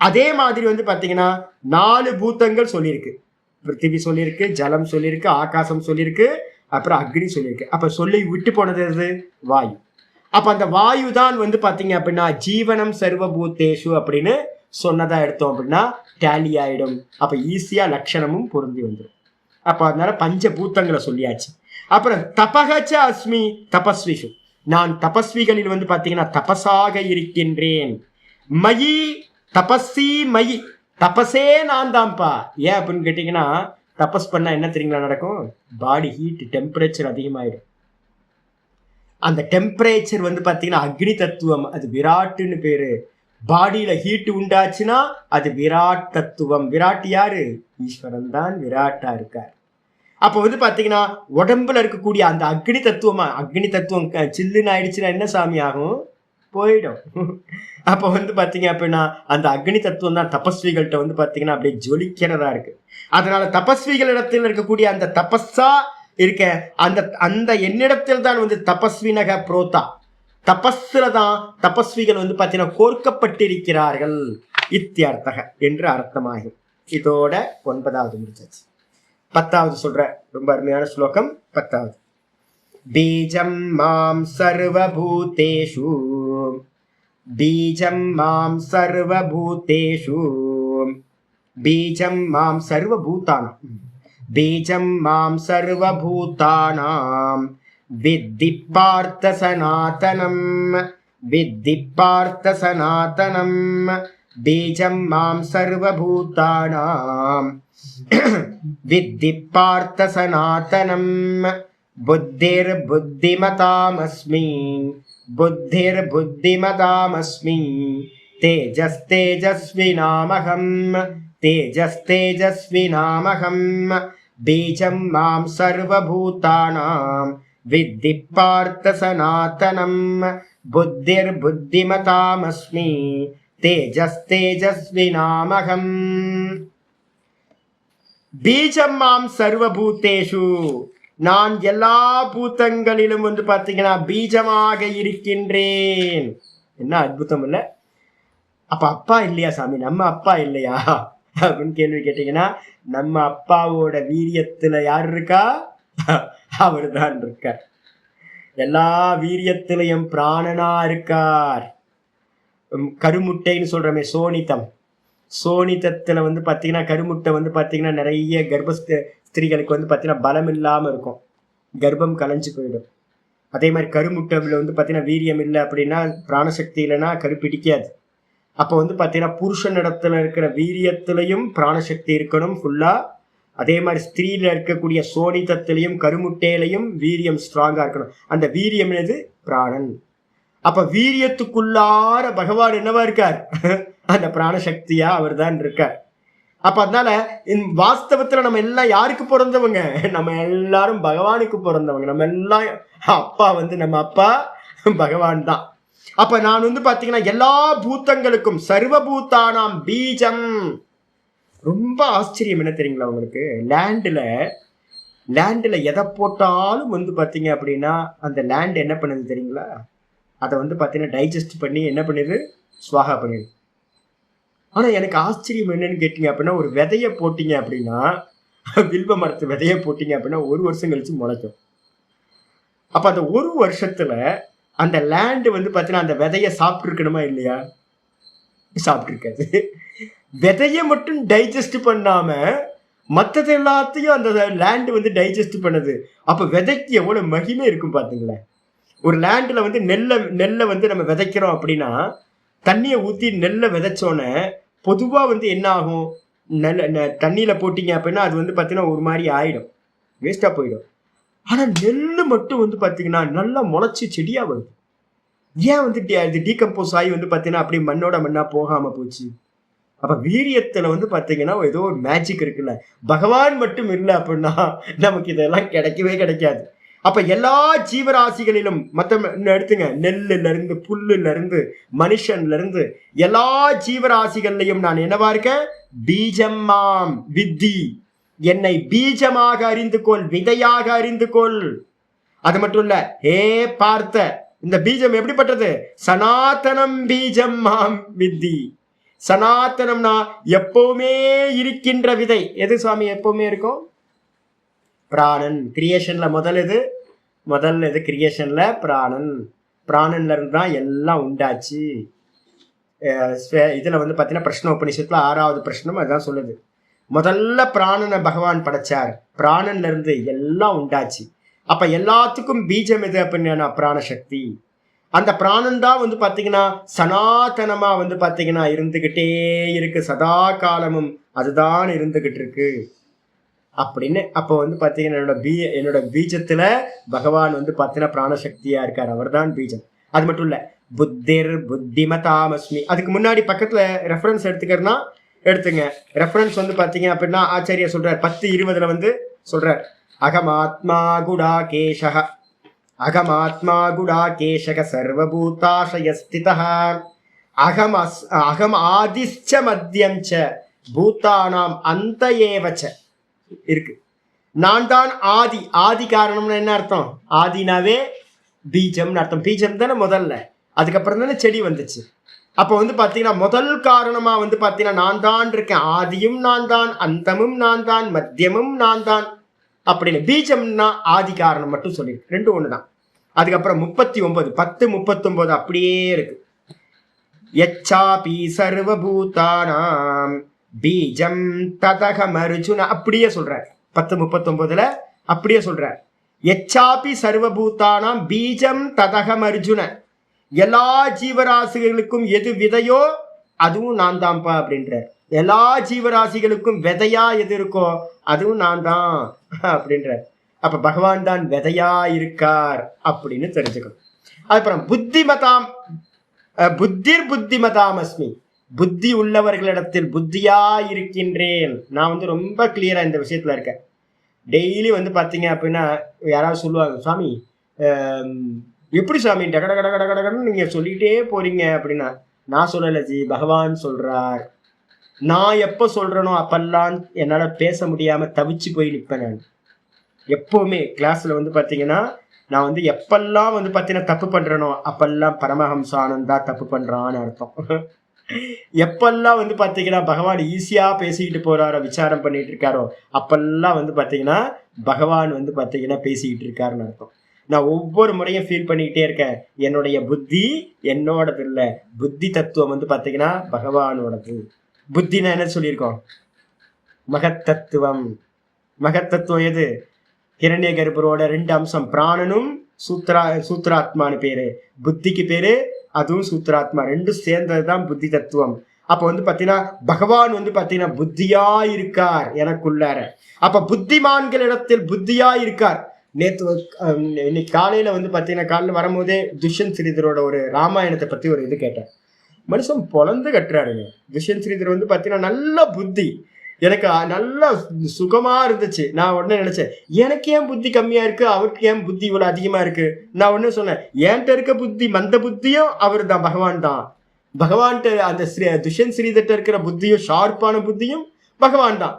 அதே மாதிரி வந்து பாத்தீங்கன்னா 4 பூத்தங்கள் சொல்லியிருக்கு. பிருத்திவி சொல்லியிருக்கு, ஜலம் சொல்லியிருக்கு, ஆகாசம் சொல்லியிருக்கு, அப்புறம் அக்னி சொல்லியிருக்கு. அப்ப சொல்லி விட்டு போனது எது? வாயு. அப்ப அந்த வாயு தான் வந்து பாத்தீங்க அப்படின்னா ஜீவனம் சர்வபூதேஷு அப்படின்னு சொன்னதா எடுத்தோம் அப்படின்னா டேலி ஆயிடும். அப்ப ஈஸியா லட்சணமும் பொருந்தி வந்துடும். அப்ப அதனால பஞ்சபூத்தங்களை சொல்லியாச்சு. அப்புறம் தபகச்ச அஸ்மி தபஸ்விஷு, நான் தபஸ்விகளில் வந்து பாத்தீங்கன்னா தபஸாக இருக்கின்றேன். மயி தபஸ்ஸி மயி, தபஸே நான் தான்ப்பா. ஏன் அப்படின்னு கேட்டீங்கன்னா தபஸ் பண்ணா என்ன தெரியுங்களா நடக்கும்? பாடி ஹீட், டெம்பரேச்சர் அதிகமாயிடும். அந்த டெம்பரேச்சர் வந்து பாத்தீங்கன்னா அக்னி தத்துவம், அது விராட்டுன்னு பேரு. பாடியில ஹீட் உண்டாச்சுன்னா அது விராட் தத்துவம். விராட் யாரு? ஈஸ்வரன் தான் விராட்டா இருக்கார். அப்ப வந்து பாத்தீங்கன்னா உடம்புல இருக்கக்கூடிய அந்த அக்னி தத்துவம் சில்லுன்னு ஆயிடுச்சுன்னா என்ன சாமி ஆகும்? போயிடும். அப்ப வந்து பாத்தீங்க அப்படின்னா அந்த அக்னி தத்துவம் தான் தபஸ்விகள்கிட்ட வந்து பாத்தீங்கன்னா அப்படியே ஜொலிக்கிறதா இருக்கு. அதனால தபஸ்விகளிடத்தில் இருக்கக்கூடிய அந்த தபஸா இருக்க அந்த என்னிடத்தில் தான் வந்து தபஸ்வினக புரோதா, தபஸ்ல தான் தபஸ்விகள் வந்து பாத்தீங்கன்னா கோர்க்கப்பட்டிருக்கிறார்கள் இத்தியர்த்தக என்று அர்த்தமாகும். இதோட 9வது முடிச்சாச்சு. 10வது சொல்ற ரொம்ப அருமையான ஸ்லோகம். 10வது, பீஜம் மாம் சர்வபூதேஷு பீஜம் மாம் சர்வபூதேஷு. பீஜம் மாம் சர்வபூதானாம். பீஜம் மாம் சர்வபூதானாம் வித்தி பார்த்த சனாதனம். வித்தி பார்த்த சனாதனம். பீஜம் மாம் சர்வபூதானாம் வித்தி பார்த்த சனாதனம். புத்திர் புத்திமதாமஸ்மி. புத்திர் புத்திமதாமஸ்மி. தேஜஸ்தேஜஸ்வினாமகம். தேஜஸ்தேஜஸ்வினாமகம். பீஜம் மாம் சர்வபூதானாம் வித்தி பார்த்த சனாதனம். புத்திர் புத்திமதாமஸ்மி. தேஜஸ்தேஜஸ்வினாமகம். பீஜம் மாம் சர்வபூதேஷு. நான் எல்லா பூதங்களிலும் வந்து பார்த்தீங்கன்னா பீஜமாக இருக்கின்றேன். என்ன அற்புதம் இல்ல? அப்ப அப்பா இல்லையா சாமி? நம்ம அப்பா இல்லையா அப்படின்னு கேள்வி கேட்டீங்கன்னா, நம்ம அப்பாவோட வீரியத்துல யார் இருக்கா? அவர் தான் இருக்கார். எல்லா வீரியத்திலையும் பிராணனா இருக்கார். கருமுட்டைன்னு சொல்றமே சோனிதம். சோனிதத்துல வந்து பாத்தீங்கன்னா கருமுட்டை வந்து பாத்தீங்கன்னா நிறைய ஸ்திரீகளுக்கு வந்து பாத்தீங்கன்னா பலம் இல்லாம இருக்கும், கர்ப்பம் கலைஞ்சு போயிடும். அதே மாதிரி கருமுட்டைல வந்து பாத்தீங்கன்னா வீரியம் இல்லை அப்படின்னா, பிராணசக்தி இல்லைன்னா கருப்பிடிக்காது. அப்போ வந்து பாத்தீங்கன்னா புருஷனிடத்துல இருக்கிற வீரியத்திலையும் பிராணசக்தி இருக்கணும் ஃபுல்லா. அதே மாதிரி ஸ்திரீல இருக்கக்கூடிய சோனிதத்திலையும் கருமுட்டையிலையும் வீரியம் ஸ்ட்ராங்கா இருக்கணும். அந்த வீரியம் என்னது? பிராணன். அப்ப வீரியத்துக்குள்ளார பகவான் என்னவா இருக்கார்? அந்த பிராணசக்தியா அவர் தான் இருக்கார். அப்ப அதனால வாஸ்தவத்துல நம்ம எல்லாம் யாருக்கு பிறந்தவங்க? நம்ம எல்லாரும் பகவானுக்கு பிறந்தவங்க. நம்ம எல்லாம் அப்பா வந்து நம்ம அப்பா பகவான் தான். அப்ப நான் வந்து பாத்தீங்கன்னா எல்லா பூத்தங்களுக்கும் சர்வபூத்தானாம் பீஜம். ரொம்ப ஆச்சரியம் என்ன தெரியுங்களா உங்களுக்கு? லேண்ட்ல எதை போட்டாலும் வந்து பாத்தீங்க அப்படின்னா அந்த லேண்ட் என்ன பண்ணுது தெரியுங்களா? அதை வந்து பாத்தீங்கன்னா டைஜஸ்ட் பண்ணி என்ன பண்ணுது? ஸ்வாகா பண்ணிடுது. ஆனா எனக்கு ஆச்சரியம் என்னன்னு கேட்டீங்க அப்படின்னா, ஒரு விதைய போட்டீங்க அப்படின்னா, வில்வ மரத்து விதைய போட்டீங்க அப்படின்னா 1 வருஷம் கழிச்சு முளைக்கும். அப்ப அந்த 1 வருஷத்துல அந்த லேண்ட் வந்து பாத்தீங்கன்னா அந்த விதைய சாப்பிட்டு இருக்கணுமா இல்லையா? சாப்பிட்டு இருக்காது. விதைய மட்டும் டைஜஸ்ட் பண்ணாம மற்றது எல்லாத்தையும் அந்த லேண்ட் வந்து டைஜஸ்ட் பண்ணுது. அப்ப விதைக்கு எவ்வளவு மகிமை இருக்கும் பாத்தீங்களா? ஒரு லேண்ட்ல வந்து நெல்லை வந்து நம்ம விதைக்கிறோம் அப்படின்னா, தண்ணியை ஊற்றி நெல்லை விதைச்சோன்னே பொதுவா வந்து என்ன ஆகும்? தண்ணியில போட்டீங்க அப்படின்னா அது வந்து பார்த்தீங்கன்னா ஒரு மாதிரி ஆயிடும், வேஸ்டா போயிடும். ஆனா நெல் மட்டும் வந்து பார்த்தீங்கன்னா நல்லா முளைச்சி செடியா வருது. ஏன் வந்து அது டீகம்போஸ் ஆகி வந்து பார்த்தீங்கன்னா அப்படி மண்ணோட மண்ணா போகாம போச்சு? அப்ப வீரியத்துல வந்து பாத்தீங்கன்னா ஏதோ ஒரு மேஜிக் இருக்குல்ல. பகவான் மட்டும் இல்லை அப்படின்னா நமக்கு இதெல்லாம் கிடைக்கவே கிடைக்காது. அப்ப எல்லா ஜீவராசிகளிலும் மத்த எடுத்துங்க, நெல்லுல இருந்து புல்லுல இருந்து மனுஷன்ல இருந்து எல்லா ஜீவராசிகள்லையும் நான் என்னவா இருக்கேன்? பீஜம் மாம் வித்தி. என்னை பீஜமாக அறிந்து கொள், விதையாக அறிந்து கொள். அது மட்டும் இல்ல, ஏ பார்த்த, இந்த பீஜம் எப்படிப்பட்டது? சனாதனம் பீஜம் மாம் வித்தி. சனாதனம்னா எப்பவுமே இருக்கின்ற விதை. எது சுவாமி எப்பவுமே இருக்கும்? பிராணன். கிரியேஷன்ல முதல் இது கிரியேஷன்ல பிராணன். பிராணன்ல இருந்து தான் எல்லாம் உண்டாச்சு. இதுல வந்து பாத்தீங்கன்னா பிரஷ்ன உபநிஷத்துல 6வது பிரஷ்னம் அதுதான் சொல்லுது. முதல்ல பிராணனை பகவான் படைச்சார், பிராணன்ல இருந்து எல்லாம் உண்டாச்சு. அப்ப எல்லாத்துக்கும் பீஜம் எது அப்படின்னா பிராணசக்தி. அந்த பிராணன் தான் வந்து பாத்தீங்கன்னா சனாதனமா வந்து பாத்தீங்கன்னா இருந்துகிட்டே இருக்கு, சதா காலமும் அதுதான் இருந்துகிட்டு இருக்கு அப்படின்னு. அப்போ வந்து பாத்தீங்கன்னா என்னோட பீஜத்துல பகவான் வந்து பாத்தீங்கன்னா பிராணசக்தியா இருக்கார், அவர் தான் பீஜம். அது மட்டும் இல்ல, புத்திர் புத்திமதாமஸ்மி. அதுக்கு முன்னாடி பக்கத்துல ரெஃபரன்ஸ் எடுத்துக்கிறனா எடுத்துங்க. ரெஃபரன்ஸ் வந்து பாத்தீங்க அப்படின்னா ஆச்சாரியா சொல்றார் 10:20 வந்து சொல்றார், அகமாத்மா குடாகேஷக அகமாத்மா குடாகேஷக சர்வபூதாசயஸ்திதः அகம் ஆதிச்ச மத்தியஞ்ச பூதானாம் அந்த ஏவச்ச இருக்கு. நான் தான் ஆதி. ஆதி காரணம்னு என்ன அர்த்தம்? ஆதினாவே பீஜம்னு அர்த்தம். பீஜம் தானே முதல்ல, அதுக்கப்புறம் தானே செடி வந்துச்சு. அப்போ வந்து பாத்தீங்கன்னா முதல் காரணமா வந்து பாத்தீங்கன்னா நான் தான் இருக்கேன். ஆதியும் நான் தான், அந்தமும் நான் தான், மத்தியமும் நான் தான் அப்படின்னு. பீஜம்னா ஆதி காரணம் மட்டும் சொல்லியிருக்கு, ரெண்டும் ஒண்ணுதான். அதுக்கப்புறம் 39 10:39 அப்படியே இருக்கு. யச்சாபி சர்வபூதானாம் பீஜம் ததகம் அர்ஜுன. அப்படியே சொல்றார் 10:39 அப்படியே சொல்றார். யச்சாபி சர்வபூதானாம் பீஜம் ததகம் அர்ஜுன. எல்லா ஜீவராசிகளுக்கும் எது விதையோ அதுவும் நான் தான்ப்பா அப்படின்றார். எல்லா ஜீவராசிகளுக்கும் விதையா எது இருக்கோ அதுவும் நான் தான் அப்படின்றார். அப்ப பகவான் தான் விதையா இருக்கார் அப்படின்னு தெரிஞ்சுக்கணும். அப்புறம் புத்திமதாம் புத்திமதாம் அஸ்மி. புத்தி உள்ளவர்களிடத்தில் புத்தியா இருக்கின்றேன். நான் வந்து ரொம்ப கிளியரா இந்த விஷயத்துல இருக்கேன். டெய்லி வந்து பாத்தீங்க அப்படின்னா யாராவது சொல்லுவாங்க, சுவாமி எப்படி சுவாமி டகட கட கட கடன்னு நீங்க சொல்லிட்டே போறீங்க அப்படின்னா, நான் சொல்லல ஜி, பகவான் சொல்றார். நான் எப்ப சொல்றேனோ அப்பெல்லாம் என்னால பேச முடியாம தவிச்சு போய் நிற்பேன். நான் எப்பவுமே கிளாஸ்ல வந்து பாத்தீங்கன்னா நான் வந்து எப்பெல்லாம் வந்து பாத்தீங்கன்னா தப்பு பண்றேனோ அப்பெல்லாம் பரமஹம்ச ஆனந்தா தப்பு பண்றான்னு அர்த்தம். எப்பெல்லாம் வந்து பாத்தீங்கன்னா பகவான் ஈஸியா பேசிக்கிட்டு போறாரோ, விசாரம் பண்ணிட்டு இருக்காரோ அப்பெல்லாம் வந்து பாத்தீங்கன்னா பகவான் வந்து பாத்தீங்கன்னா பேசிக்கிட்டு இருக்காருன்னு அர்த்தம். நான் ஒவ்வொரு முறையும் ஃபீல் பண்ணிக்கிட்டே இருக்கேன், என்னுடைய புத்தி என்னோடது இல்லை, புத்தி தத்துவம் வந்து பாத்தீங்கன்னா பகவானோடது. புத்தினா என்ன சொல்லியிருக்கோம்? மகத்தத்துவம். மகத்தத்துவம் எது? ஹிரண்ய கர்ப்பரோட 2 அம்சம், பிராணனும் சூத்ராத்மானு பேரு, புத்திக்கு பேரு அதுவும் சூத்ராத்மா, ரெண்டும் சேர்ந்ததுதான் புத்தி தத்துவம். அப்ப வந்து பாத்தீங்கன்னா பகவான் வந்து பாத்தீங்கன்னா புத்தியா இருக்கார் எனக்குள்ளார. அப்ப புத்திமான்களிடத்தில் புத்தியா இருக்கார். இன்னைக்கு காலையில வந்து பாத்தீங்கன்னா காலையில வரும்போதே துஷ்யந்த் ஸ்ரீதரோட ஒரு ராமாயணத்தை பத்தி ஒரு இது கேட்டேன். மனுஷன் பொழந்து கட்டுறாருங்க. துஷ்யந்த் ஸ்ரீதர் வந்து பாத்தீங்கன்னா நல்ல புத்தி, எனக்கு நல்லா சுகமா இருந்துச்சு. நான் உடனே நினைச்சேன், எனக்கு ஏன் புத்தி கம்மியா இருக்கு, அவருக்கு ஏன் புத்தி இவ்வளவு அதிகமா இருக்கு? நான் உடனே சொன்னேன், என்கிட்ட இருக்க புத்தி மந்த புத்தியும் அவர் தான், பகவான் தான். பகவான்கிட்ட அந்த துஷ்யந்த் ஸ்ரீதர்கிட்ட இருக்கிற புத்தியும் ஷார்ப்பான புத்தியும் பகவான் தான்.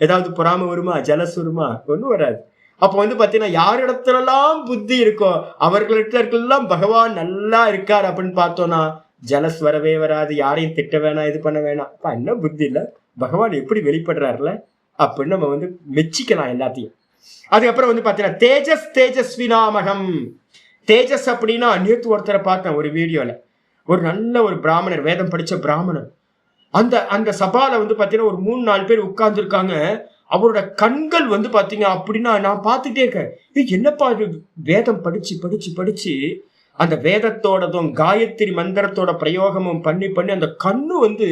ஏதாவது பொறாம வருமா, ஜலஸ் வருமா? ஒன்றும் வராது. அப்போ வந்து பாத்தீங்கன்னா யாரிடத்துலலாம் புத்தி இருக்கோ அவர்களிடத்துலாம் பகவான் நல்லா இருக்கார் அப்படின்னு பார்த்தோம்னா ஜலஸ் வரவே வராது. யாரையும் திட்ட வேணாம், இது பண்ண வேணாம். அப்ப என்ன புத்தி இல்லை, பகவான் எப்படி வெளிப்படுறாருல அப்படின்னு நம்ம வந்து மெச்சிக்கலாம் எல்லாத்தையும். அதுக்கப்புறம் வந்து பாத்தீங்கன்னா தேஜஸ்வினாமகம். தேஜஸ் அப்படின்னா நேற்று ஒருத்தரை பார்த்தேன் ஒரு வீடியோல, ஒரு நல்ல ஒரு பிராமணர், வேதம் படிச்ச பிராமணர். அந்த சபால வந்து பாத்தீங்கன்னா ஒரு 3-4 பேர் உட்கார்ந்து இருக்காங்க. அவரோட கண்கள் வந்து பாத்தீங்க அப்படின்னா நான் பார்த்துட்டே இருக்கேன், என்னப்பா இது வேதம் படிச்சு படிச்சு படிச்சு அந்த வேதத்தோடதும் காயத்ரி மந்திரத்தோட பிரயோகமும் பண்ணி பண்ணி அந்த கண்ணு வந்து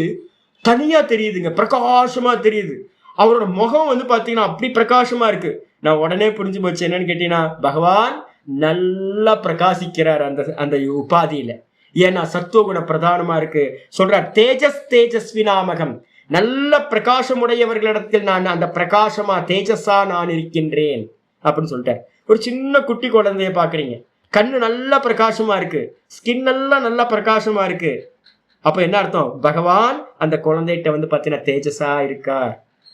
தனியா தெரியுதுங்க, பிரகாசமா தெரியுது. அவரோட முகம் வந்து பாத்தீங்கன்னா அப்படி பிரகாசமா இருக்கு. நான் உடனே புரிஞ்சு போச்சு, என்னன்னு கேட்டீங்கன்னா பகவான் நல்லா பிரகாசிக்கிறார் அந்த உபாதியில. ஏன்னா சத்துவகுண பிரதானமா இருக்கு. சொல்றார் தேஜஸ்வினாமகம், நல்ல பிரகாசமுடையவர்களிடத்தில் நான் அந்த பிரகாசமா தேஜஸா நான் இருக்கின்றேன் அப்படின்னு சொல்லிட்டார். ஒரு சின்ன குட்டி குழந்தைய பாக்குறீங்க, கண்ணு நல்லா பிரகாசமா இருக்கு, ஸ்கின் எல்லாம் நல்லா பிரகாசமா இருக்கு. அப்ப என்ன அர்த்தம்? பகவான் அந்த குழந்தைகிட்ட வந்து பாத்தீங்கன்னா தேஜஸா இருக்கார்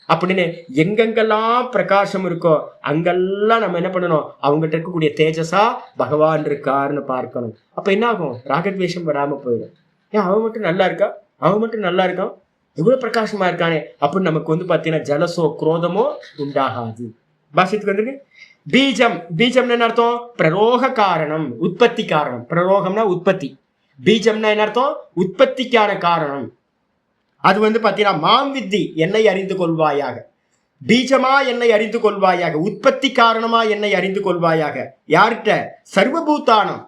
அப்படின்னு. எங்கெங்கெல்லாம் பிரகாசம் இருக்கோ அங்கெல்லாம் நம்ம என்ன பண்ணணும், அவங்ககிட்ட இருக்கக்கூடிய தேஜஸா பகவான் இருக்காருன்னு பார்க்கணும். அப்ப என்ன ஆகும்? ராகத்வேஷம் வராம போயிடும். ஏன் அவன் மட்டும் நல்லா இருக்கா, அவன் மட்டும் நல்லா இருக்கான், இவ்வளவு பிரகாசமா இருக்கானே அப்படின்னு நமக்கு வந்து பாத்தீங்கன்னா ஜலசோ குரோதமோ உண்டாகாது. பாஷத்துக்கு வந்துருக்கு. பீஜம், பீஜம்னு என்ன அர்த்தம்? பிரரோக காரணம், உற்பத்தி காரணம். பிரரோகம்னா உற்பத்தி, பீஜம்னா என்ன அர்த்தம்? உற்பத்திக்கான காரணம். அது வந்து பாத்தீங்கன்னா மாம் வித்தி, என்னை அறிந்து கொள்வாயாக. பீஜமா என்னை அறிந்து கொள்வாயாக, உற்பத்தி காரணமா என்னை அறிந்து கொள்வாயாக. யார்கிட்ட? சர்வபூதானம்,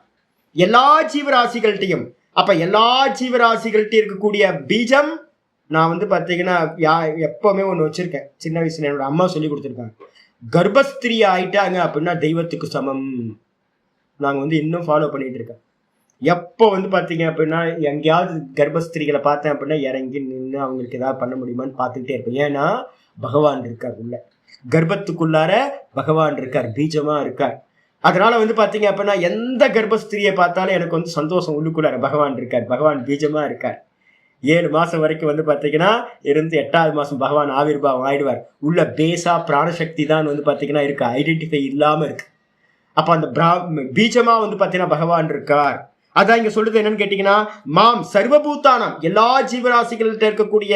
எல்லா ஜீவராசிகள்கிட்டையும். அப்ப எல்லா ஜீவராசிகள்கிட்ட இருக்கக்கூடிய பீஜம் நான் வந்து பாத்தீங்கன்னா எப்பவுமே ஒண்ணு வச்சிருக்கேன். சின்ன வயசுல என்னோட அம்மா சொல்லி கொடுத்துருக்காங்க, கர்ப்பஸ்திரி ஆயிட்டாங்க அப்படின்னா தெய்வத்துக்கு சமம். நாங்க வந்து இன்னும் ஃபாலோ பண்ணிட்டு இருக்கேன். எப்போ வந்து பாத்தீங்க அப்படின்னா எங்கேயாவது கர்ப்பஸ்திரிகளை பார்த்தேன் அப்படின்னா இறங்கி நின்று அவங்களுக்கு ஏதாவது பண்ண முடியுமான்னு பார்த்துக்கிட்டே இருப்பேன். ஏன்னா பகவான் இருக்கார் உள்ள, கர்ப்பத்துக்குள்ளார பகவான் இருக்கார், பீஜமா இருக்கார். அதனால வந்து பாத்தீங்க அப்படின்னா எந்த கர்ப்பஸ்திரியை பார்த்தாலும் எனக்கு வந்து சந்தோஷம், உள்ளுக்குள்ளார பகவான் இருக்கார், பகவான் பீஜமா இருக்கார். 7 மாசம் வரைக்கும் வந்து பாத்தீங்கன்னா இருந்து 8வது மாசம் பகவான் ஆவிர்வாவம் ஆயிடுவார். உள்ள பேசா பிராணசக்தி தான் வந்து பாத்தீங்கன்னா இருக்கு, ஐடென்டிஃபை இல்லாம இருக்கு. அப்ப அந்த பீஜமா வந்து பாத்தீங்கன்னா பகவான் இருக்கார். அதான் இங்க சொல்றது என்னன்னு கேட்டீங்கன்னா மாம் சர்வபூதானம், எல்லா ஜீவராசிகள்கிட்ட இருக்கக்கூடிய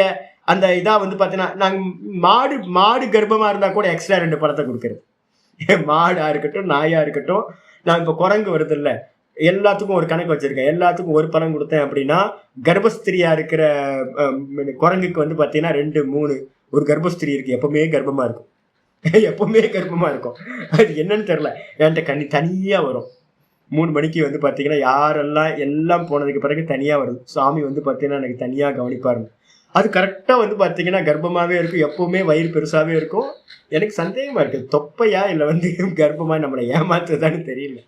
அந்த இதா வந்து பாத்தீங்கன்னா நாங்க மாடு கர்ப்பமா இருந்தா கூட எக்ஸ்ட்ரா 2 பழத்தை கொடுக்கறது. மாடா இருக்கட்டும் நாயா இருக்கட்டும், நான் இப்ப குரங்கு வருது இல்ல, எல்லாத்துக்கும் ஒரு கணக்கு வச்சிருக்கேன். எல்லாத்துக்கும் ஒரு பலன் கொடுத்தேன் அப்படின்னா, கர்ப்பஸ்திரியா இருக்கிற குரங்குக்கு வந்து பார்த்தீங்கன்னா 2, 3 ஒரு கர்ப்பஸ்திரி இருக்கு, எப்பவுமே கர்ப்பமா இருக்கும். எப்பவுமே கர்ப்பமா இருக்கும். அது என்னன்னு தெரியல, என்கிட்ட தனியா வரும். 3 மணிக்கு வந்து பார்த்தீங்கன்னா யாரெல்லாம் எல்லாம் போனதுக்கு பிறகு தனியா வரும். சாமி வந்து பார்த்தீங்கன்னா எனக்கு தனியா கவனிப்பாருங்க. அது கரெக்டா வந்து பார்த்தீங்கன்னா கர்ப்பமாவே இருக்கும், எப்பவுமே வயிறு பெருசாவே இருக்கும். எனக்கு சந்தேகமா இருக்கு, தொப்பையா இல்லை வந்து கர்ப்பமா நம்மளை ஏமாத்துதான்னு தெரியல.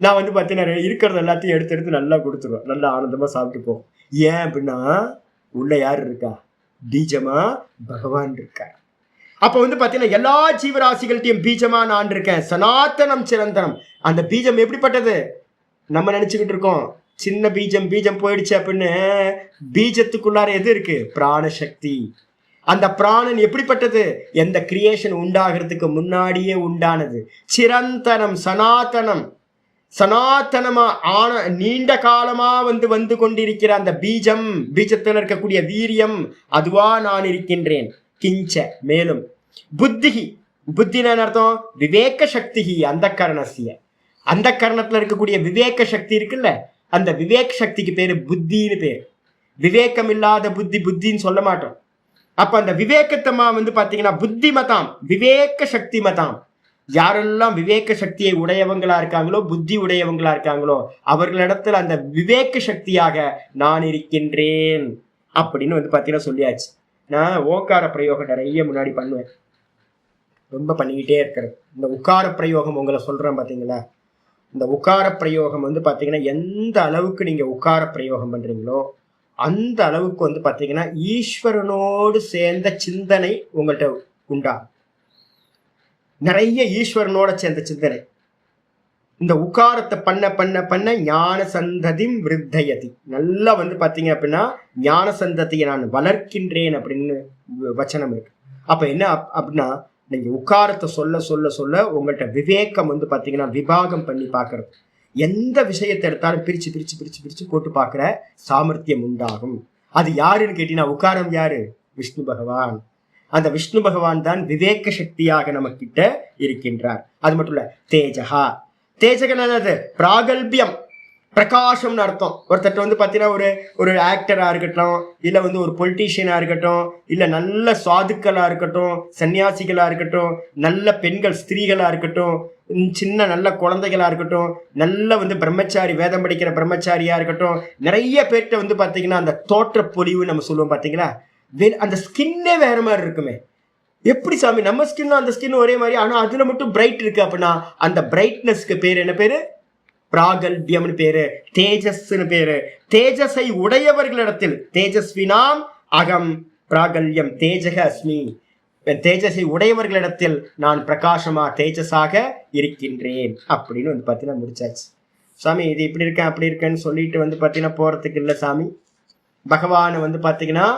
நான் வந்து பார்த்தீங்கன்னா இருக்கிறது எல்லாத்தையும் எடுத்து எடுத்து நல்லா கொடுத்துருவேன், நல்லா ஆனந்தமா சாப்பிட்டு போவோம். ஏன் அப்படின்னா உள்ள யார் இருக்கா? பீஜமா பகவான் இருக்கார். அப்ப வந்து பாத்தீங்கன்னா எல்லா ஜீவராசிகள்ட்டையும் பீஜமா நான் இருக்கேன், சனாத்தனம் சிரந்தனம். அந்த பீஜம் எப்படிப்பட்டது? நம்ம நினைச்சுக்கிட்டு இருக்கோம் சின்ன பீஜம், பீஜம் போயிடுச்சு அப்படின்னு. பீஜத்துக்குள்ளார எது இருக்கு? பிராணசக்தி. அந்த பிராணன் எப்படிப்பட்டது? எந்த கிரியேஷன் உண்டாகிறதுக்கு முன்னாடியே உண்டானது. சிரந்தனம், சனாத்தனம். சனாத்தனமா ஆன நீண்ட காலமா வந்து கொண்டிருக்கிற அந்த பீஜம், பீஜத்தில் இருக்கக்கூடிய வீரியம், அதுவா நான் இருக்கின்றேன். கிஞ்ச மேலும் புத்திகி, புத்தின அர்த்தம் விவேக சக்தி. அந்த கரணசிய, அந்த கரணத்துல இருக்கக்கூடிய விவேக சக்தி இருக்குல்ல, அந்த விவேக சக்திக்கு பேரு புத்தின்னு பேரு. விவேகம் இல்லாத புத்தி புத்தின்னு சொல்ல மாட்டோம். அப்ப அந்த விவேகத்தமா வந்து பாத்தீங்கன்னா புத்தி மதாம், விவேக சக்தி மதாம். யாரெல்லாம் விவேக சக்தியை உடையவங்களா இருக்காங்களோ, புத்தி உடையவங்களா இருக்காங்களோ, அவர்களிடத்துல அந்த விவேக சக்தியாக நான் இருக்கின்றேன் அப்படின்னு வந்து பாத்தீங்கன்னா சொல்லியாச்சு. நான் ஓங்கார பிரயோகம் நிறைய முன்னாடி பண்ணுவேன், ரொம்ப பண்ணிக்கிட்டே இருக்கிறது. இந்த உக்கார பிரயோகம் உங்களை சொல்றேன் பாத்தீங்களா, இந்த உக்கார பிரயோகம் வந்து பாத்தீங்கன்னா எந்த அளவுக்கு நீங்க உக்கார பிரயோகம் பண்றீங்களோ அந்த அளவுக்கு வந்து பாத்தீங்கன்னா ஈஸ்வரனோடு சேர்ந்த சிந்தனை உங்கள்கிட்ட உண்டாகும். நிறைய ஈஸ்வரனோட சேர்ந்த சிந்தனை. இந்த உக்காரத்தை பண்ண பண்ண பண்ண ஞான சந்ததி விருத்தயதி. நல்லா வந்து பாத்தீங்க அப்படின்னா ஞான சந்ததியை நான் வளர்க்கின்றேன் அப்படின்னு வச்சனம் இருக்கு. அப்ப என்ன அப்படின்னா, நீங்க உக்காரத்தை சொல்ல சொல்ல சொல்ல உங்கள்கிட்ட விவேகம் வந்து பாத்தீங்கன்னா விபாகம் பண்ணி பாக்குறது. எந்த விஷயத்தை எடுத்தாலும் பிரிச்சு பிரிச்சு பிரிச்சு பிரிச்சு போட்டு பாக்குற சாமர்த்தியம் உண்டாகும். அது யாருன்னு கேட்டீங்கன்னா, உக்காரம் யாரு? விஷ்ணு பகவான். அந்த விஷ்ணு பகவான் தான் விவேக சக்தியாக நம்ம கிட்ட இருக்கின்றார். அது மட்டும் இல்ல, தேஜகா. தேஜகன் என்னது? பிராகல்பியம், பிரகாசம்னு அர்த்தம். ஒருத்தர் வந்து பாத்தீங்கன்னா ஒரு ஆக்டரா இருக்கட்டும், இல்ல வந்து ஒரு பொலிட்டீஷியனா இருக்கட்டும், இல்ல நல்ல சாதுக்களா இருக்கட்டும், சன்னியாசிகளா இருக்கட்டும், நல்ல பெண்கள் ஸ்திரீகளா இருக்கட்டும், சின்ன நல்ல குழந்தைகளா இருக்கட்டும், நல்ல வந்து பிரம்மச்சாரி, வேதம் படிக்கிற பிரம்மச்சாரியா இருக்கட்டும், நிறைய பேர்கிட்ட வந்து பாத்தீங்கன்னா அந்த தோற்ற பொலிவு நம்ம சொல்லுவோம் பாத்தீங்களா, அந்த ஸ்கின்னே வேற மாதிரி இருக்குமே. எப்படி சாமி நம்ம ஸ்கின்னும் அந்த ஸ்கின் ஒரே மாதிரி, ஆனா அதுல மட்டும் பிரைட் இருக்கு அப்படின்னா அந்த பிரைட்னஸ்க்கு பேரு என்ன பேரு? பிராகல்பியம்னு பேரு, தேஜஸ்ன்னு பேரு. தேஜஸை உடையவர்களிடத்தில், தேஜஸ்வினாம் அகம் பிராகல்யம் தேஜக அஸ்மி. தேஜஸை உடையவர்களிடத்தில் நான் பிரகாசமா தேஜஸாக இருக்கின்றேன் அப்படின்னு வந்து பாத்தீங்கன்னா முடிச்சாச்சு. சாமி இது இப்படி இருக்கேன் அப்படி இருக்கேன்னு சொல்லிட்டு வந்து பாத்தீங்கன்னா போறதுக்கு இல்லை சாமி. பகவானை வந்து பாத்தீங்கன்னா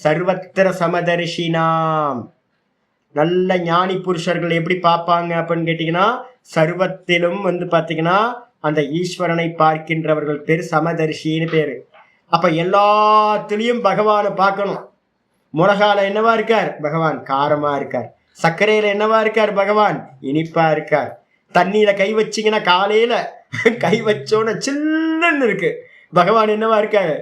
சர்வத்திர சமதர்ஷினாம், நல்ல ஞானி புருஷர்கள் எப்படி பார்ப்பாங்க அப்படின்னு கேட்டீங்கன்னா, சர்வத்திலும் வந்து பாத்தீங்கன்னா அந்த ஈஸ்வரனை பார்க்கின்றவர்கள் பேரு சமதர்ஷின்னு பேரு. அப்ப எல்லாத்திலையும் பகவானை பார்க்கணும். மிளகால என்னவா இருக்கார் பகவான்? காரமா இருக்கார். சர்க்கரையில என்னவா இருக்கார் பகவான்? இனிப்பா இருக்கார். தண்ணியில கை வச்சிங்கன்னா, காலையில கை வச்சோன்னு சில்லுன்னு இருக்கு, பகவான் என்னவா இருக்காரு?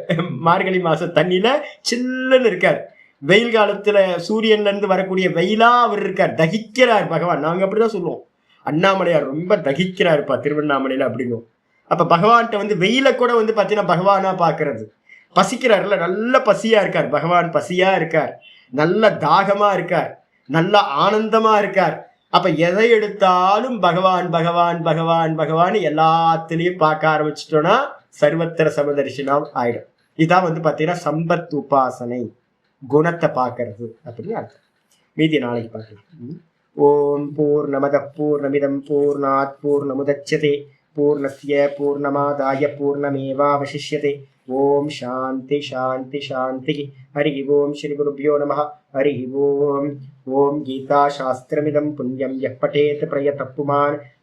மார்கழி மாசம் தண்ணியில சில்லுன்னு இருக்கார். வெயில் காலத்துல சூரியன்ல இருந்து வரக்கூடிய வெயிலா அவர் இருக்கார், தகிக்கிறார் பகவான். நாங்க அப்படிதான் சொல்லுவோம், அண்ணாமலையார் ரொம்ப தகிக்கிறாருப்பா திருவண்ணாமலையில அப்படின்னு. அப்ப பகவான்கிட்ட வந்து வெயில கூட வந்து பாத்தீங்கன்னா பகவானா பாக்குறது. பசிக்கிறாருல, நல்ல பசியா இருக்கார் பகவான், பசியா இருக்கார், நல்ல தாகமா இருக்கார், நல்ல ஆனந்தமா இருக்கார். அப்ப எதை எடுத்தாலும் பகவான் பகவான் பகவான் பகவான் எல்லாத்திலையும் பார்க்க ஆரம்பிச்சிட்டோம்னா சர்வத்திர சமதர்ஷினாம் ஆயிடும். இதான் வந்து பாத்தீங்கன்னா சம்பத் உபாசனை, குணத்தை பார்க்கறது அப்படின்னு அர்த்தம். மீதி நாளைக்கு பார்க்கலாம். ஓம் பூர்ணமத பூர்ணமிதம் பூர்ணாத் பூர்ணமுதச்யதே பூர்ணஸ்ய பூர்ணமாதாய பூர்ணமேவாவசிஷ்யதே. ஓம் சாந்தி சாந்தி சாந்தி. ஹரி ஓம் ஸ்ரீ குருப்யோ நமः. हरि ओम। ओम गीताशास्त्रमिदं पुण्यं यः पठेत् प्रयतः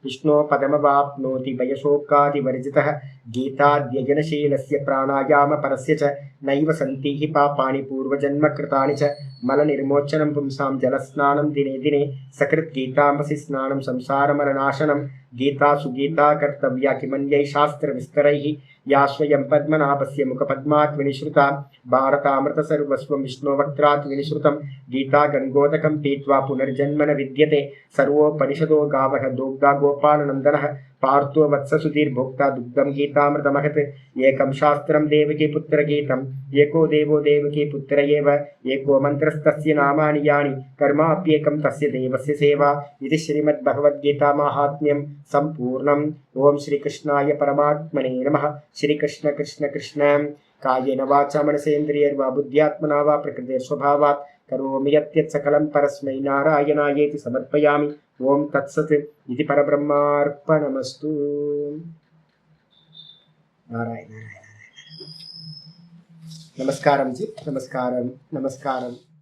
विष्णो पदमवाप्नोति वयशोकादिवर्जितः। गीताध्ययनशीलस्य प्राणायामपरस्य च नैव सन्ति हि पापानि पूर्वजन्मकृतानि च। मलनिर्मोचनं पुंसां जलस्नानं दिने दिने सकृत् गीतांसि स्नानं संसारमलनाशनं। गीता सुगीता कर्तव्या किमन्यै शास्त्रविस्तरैः या स्वयं पद्मनाभस्य मुखपद्मात् विनिश्रुता। भारतामृतसर्वस्वं विष्णोवक्त्रात् विनिश्रुतं। गीता गङ्गोदकं पीत्वा पुनर्जन्म न विद्यते। सर्वोपनिषदो गावः दोग्धा गोपालनन्दनः। पार्थो वत्ससुधीर्भोक्ता दुग्धं गीतामृतमहत्। एकं शास्त्रं देवकीपुत्रगीतम् एको देवो देवकीपुत्र एव। एको मन्त्रस्तस्य नामानि यानि कर्माप्येकं तस्य देवस्य सेवा। इति श्रीमद्भगवद्गीतामाहात्म्यं सम्पूर्णम्। ओम श्रीकृष्णाय परमात्मने नमः। श्रीकृष्ण कृष्ण कृष्ण कायेन वाचा मनसेन्द्रियैर्वा बुद्ध्यात्मना वा प्रकृतिस्वभावात् करोमि यत् सकलं परस्मै नारायणायेति समर्पयामि। ओम तत्सत् इति परब्रह्मार्पणमस्तु। नारायण नारायण। नमस्कारं जी, नमस्कारं नमस्कारं।